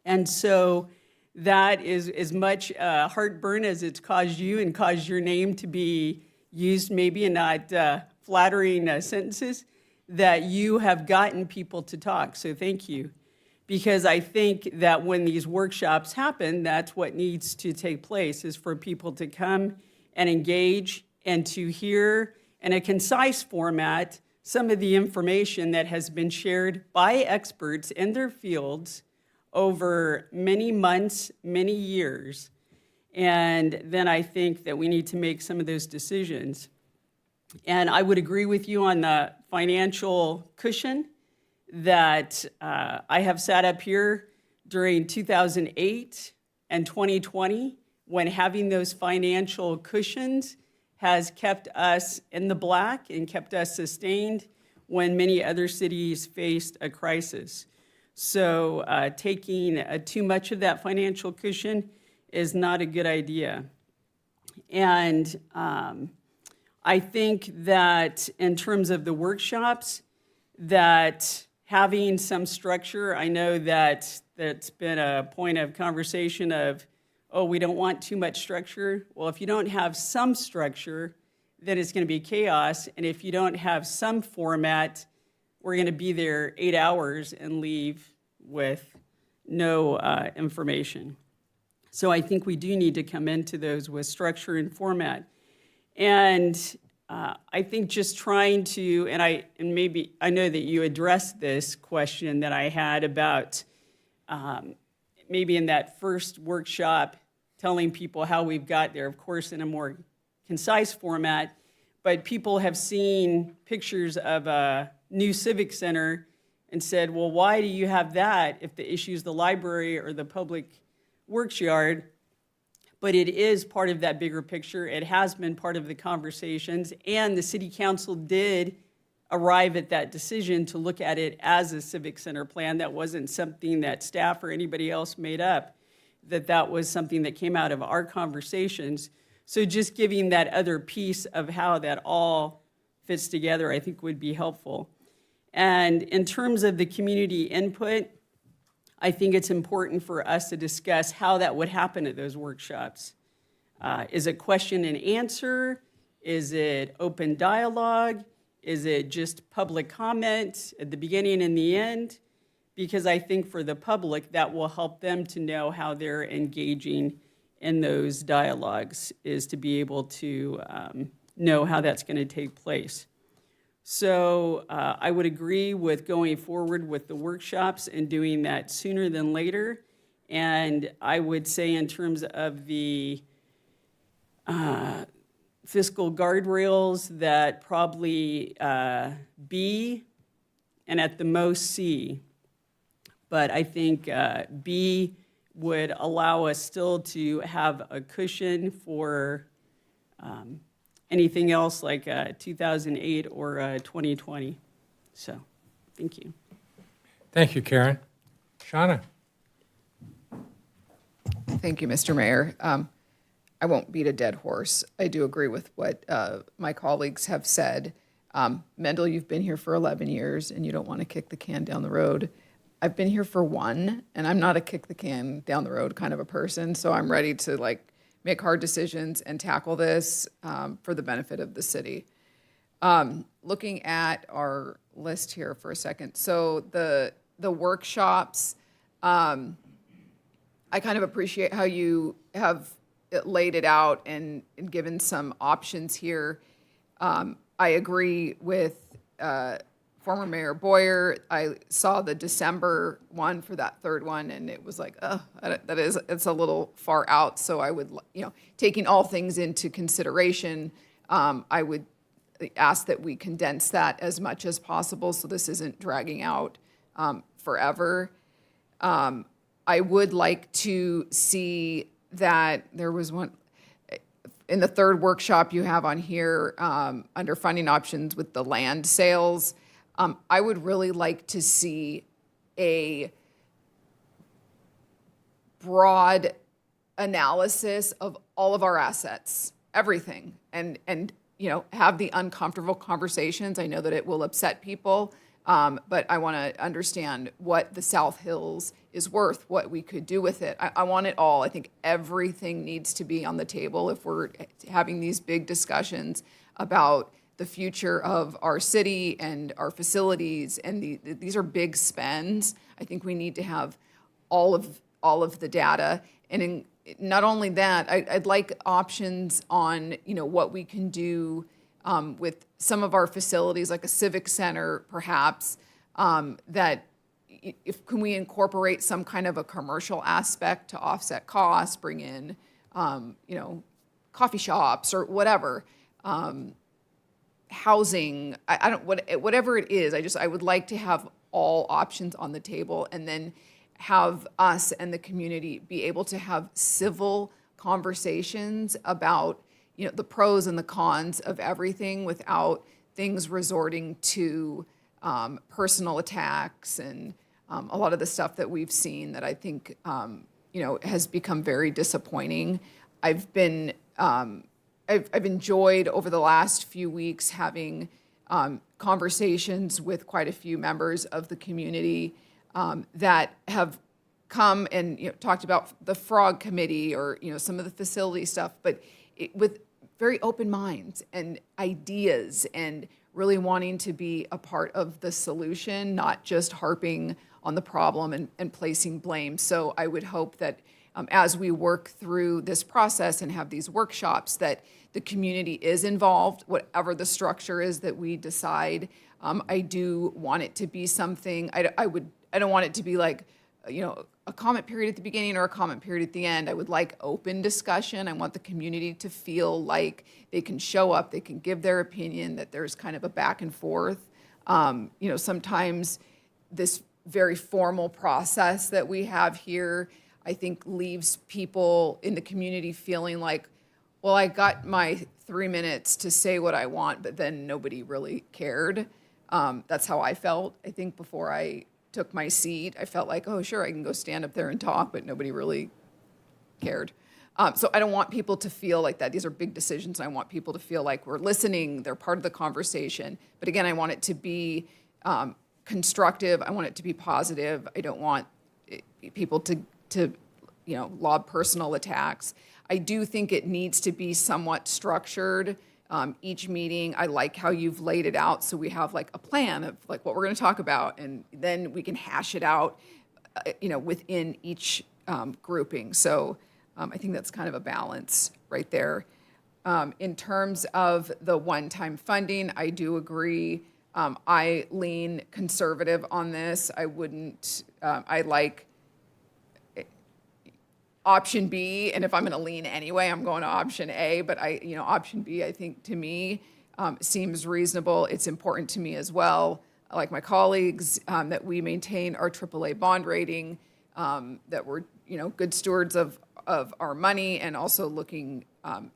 And so that is as much heartburn as it's caused you and caused your name to be used maybe in not flattering sentences, that you have gotten people to talk. So thank you. Because I think that when these workshops happen, that's what needs to take place, is for people to come and engage and to hear in a concise format some of the information that has been shared by experts in their fields over many months, many years. And then I think that we need to make some of those decisions. And I would agree with you on the financial cushion that I have sat up here during 2008 and 2020 when having those financial cushions has kept us in the black and kept us sustained when many other cities faced a crisis. So taking too much of that financial cushion is not a good idea. And I think that in terms of the workshops that having some structure. I know that that's been a point of conversation of, oh, we don't want too much structure. Well, if you don't have some structure, then it's going to be chaos. And if you don't have some format, we're going to be there 8 hours and leave with no information. So I think we do need to come into those with structure and format. And I think just trying to, and maybe I know that you addressed this question that I had about maybe in that first workshop, telling people how we've got there, of course, in a more concise format, but people have seen pictures of a new civic center and said, well, why do you have that if the issue is the library or the public works yard? But it is part of that bigger picture. It has been part of the conversations, and the city council did arrive at that decision to look at it as a civic center plan. That wasn't something that staff or anybody else made up, that was something that came out of our conversations. So just giving that other piece of how that all fits together, I think would be helpful. And in terms of the community input, I think it's important for us to discuss how that would happen at those workshops. Is it question and answer? Is it open dialogue? Is it just public comment at the beginning and the end? Because I think for the public, that will help them to know how they're engaging in those dialogues, is to be able to know how that's going to take place. So I would agree with going forward with the workshops and doing that sooner than later. And I would say in terms of the fiscal guardrails, that probably B and at the most C. But I think B would allow us still to have a cushion for anything else like 2008 or 2020. So, thank you. Thank you, Karen. Shauna? Thank you, Mr. Mayor. I won't beat a dead horse. I do agree with what my colleagues have said. Mendel, you've been here for 11 years and you don't want to kick the can down the road. I've been here for 1, and I'm not a kick the can down the road kind of a person, so I'm ready to make hard decisions and tackle this for the benefit of the city. Looking at our list here for a second, so the workshops, I kind of appreciate how you have laid it out and given some options here. I agree with former Mayor Boyer. I saw the December one for that third one, and it was like, it's a little far out. So I would, taking all things into consideration, I would ask that we condense that as much as possible so this isn't dragging out forever. I would like to see that there was one in the third workshop you have on here under funding options with the land sales. I would really like to see a broad analysis of all of our assets, everything, and have the uncomfortable conversations. I know that it will upset people, but I want to understand what the South Hills is worth, what we could do with it. I want it all. I think everything needs to be on the table if we're having these big discussions about the future of our city and our facilities, and these are big spends. I think we need to have all of the data, and not only that, I'd like options on what we can do with some of our facilities, like a civic center, perhaps. That can we incorporate some kind of a commercial aspect to offset costs, bring in coffee shops or whatever. Housing, whatever it is, I would like to have all options on the table, and then have us and the community be able to have civil conversations about the pros and the cons of everything without things resorting to personal attacks and a lot of the stuff that we've seen that I think has become very disappointing. I've enjoyed over the last few weeks having conversations with quite a few members of the community that have come and talked about the Frog Committee or some of the facility stuff, but with very open minds and ideas and really wanting to be a part of the solution, not just harping on the problem and placing blame. So I would hope that as we work through this process and have these workshops, that the community is involved, whatever the structure is that we decide. I do want it to be something, I don't want it to be like, a comment period at the beginning or a comment period at the end. I would like open discussion. I want the community to feel like they can show up, they can give their opinion, that there's kind of a back and forth. Sometimes this very formal process that we have here, I think leaves people in the community feeling like, well, I got my 3 minutes to say what I want, but then nobody really cared. That's how I felt, I think, before I took my seat. I felt like, oh, sure, I can go stand up there and talk, but nobody really cared. So I don't want people to feel like that. These are big decisions. I want people to feel like we're listening, they're part of the conversation. But again, I want it to be constructive. I want it to be positive. I don't want people to lob personal attacks. I do think it needs to be somewhat structured. Each meeting, I like how you've laid it out, so we have like a plan of like what we're going to talk about, and then we can hash it out, within each grouping. So I think that's kind of a balance right there. In terms of the one-time funding, I do agree. I lean conservative on this. I wouldn't. I like option B, and if I'm going to lean anyway, I'm going to option A, but option B, I think to me seems reasonable. It's important to me as well, like my colleagues, that we maintain our AAA bond rating, that we're good stewards of our money, and also looking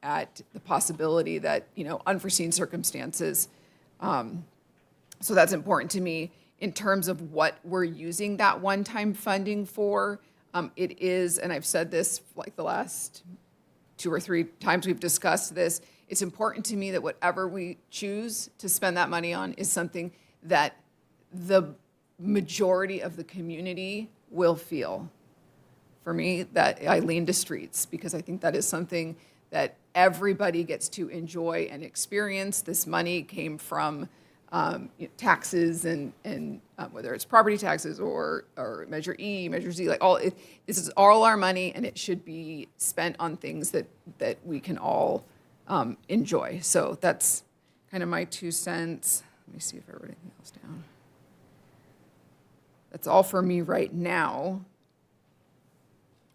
at the possibility that unforeseen circumstances. So that's important to me. In terms of what we're using that one-time funding for, it is, and I've said this like the last 2 or 3 times we've discussed this, it's important to me that whatever we choose to spend that money on is something that the majority of the community will feel. For me, that I lean to streets, because I think that is something that everybody gets to enjoy and experience. This money came from taxes and whether it's property taxes or Measure E, Measure Z, this is all our money, and it should be spent on things that we can all enjoy. So that's kind of my 2 cents. Let me see if I wrote anything else down. That's all for me right now.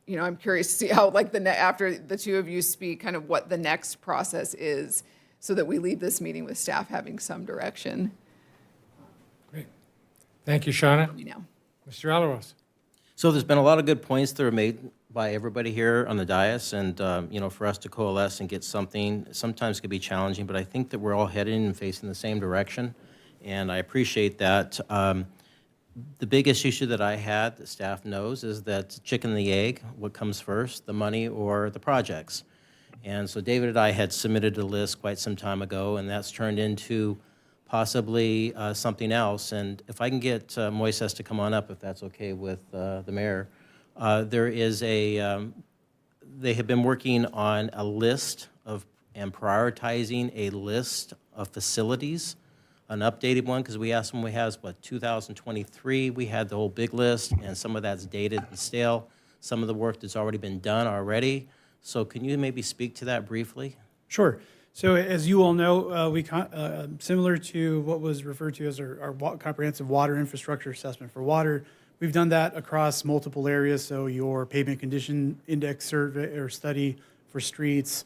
I'm curious to see how, after the 2 of you speak, kind of what the next process is, so that we leave this meeting with staff having some direction. Great. Thank you, Shauna. Mr. Alaros. So there's been a lot of good points that were made by everybody here on the dais, and for us to coalesce and get something sometimes can be challenging, but I think that we're all heading and facing the same direction, and I appreciate that. The biggest issue that I had, that staff knows, is that chicken and the egg, what comes first, the money or the projects? And so David and I had submitted a list quite some time ago, and that's turned into possibly something else. And if I can get Moises to come on up, if that's okay with the mayor, there is they have been working on a list of, and prioritizing a list of facilities, an updated one, because we asked them, we have, 2023, we had the whole big list, and some of that's dated and stale. Some of the work that's already been done already. So can you maybe speak to that briefly? Sure. So as you all know, similar to what was referred to as our comprehensive water infrastructure assessment for water, we've done that across multiple areas. So your pavement condition index survey or study for streets,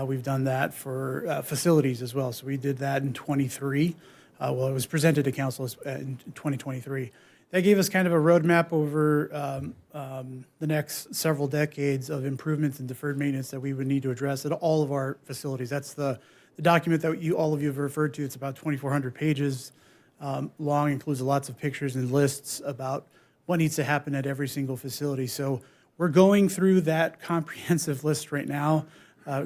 we've done that for facilities as well. So we did that in 23. It was presented to council in 2023. That gave us kind of a roadmap over the next several decades of improvements and deferred maintenance that we would need to address at all of our facilities. That's the document that all of you have referred to. It's about 2,400 pages long, includes lots of pictures and lists about what needs to happen at every single facility. So we're going through that comprehensive list right now.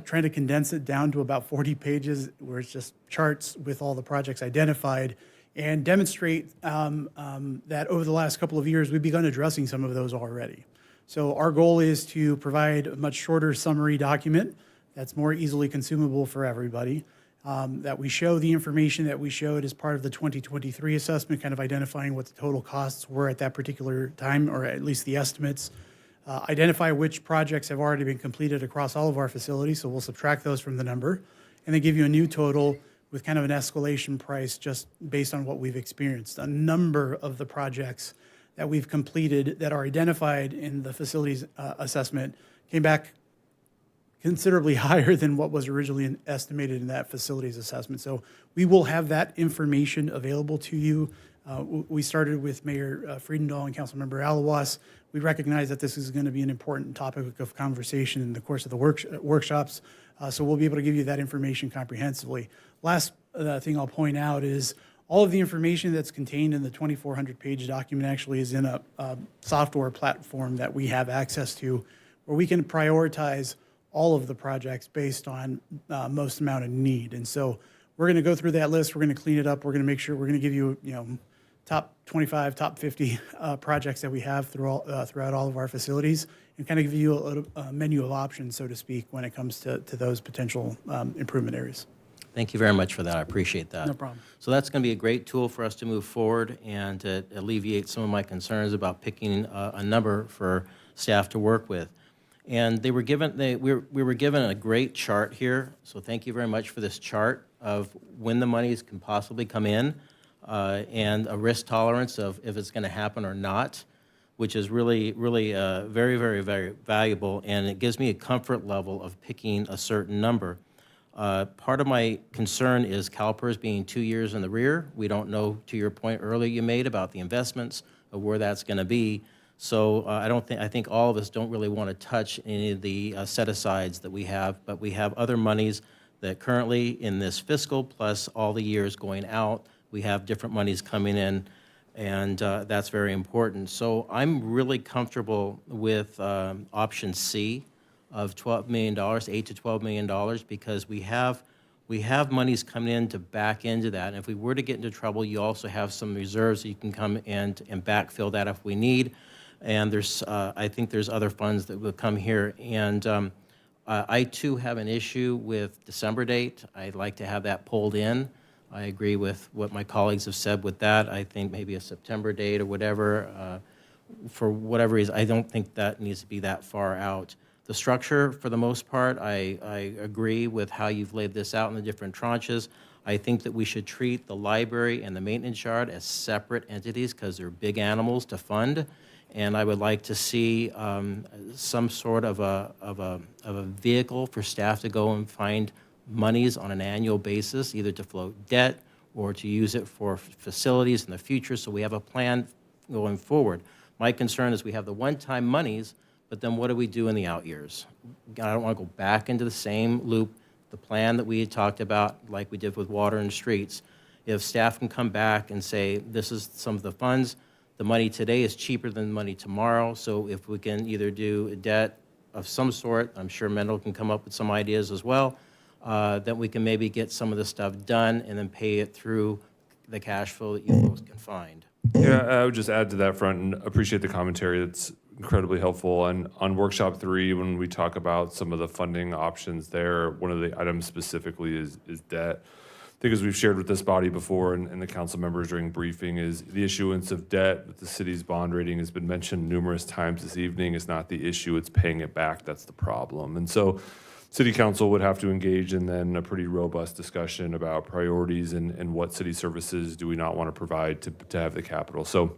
trying to condense it down to about 40 pages where it's just charts with all the projects identified and demonstrate that over the last couple of years, we've begun addressing some of those already. So our goal is to provide a much shorter summary document that's more easily consumable for everybody, that we show the information that we showed as part of the 2023 assessment, kind of identifying what the total costs were at that particular time, or at least the estimates. Identify which projects have already been completed across all of our facilities, so we'll subtract those from the number, and then give you a new total with kind of an escalation price just based on what we've experienced. A number of the projects that we've completed that are identified in the facilities assessment came back considerably higher than what was originally estimated in that facilities assessment. So we will have that information available to you. We started with Mayor Friedendahl and Councilmember Alawas. We recognize that this is going to be an important topic of conversation in the course of the workshops, so we'll be able to give you that information comprehensively. Last thing I'll point out is all of the information that's contained in the 2,400-page document actually is in a software platform that we have access to, where we can prioritize all of the projects based on most amount of need. And so we're going to go through that list. We're going to clean it up. We're going to make sure we're going to give you, top 25, top 50 projects that we have throughout all of our facilities, and kind of give you a menu of options, so to speak, when it comes to those potential improvement areas. Thank you very much for that. I appreciate that. No problem. So that's going to be a great tool for us to move forward and to alleviate some of my concerns about picking a number for staff to work with. And we were given a great chart here, so thank you very much for this chart of when the monies can possibly come in and a risk tolerance of if it's going to happen or not, which is really very, very, very valuable, and it gives me a comfort level of picking a certain number. Part of my concern is CalPERS being 2 years in the rear. We don't know, to your point earlier you made about the investments, of where that's going to be. So I think all of us don't really want to touch any of the set-asides that we have, but we have other monies that currently in this fiscal, plus all the years going out, we have different monies coming in, and that's very important. So I'm really comfortable with option C of $12 million, $8 to $12 million, because we have monies coming in to back into that. And if we were to get into trouble, you also have some reserves that you can come and backfill that if we need. And I think there's other funds that will come here. And I too have an issue with December date. I'd like to have that pulled in. I agree with what my colleagues have said with that. I think maybe a September date or whatever. For whatever reason, I don't think that needs to be that far out. The structure, for the most part, I agree with how you've laid this out in the different tranches. I think that we should treat the library and the maintenance yard as separate entities because they're big animals to fund. And I would like to see some sort of a vehicle for staff to go and find monies on an annual basis, either to float debt or to use it for facilities in the future, so we have a plan going forward. My concern is we have the one-time monies, but then what do we do in the out years? I don't want to go back into the same loop. The plan that we had talked about, like we did with water and streets, if staff can come back and say, this is some of the funds, the money today is cheaper than the money tomorrow, so if we can either do a debt of some sort, I'm sure Mendel can come up with some ideas as well, that we can maybe get some of the stuff done and then pay it through the cash flow that you folks can find. Yeah, I would just add to that front and appreciate the commentary. It's incredibly helpful. And on Workshop 3, when we talk about some of the funding options there, one of the items specifically is debt. I think as we've shared with this body before and the council members during briefing, is the issuance of debt with the city's bond rating has been mentioned numerous times this evening. Is not the issue, it's paying it back that's the problem. And so City Council would have to engage in then a pretty robust discussion about priorities and what city services do we not want to provide to have the capital. So,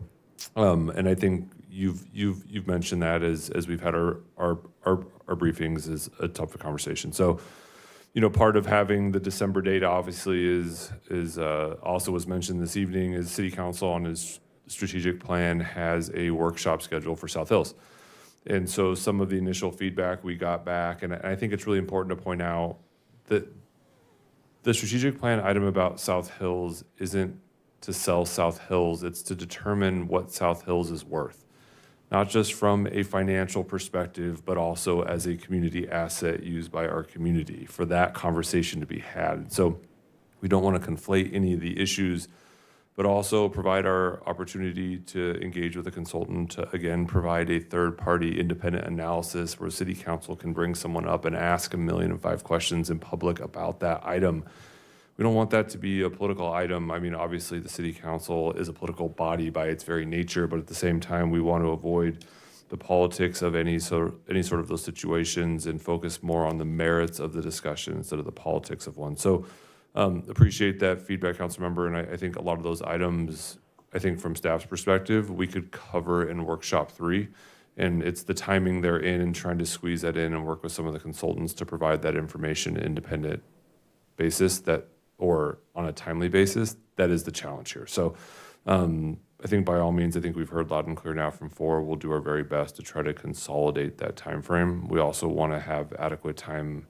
and I think you've mentioned that as we've had our briefings is a tough conversation. So, part of having the December date obviously is also was mentioned this evening is City Council on his strategic plan has a workshop scheduled for South Hills. And so some of the initial feedback we got back, and I think it's really important to point out that the strategic plan item about South Hills isn't to sell South Hills, it's to determine what South Hills is worth. not just from a financial perspective, but also as a community asset used by our community for that conversation to be had. So we don't want to conflate any of the issues, but also provide our opportunity to engage with a consultant to, again, provide a third-party independent analysis where city council can bring someone up and ask 1,000,005 questions in public about that item. We don't want that to be a political item. I mean, obviously, the city council is a political body by its very nature, but at the same time, we want to avoid the politics of any sort of those situations and focus more on the merits of the discussion instead of the politics of one. So appreciate that feedback, council member, and I think a lot of those items, I think from staff's perspective, we could cover in workshop 3, and it's the timing they're in and trying to squeeze that in and work with some of the consultants to provide that information independent basis or on a timely basis. That is the challenge here. So I think by all means, I think we've heard loud and clear now from 4. We'll do our very best to try to consolidate that time frame. We also want to have adequate time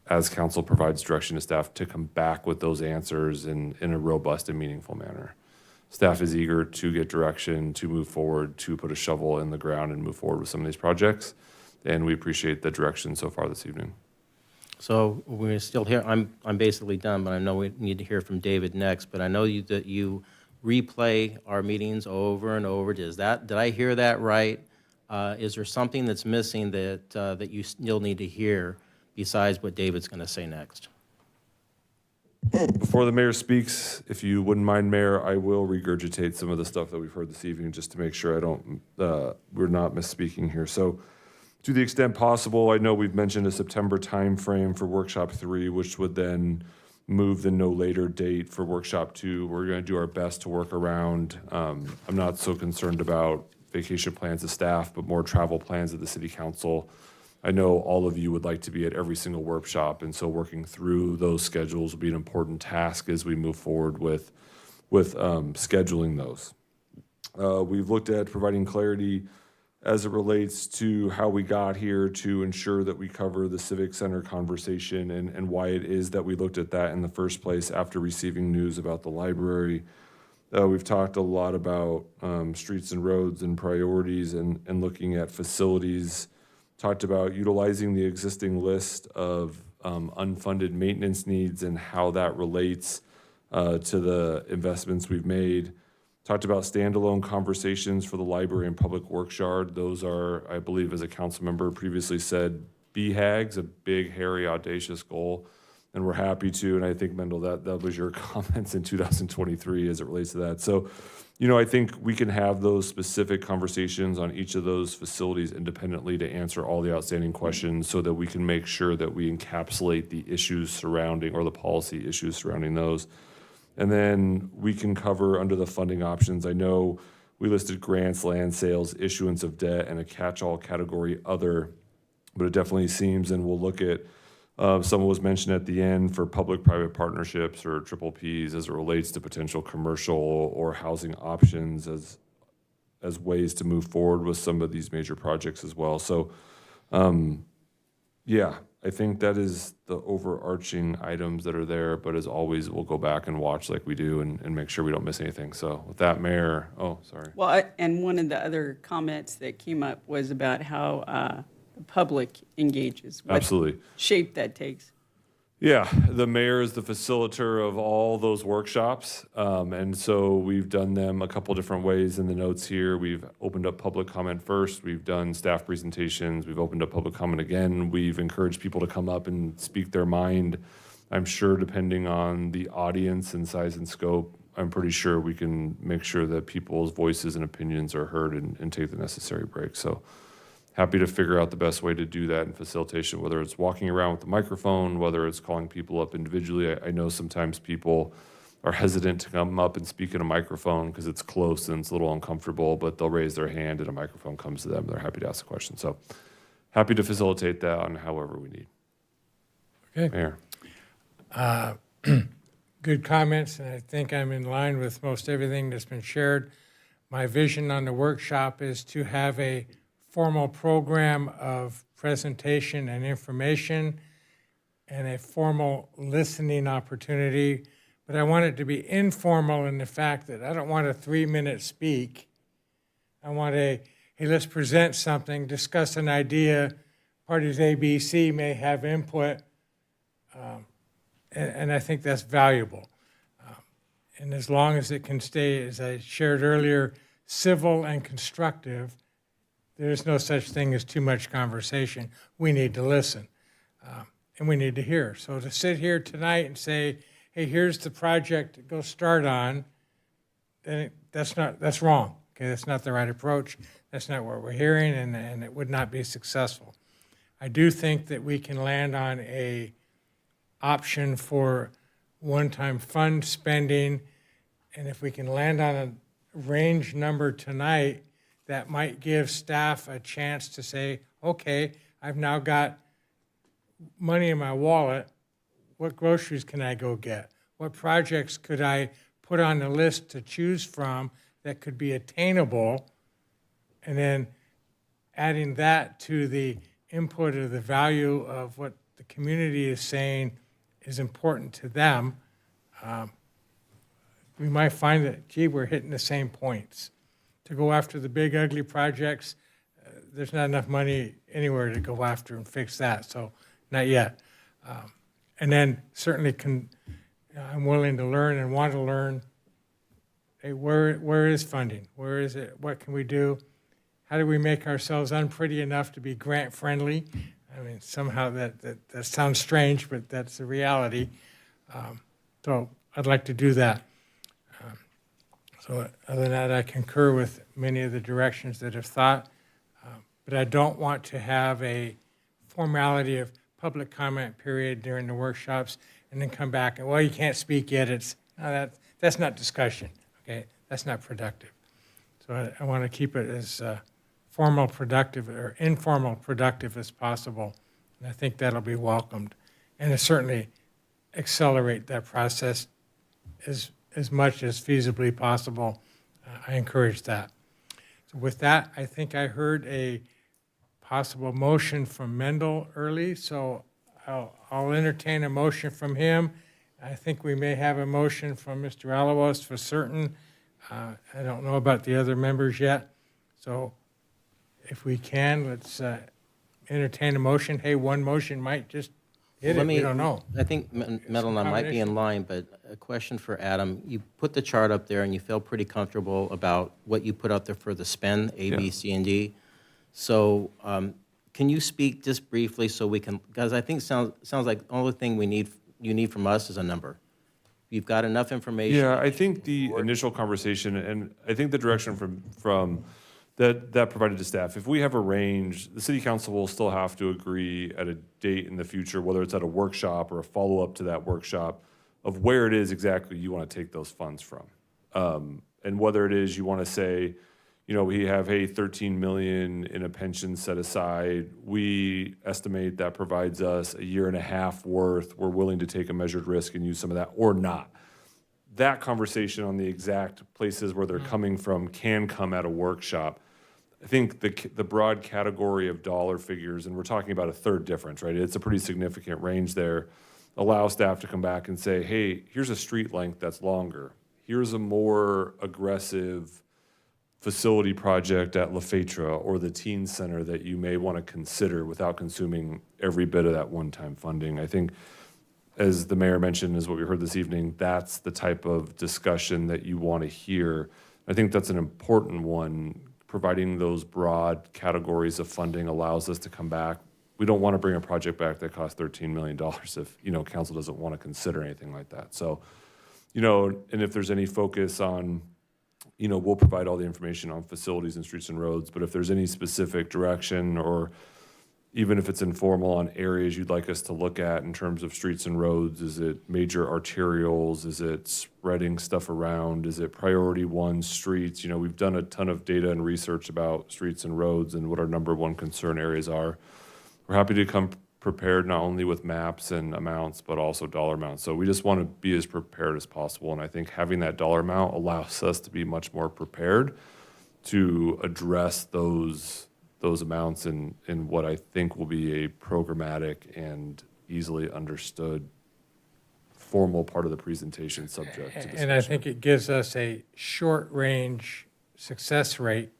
as council provides direction to staff to come back with those answers in a robust and meaningful manner. Staff is eager to get direction, to move forward, to put a shovel in the ground and move forward with some of these projects. And we appreciate the direction so far this evening. So we're still here. I'm basically done, but I know we need to hear from David next. But I know that you replay our meetings over and over. Did I hear that right? Is there something that's missing that you still need to hear besides what David's going to say next? Before the mayor speaks, if you wouldn't mind, Mayor, I will regurgitate some of the stuff that we've heard this evening just to make sure we're not misspeaking here. So to the extent possible, I know we've mentioned a September timeframe for workshop 3, which would then move the no later date for workshop 2. We're going to do our best to work around. I'm not so concerned about vacation plans of staff, but more travel plans of the city council. I know all of you would like to be at every single workshop, and so working through those schedules will be an important task as we move forward with scheduling those. We've looked at providing clarity as it relates to how we got here to ensure that we cover the Civic Center conversation and why it is that we looked at that in the first place after receiving news about the library. We've talked a lot about streets and roads and priorities and looking at facilities. Talked about utilizing the existing list of unfunded maintenance needs and how that relates to the investments we've made. Talked about standalone conversations for the library and public works yard. Those are, I believe, as a council member previously said, BHAGs, a big, hairy, audacious goal. And we're happy to, and I think, Mendel, that was your comments in 2023 as it relates to that. So, I think we can have those specific conversations on each of those facilities independently to answer all the outstanding questions so that we can make sure that we encapsulate the issues surrounding or the policy issues surrounding those. And then we can cover under the funding options. I know we listed grants, land sales, issuance of debt, and a catch-all category other, but it definitely seems, and we'll look at someone was mentioned at the end for public-private partnerships or triple Ps as it relates to potential commercial or housing options as ways to move forward with some of these major projects as well. So, I think that is the overarching items that are there. But as always, we'll go back and watch like we do and make sure we don't miss anything. So with that, Mayor, sorry. Well, and one of the other comments that came up was about how the public engages. What Absolutely. shape that takes. Yeah, the mayor is the facilitator of all those workshops. And so we've done them a couple different ways in the notes here. We've opened up public comment first. We've done staff presentations. We've opened up public comment again. We've encouraged people to come up and speak their mind. I'm sure depending on the audience and size and scope, I'm pretty sure we can make sure that people's voices and opinions are heard and take the necessary breaks. So happy to figure out the best way to do that in facilitation, whether it's walking around with the microphone, whether it's calling people up individually. I know sometimes people are hesitant to come up and speak in a microphone because it's close and it's a little uncomfortable, but they'll raise their hand and a microphone comes to them. They're happy to ask a question. So happy to facilitate that on however we need. Okay. Mayor. Good comments, and I think I'm in line with most everything that's been shared. My vision on the workshop is to have a formal program of presentation and information and a formal listening opportunity, but I want it to be informal in the fact that I don't want a 3-minute speak. I want a hey, let's present something, discuss an idea, parties A, B, C may have input, and I think that's valuable. And as long as it can stay, as I shared earlier, civil and constructive, there's no such thing as too much conversation. We need to listen, and we need to hear. So to sit here tonight and say, hey, here's the project to go start on, then that's wrong. Okay, that's not the right approach. That's not what we're hearing, and it would not be successful. I do think that we can land on a option for one-time fund spending, and if we can land on a range number tonight, that might give staff a chance to say, okay, I've now got money in my wallet. What groceries can I go get? What projects could I put on the list to choose from that could be attainable? And then adding that to the input of the value of what the community is saying is important to them, we might find that, gee, we're hitting the same points. To go after the big, ugly projects, there's not enough money anywhere to go after and fix that, so not yet. And then certainly I'm willing to learn and want to learn, hey, where is funding? Where is it? What can we do? How do we make ourselves unpretty enough to be grant-friendly? I mean, somehow that sounds strange, but that's the reality. So I'd like to do that. So other than that, I concur with many of the directions that have thought, but I don't want to have a formality of public comment period during the workshops and then come back and, well, you can't speak yet. That's not discussion, okay? That's not productive. So I want to keep it as formal, productive, or informal, productive as possible. And I think that'll be welcomed. And it certainly accelerate that process as much as feasibly possible. I encourage that. So with that, I think I heard a possible motion from Mendel early, so I'll entertain a motion from him. I think we may have a motion from Mr. Alawas for certain. I don't know about the other members yet. So if we can, let's entertain a motion. Hey, one motion might just hit it, we don't know. I think Madeline might be in line, but a question for Adam. You put the chart up there and you feel pretty comfortable about what you put out there for the spend, A, B, C, and D. So can you speak just briefly so we can, because I think sounds like the only thing you need from us is a number. You've got enough information. Yeah, I think the initial conversation, and I think the direction from that provided to staff, if we have a range, the city council will still have to agree at a date in the future, whether it's at a workshop or a follow-up to that workshop, of where it is exactly you want to take those funds from. And whether it is you want to say, we have, hey, 13 million in a pension set aside. We estimate that provides us a year and a half worth. We're willing to take a measured risk and use some of that or not. That conversation on the exact places where they're coming from can come at a workshop. I think the broad category of dollar figures, and we're talking about a third difference, right? It's a pretty significant range there. Allow staff to come back and say, hey, here's a street length that's longer. Here's a more aggressive facility project at La Fetra or the teen center that you may want to consider without consuming every bit of that one-time funding. I think, as the mayor mentioned, is what we heard this evening, that's the type of discussion that you want to hear. I think that's an important one. Providing those broad categories of funding allows us to come back. We don't want to bring a project back that costs $13 million if, council doesn't want to consider anything like that. So, and if there's any focus on, we'll provide all the information on facilities and streets and roads, but if there's any specific direction or even if it's informal on areas you'd like us to look at in terms of streets and roads, is it major arterials? Is it spreading stuff around? Is it priority one streets? We've done a ton of data and research about streets and roads and what our number one concern areas are. We're happy to come prepared not only with maps and amounts, but also dollar amounts. So we just want to be as prepared as possible. And I think having that dollar amount allows us to be much more prepared to address those amounts in what I think will be a programmatic and easily understood formal part of the presentation subject to discussion. And I think it gives us a short-range success rate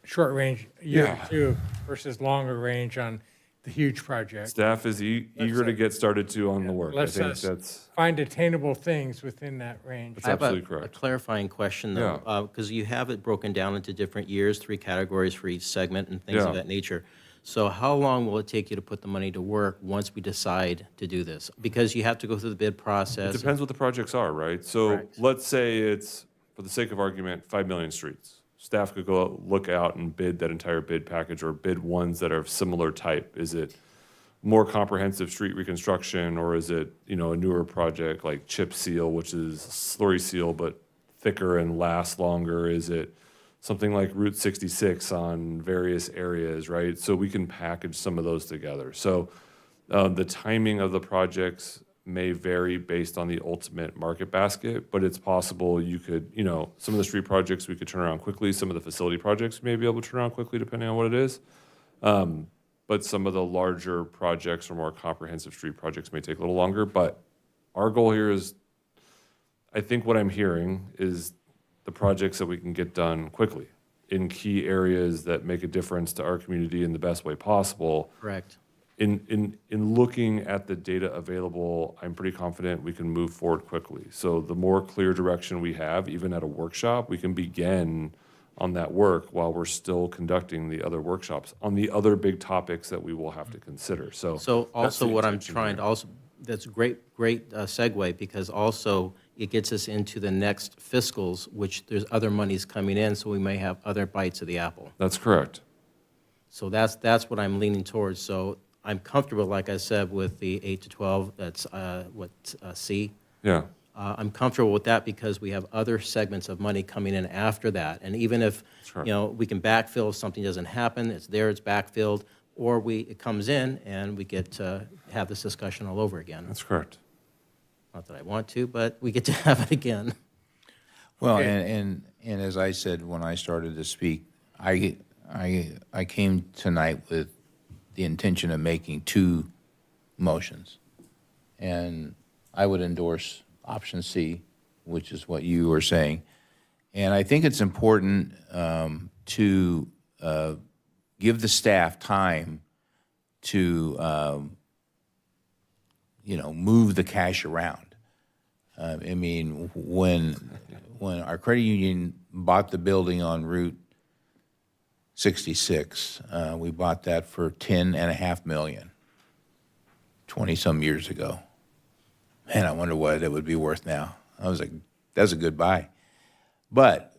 short range, a year Yeah. or two, versus longer range on the huge project. Staff is eager to get started too on the work. I Let's think that's find attainable things within that range. That's I have absolutely a correct. clarifying question, though, because you have it broken down into different years, 3 categories for each segment and things Yeah. of that nature. So how long will it take you to put the money to work once we decide to do this? Because you have to go through the bid It process. depends what the projects are, right? So Correct. let's say it's, for the sake of argument, 5 million streets. Staff could go look out and bid that entire bid package or bid ones that are of similar type. Is it more comprehensive street reconstruction, or is it, a newer project like chip seal, which is slurry seal but thicker and lasts longer? Is it something like Route 66 on various areas, right? So we can package some of those together. So the timing of the projects may vary based on the ultimate market basket, but it's possible you could, some of the street projects we could turn around quickly, some of the facility projects we may be able to turn around quickly depending on what it is. But some of the larger projects or more comprehensive street projects may take a little longer. But our goal here is, I think what I'm hearing is the projects that we can get done quickly in key areas that make a difference to our community in the best way possible. Correct. In looking at the data available, I'm pretty confident we can move forward quickly. So the more clear direction we have, even at a workshop, we can begin on that work while we're still conducting the other workshops on the other big topics that we will have to consider. So So that's also the what I'm intention trying here. to also, that's a great segue, because also it gets us into the next fiscals, which there's other monies coming in, so we may have other bites of the apple. That's correct. So that's what I'm leaning towards. So I'm comfortable, like I said, with the 8 to 12, that's C. Yeah. I'm comfortable with that because we have other segments of money coming in after that. And even if, we can backfill if something doesn't happen, it's there, it's backfilled, or it comes in and we get to have this discussion all over again. That's correct. Not that I want to, but we get to have it again. Well, Okay. and as I said when I started to speak, I came tonight with the intention of making 2 motions. And I would endorse option C, which is what you were saying. And I think it's important to give the staff time to, move the cash around. I mean, when our credit union bought the building on Route 66, we bought that for $10.5 million, 20-some years ago. Man, I wonder what it would be worth now. I was like, that's a good buy. But,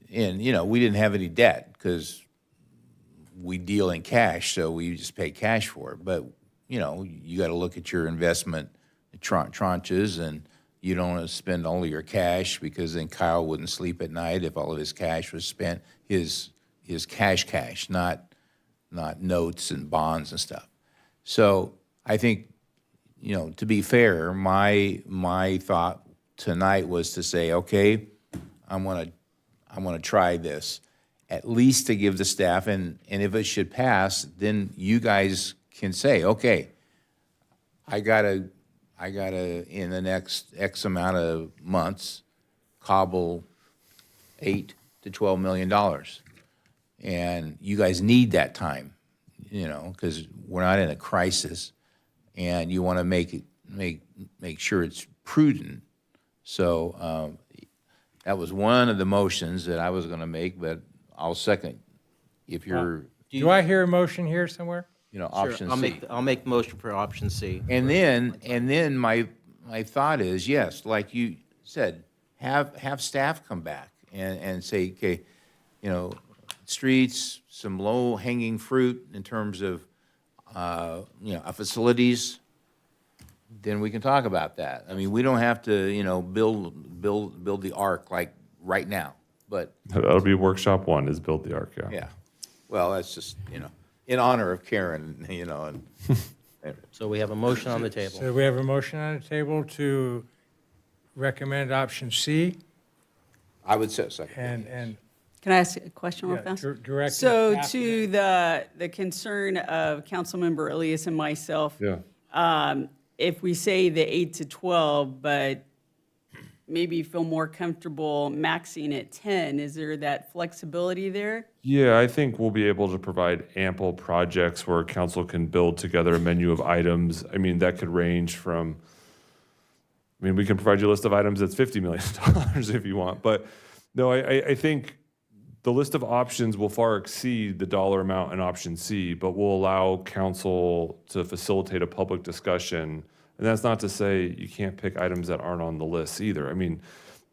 we didn't have any debt because we deal in cash, so we just pay cash for it. But, you got to look at your investment tranches, and you don't want to spend all of your cash, because then Kyle wouldn't sleep at night if all of his cash was spent, his cash, not notes and bonds and stuff. So I think, to be fair, my thought tonight was to say, okay, I'm gonna try this, at least to give the staff, and if it should pass, then you guys can say, okay, I gotta in the next X amount of months cobble $8 to $12 million, and you guys need that time, because we're not in a crisis, and you want to make sure it's prudent. So that was one of the motions that I was going to make, but I'll second if you're, Do I hear a motion here somewhere? option I'll C. I'll make the motion for option C. And then my thought is, yes, like you said, have staff come back and say, okay, streets, some low-hanging fruit in terms of, facilities, then we can talk about that. I mean, we don't have to, build the ark like right now, but, That'll be workshop 1, is build the ark, yeah. yeah. Well, that's just, in honor of Karen, and So we have a motion on the table. So we have a motion on the table to recommend option C, I would say second. and Can I ask a question real Yeah, fast? direct So staff to the concern of Councilmember Elias and myself, Yeah. if we say the 8 to 12, but maybe feel more comfortable maxing at 10. Is there that flexibility there? Yeah, I think we'll be able to provide ample projects where council can build together a menu of items. I mean, that could range from, I mean, we can provide you a list of items that's $50 million if you want. But no, I think the list of options will far exceed the dollar amount in option C, but will allow council to facilitate a public discussion. And that's not to say you can't pick items that aren't on the list either. I mean,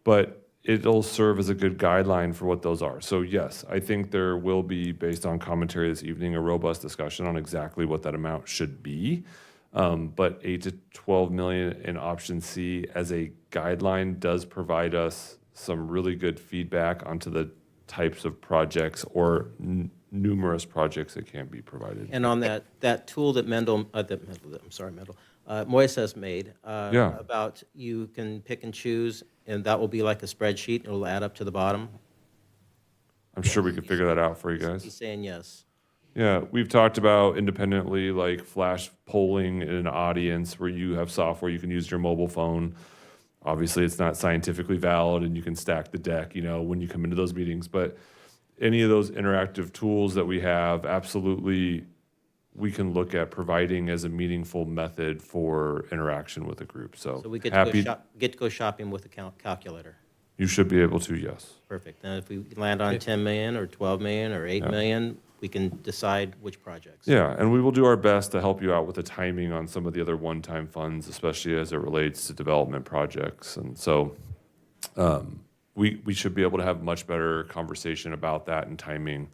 but it'll serve as a good guideline for what those are. So yes, I think there will be, based on commentary this evening, a robust discussion on exactly what that amount should be. But 8 to 12 million in option C as a guideline does provide us some really good feedback onto the types of projects or numerous projects that can be provided. And on that tool that Moises made, Yeah. about you can pick and choose, and that will be like a spreadsheet, it'll add up to the bottom. I'm sure we could figure that out for you guys. He's saying yes. Yeah, we've talked about independently, like flash polling in an audience where you have software, you can use your mobile phone. Obviously, it's not scientifically valid and you can stack the deck, you know, when you come into those meetings. But any of those interactive tools that we have, absolutely, we can look at providing as a meaningful method for interaction with a group. So So we get happy, to go shopping with a calculator. you should be able to, yes. Perfect. And if we land on 10 million or 12 million or 8 million, we can decide which projects. Yeah, and we will do our best to help you out with the timing on some of the other one-time funds, especially as it relates to development projects. And so we should be able to have much better conversation about that and timing.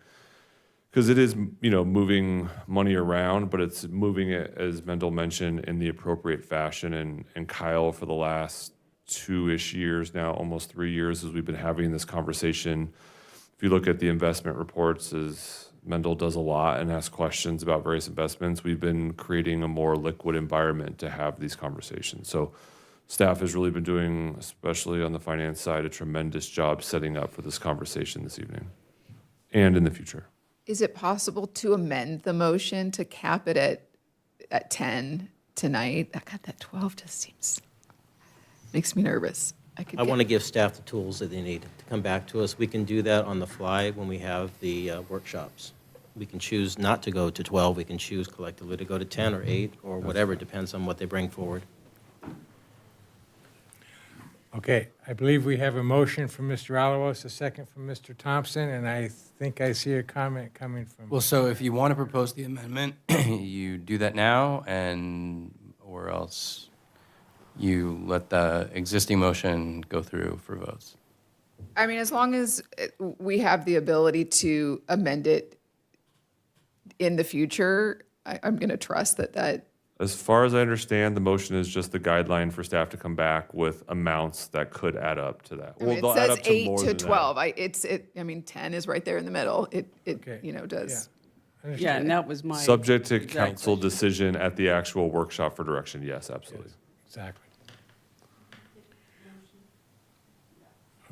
Because it is, you know, moving money around, but it's moving it, as Mendel mentioned, in the appropriate fashion. And Kyle, for the last 2-ish years now, almost 3 years, as we've been having this conversation, if you look at the investment reports, as Mendel does a lot and asks questions about various investments, we've been creating a more liquid environment to have these conversations. So staff has really been doing, especially on the finance side, a tremendous job setting up for this conversation this evening and in the future. Is it possible to amend the motion to cap it at 10 tonight? God, that 12 just seems, makes me nervous. I want to give staff the tools that they need to come back to us. We can do that on the fly when we have the workshops. We can choose not to go to 12. We can choose collectively to go to 10 or 8 or whatever, depends on what they bring forward. Okay, I believe we have a motion from Mr. Alalos, a second from Mr. Thompson, and I think I see a comment coming from. Well, so if you want to propose the amendment, you do that now, or else you let the existing motion go through for votes. I mean, as long as we have the ability to amend it in the future, I'm going to trust that. As far as I understand, the motion is just the guideline for staff to come back with amounts that could add up to that. I mean, they'll it add says up to 8 more to than that. 12. I mean, 10 is right there in the middle. It you know, does. Yeah, and that was my. Subject to exact council question. decision at the actual workshop for direction, yes, absolutely. Exactly.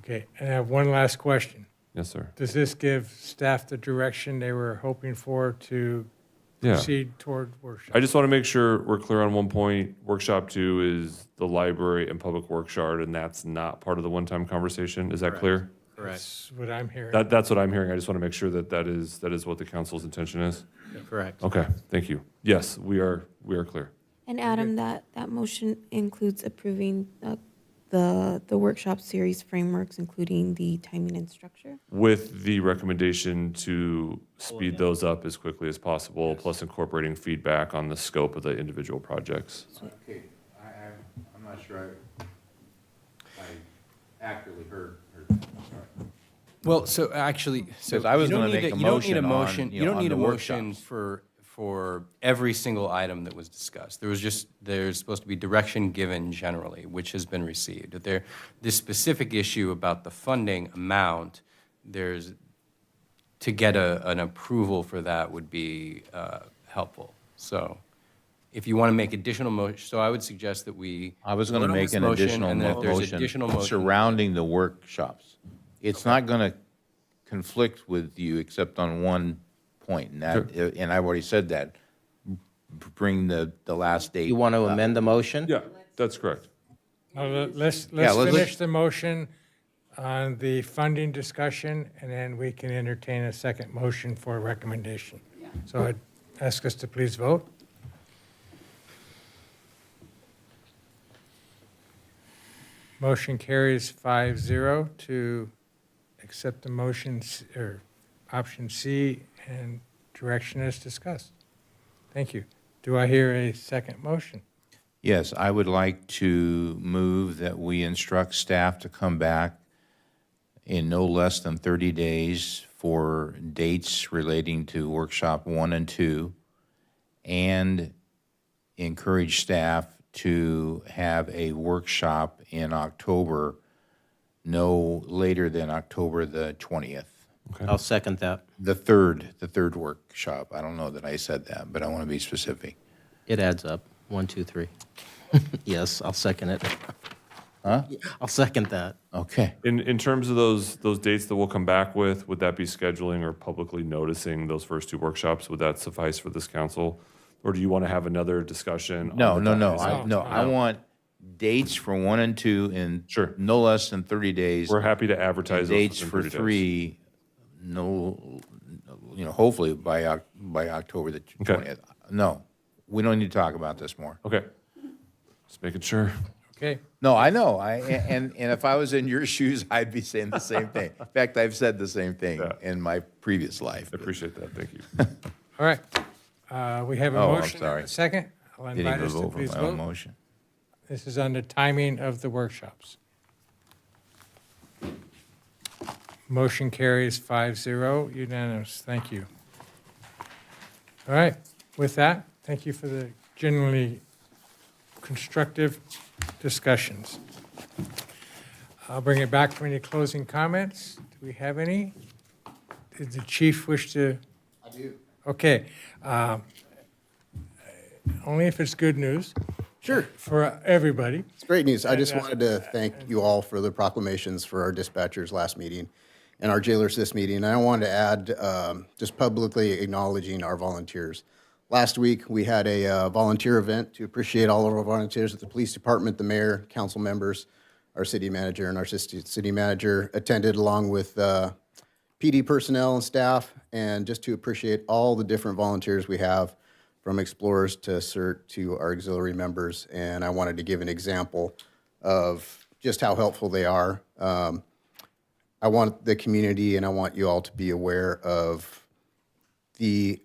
Okay, and I have one last question. Yes, sir. Does this give staff the direction they were hoping for to Yeah. proceed toward workshop? I just want to make sure we're clear on one point. Workshop 2 is the library and public works yard, and that's not part of the one-time conversation. Is that Correct. clear? Correct. That's what I'm hearing. That's what I'm hearing. I just want to make sure that is what the council's intention is. Correct. Okay, thank you. Yes, we are clear. And Adam, that motion includes approving the workshop series frameworks, including the timing and structure? With the recommendation to speed those up as quickly as possible, plus incorporating feedback on the scope of the individual projects. Okay, I'm not sure I accurately heard. Sorry. Well, so actually, so 'Cause I was you don't gonna need make to- a you don't need a motion on, motion. you You know, don't on need the a motion workshops. for every single item that was discussed. There's supposed to be direction given generally, which has been received. This specific issue about the funding amount, to get an approval for that would be helpful. So if you want to make additional motion, so I would suggest that we. I was going to vote on make this an motion, additional and then if there's additional motion motion. surrounding the workshops. It's not going to conflict with you except on one point, and and I've already said that. Bring the last date. You want to amend the motion? Yeah, that's correct. Let's finish the motion on the funding discussion, and then we can entertain a second motion for a recommendation. So I'd ask us to please vote. Motion carries 5-0 to accept the motion, or option C, and direction as discussed. Thank you. Do I hear a second motion? Yes, I would like to move that we instruct staff to come back in no less than 30 days for dates relating to workshop 1 and 2, and encourage staff to have a workshop in October, no later than October the 20th. I'll second that. The third workshop. I don't know that I said that, but I want to be specific. It adds up. 1, 2, 3. Yes, I'll second it. Huh? I'll second that. Okay. In terms of those dates that we'll come back with, would that be scheduling or publicly noticing those first 2 workshops? Would that suffice for this council? Or do you want to have another discussion? No. I I want dates for 1 and 2 in no less than 30 days. We're happy to advertise those Dates within for 30 days. 3, hopefully by October the 20th. No, we don't need to talk about this more. Okay. Just making sure. Okay. No, I know. And if I was in your shoes, I'd be saying the same thing. In fact, I've said the same thing in my previous life. I appreciate that. Thank you. All right. We have a Oh, I'm motion and sorry. a second. I'll Didn't invite even us to vote for please my own vote. motion. This is on the timing of the workshops. Motion carries 5-0, unanimous. Thank you. All right. With that, thank you for the generally constructive discussions. I'll bring it back for any closing comments. Do we have any? Did the chief wish to? I do. Okay. Only if it's good news. Sure. For everybody. It's great news. I just And, wanted to thank you all for the proclamations for our dispatchers last meeting and our jailers this meeting. And I wanted to add, just publicly acknowledging our volunteers. Last week, we had a volunteer event to appreciate all of our volunteers at the police department, the mayor, council members, our city manager, and our assistant city manager attended along with PD personnel and staff, and just to appreciate all the different volunteers we have, from explorers to CERT to our auxiliary members. And I wanted to give an example of just how helpful they are. I want the community and I want you all to be aware of the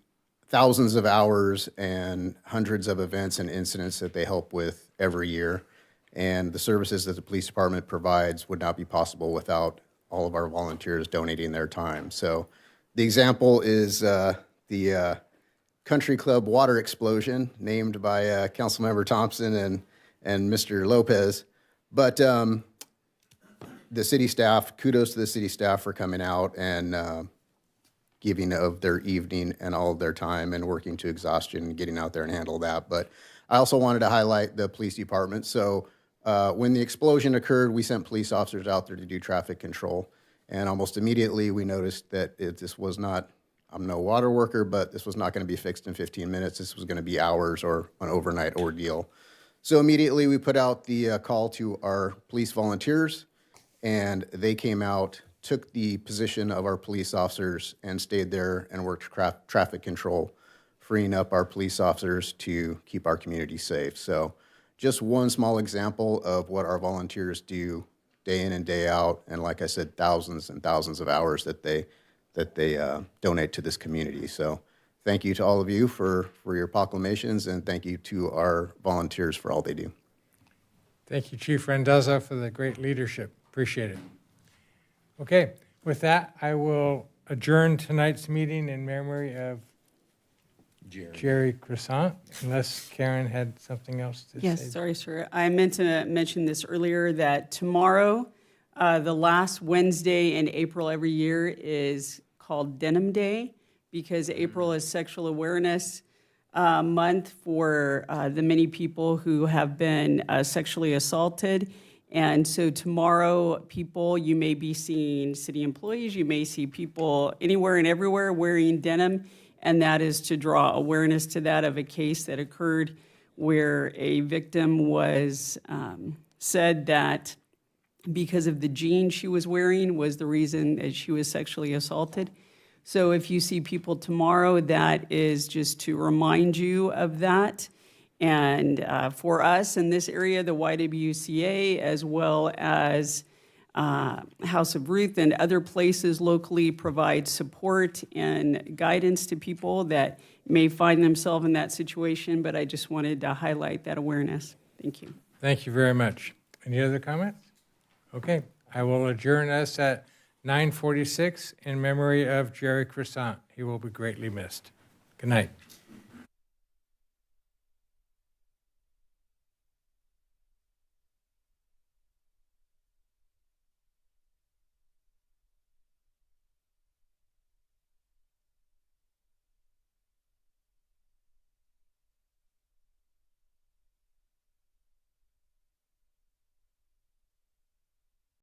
thousands of hours and hundreds of events and incidents that they help with every year. And the services that the police department provides would not be possible without all of our volunteers donating their time. So the example is the Country Club water explosion, named by Councilmember Thompson and Mr. Lopez. But the city staff, kudos to the city staff for coming out and giving of their evening and all of their time and working to exhaustion and getting out there and handle that. But I also wanted to highlight the police department. So when the explosion occurred, we sent police officers out there to do traffic control. And almost immediately we noticed that this was not, I'm no water worker, but this was not going to be fixed in 15 minutes. This was going to be hours or an overnight ordeal. So immediately we put out the call to our police volunteers, and they came out, took the position of our police officers and stayed there and worked traffic control, freeing up our police officers to keep our community safe. So just one small example of what our volunteers do day in and day out. And like I said, thousands and thousands of hours that they donate to this community. So thank you to all of you for your proclamations, and thank you to our volunteers for all they do. Thank you, Chief Randazzo, for the great leadership. Appreciate it. Okay, with that, I will adjourn tonight's meeting in memory of Jerry Croissant, unless Karen had something else to say. Yes, sorry, sir. I meant to mention this earlier, that tomorrow, the last Wednesday in April every year is called Denim Day, because April is Sexual Awareness Month for the many people who have been sexually assaulted. And so tomorrow, people, you may be seeing city employees, you may see people anywhere and everywhere wearing denim, and that is to draw awareness to that of a case that occurred where a victim was said that because of the jeans she was wearing was the reason that she was sexually assaulted. So if you see people tomorrow, that is just to remind you of that. And for us in this area, the YWCA, as well as House of Ruth and other places locally, provide support and guidance to people that may find themselves in that situation. But I just wanted to highlight that awareness. Thank you. Thank you very much. Any other comments? Okay, I will adjourn us at 9:46 in memory of Jerry Croissant. He will be greatly missed. Good night.